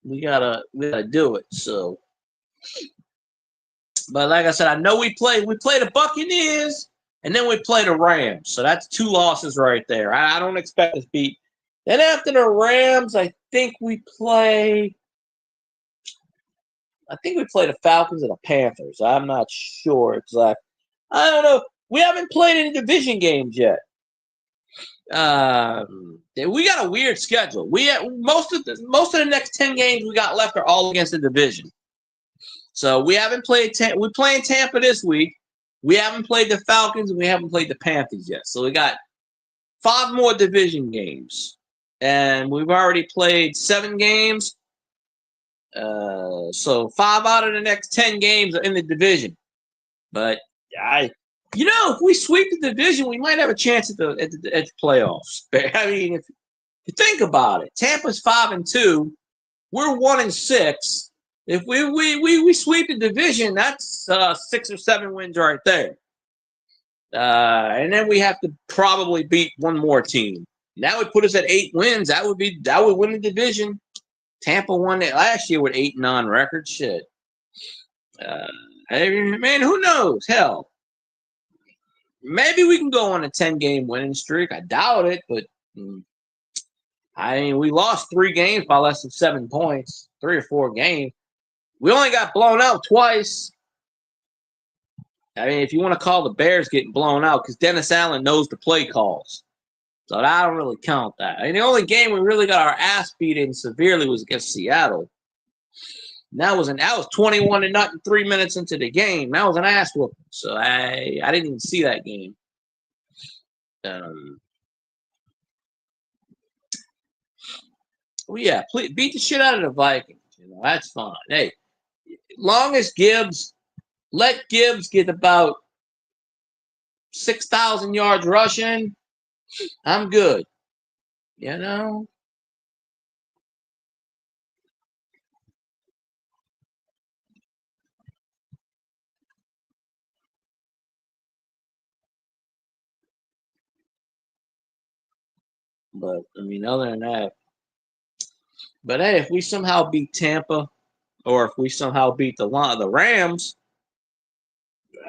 we gotta do it. So, but like I said, I know we play the Buccaneers and then we play the Rams. So that's 2 losses right there. I don't expect us to beat. Then after the Rams, I think we play the Falcons and the Panthers. I'm not sure exactly. I don't know. We haven't played any division games yet. We got a weird schedule. Most of the next 10 games we got left are all against the division. So we haven't played. We're playing Tampa this week. We haven't played the Falcons and we haven't played the Panthers yet. So we got 5 more division games, and we've already played 7 games. So 5 out of the next 10 games are in the division. But if we sweep the division, we might have a chance at the playoffs. I mean, if you think about it, Tampa's 5-2, we're 1-6. If we sweep the division, that's 6 or 7 wins right there. And then we have to probably beat one more team. That would put us at 8 wins. That would win the division. Tampa won it last year with 8-9 record. Shit. Man, who knows? Hell. Maybe we can go on a 10-game winning streak. I doubt it, but we lost 3 games by less than 7 points, 3 or 4 games. We only got blown out twice. I mean, if you want to call the Bears getting blown out, because Dennis Allen knows the play calls. So I don't really count that. I mean, the only game we really got our ass beat in severely was against Seattle. And that was 21-0, 3 minutes into the game. That was an ass whooping. So I didn't even see that game. Please beat the shit out of the Vikings. That's fine. Hey, long as let Gibbs get about 6,000 yards rushing, I'm good. But I mean, other than that, but hey, if we somehow beat Tampa, or if we somehow beat the Rams,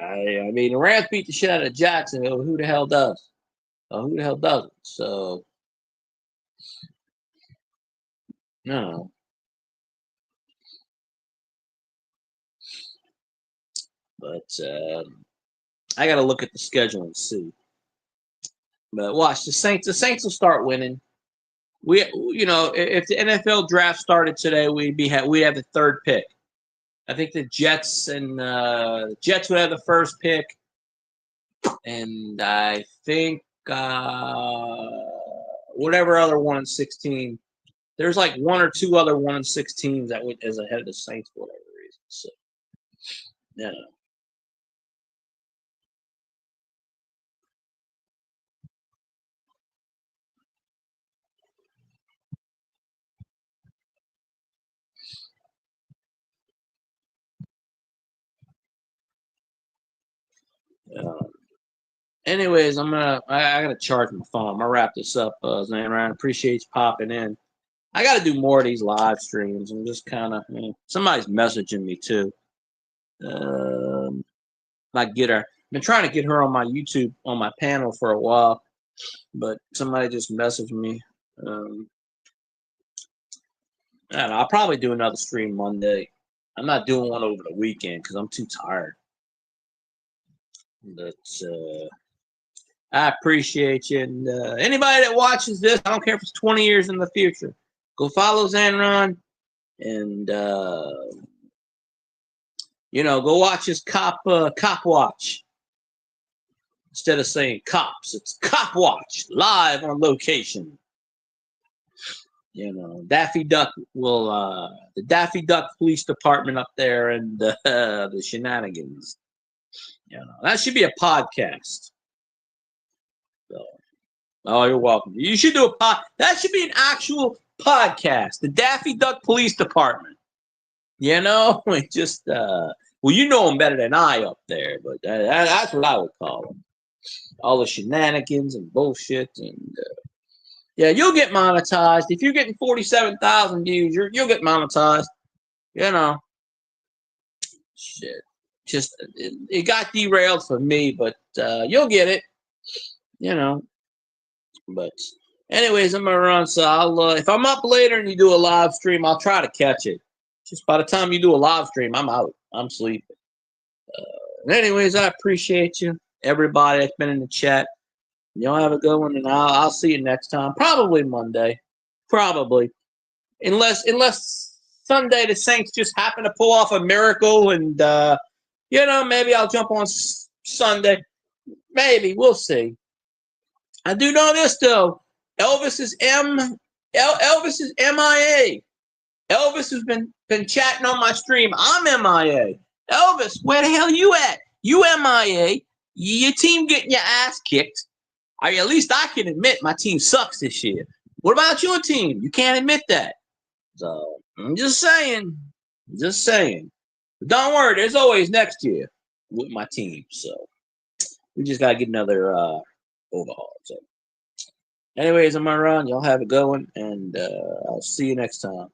I mean, the Rams beat the shit out of Jacksonville. Who the hell does? Who the hell doesn't? So, no. But I got to look at the schedule and see. But watch the Saints. The Saints will start winning. If the NFL draft started today, we have the 3rd pick. I think the Jets would have the 1st pick, and I think whatever other 1-16. There's 1 or 2 other 1-16 that is ahead of the Saints for whatever reason. So, yeah. Anyways, I gotta charge my phone. I'm gonna wrap this up, Zanran. Appreciate you popping in. I gotta do more of these live streams. I'm just kind of somebody's messaging me too. Get her. I've been trying to get her on my YouTube on my panel for a while, but somebody just messaged me. I don't know. I'll probably do another stream Monday. I'm not doing one over the weekend because I'm too tired. But I appreciate you. And anybody that watches this, I don't care if it's 20 years in the future, go follow Zanron and go watch his Cop Watch. Instead of saying cops, it's Cop Watch live on location. Daffy Duck the Daffy Duck Police Department up there and the shenanigans. That should be a podcast. So, oh, you're welcome. You should do a pod. That should be an actual podcast. The Daffy Duck Police Department. You know, it just well, you know them better than I up there, but that's what I would call them. All the shenanigans and bullshit, and yeah, you'll get monetized if you're getting 47,000 views. You'll get monetized. You know, shit. Just it got derailed for me, but you'll get it. You know, but anyways, I'm gonna run. So I'll if I'm up later and you do a live stream, I'll try to catch it. Just by the time you do a live stream, I'm out. I'm sleeping. Anyways, I appreciate you, everybody that's been in the chat. Y'all have a good one, and I'll see you next time. Probably Monday. Probably, unless Sunday the Saints just happen to pull off a miracle, and you know, maybe I'll jump on Sunday. Maybe we'll see. I do know this though. Elvis is MIA. Elvis has been chatting on my stream. I'm MIA. Elvis, where the hell you at? You MIA. Your team getting your ass kicked. At least I can admit my team sucks this year. What about your team? You can't admit that. So I'm just saying. Just saying. But don't worry, there's always next year with my team. So we just gotta get another overhaul. So anyways, I'm gonna run. Y'all have a good one, and I'll see you next time.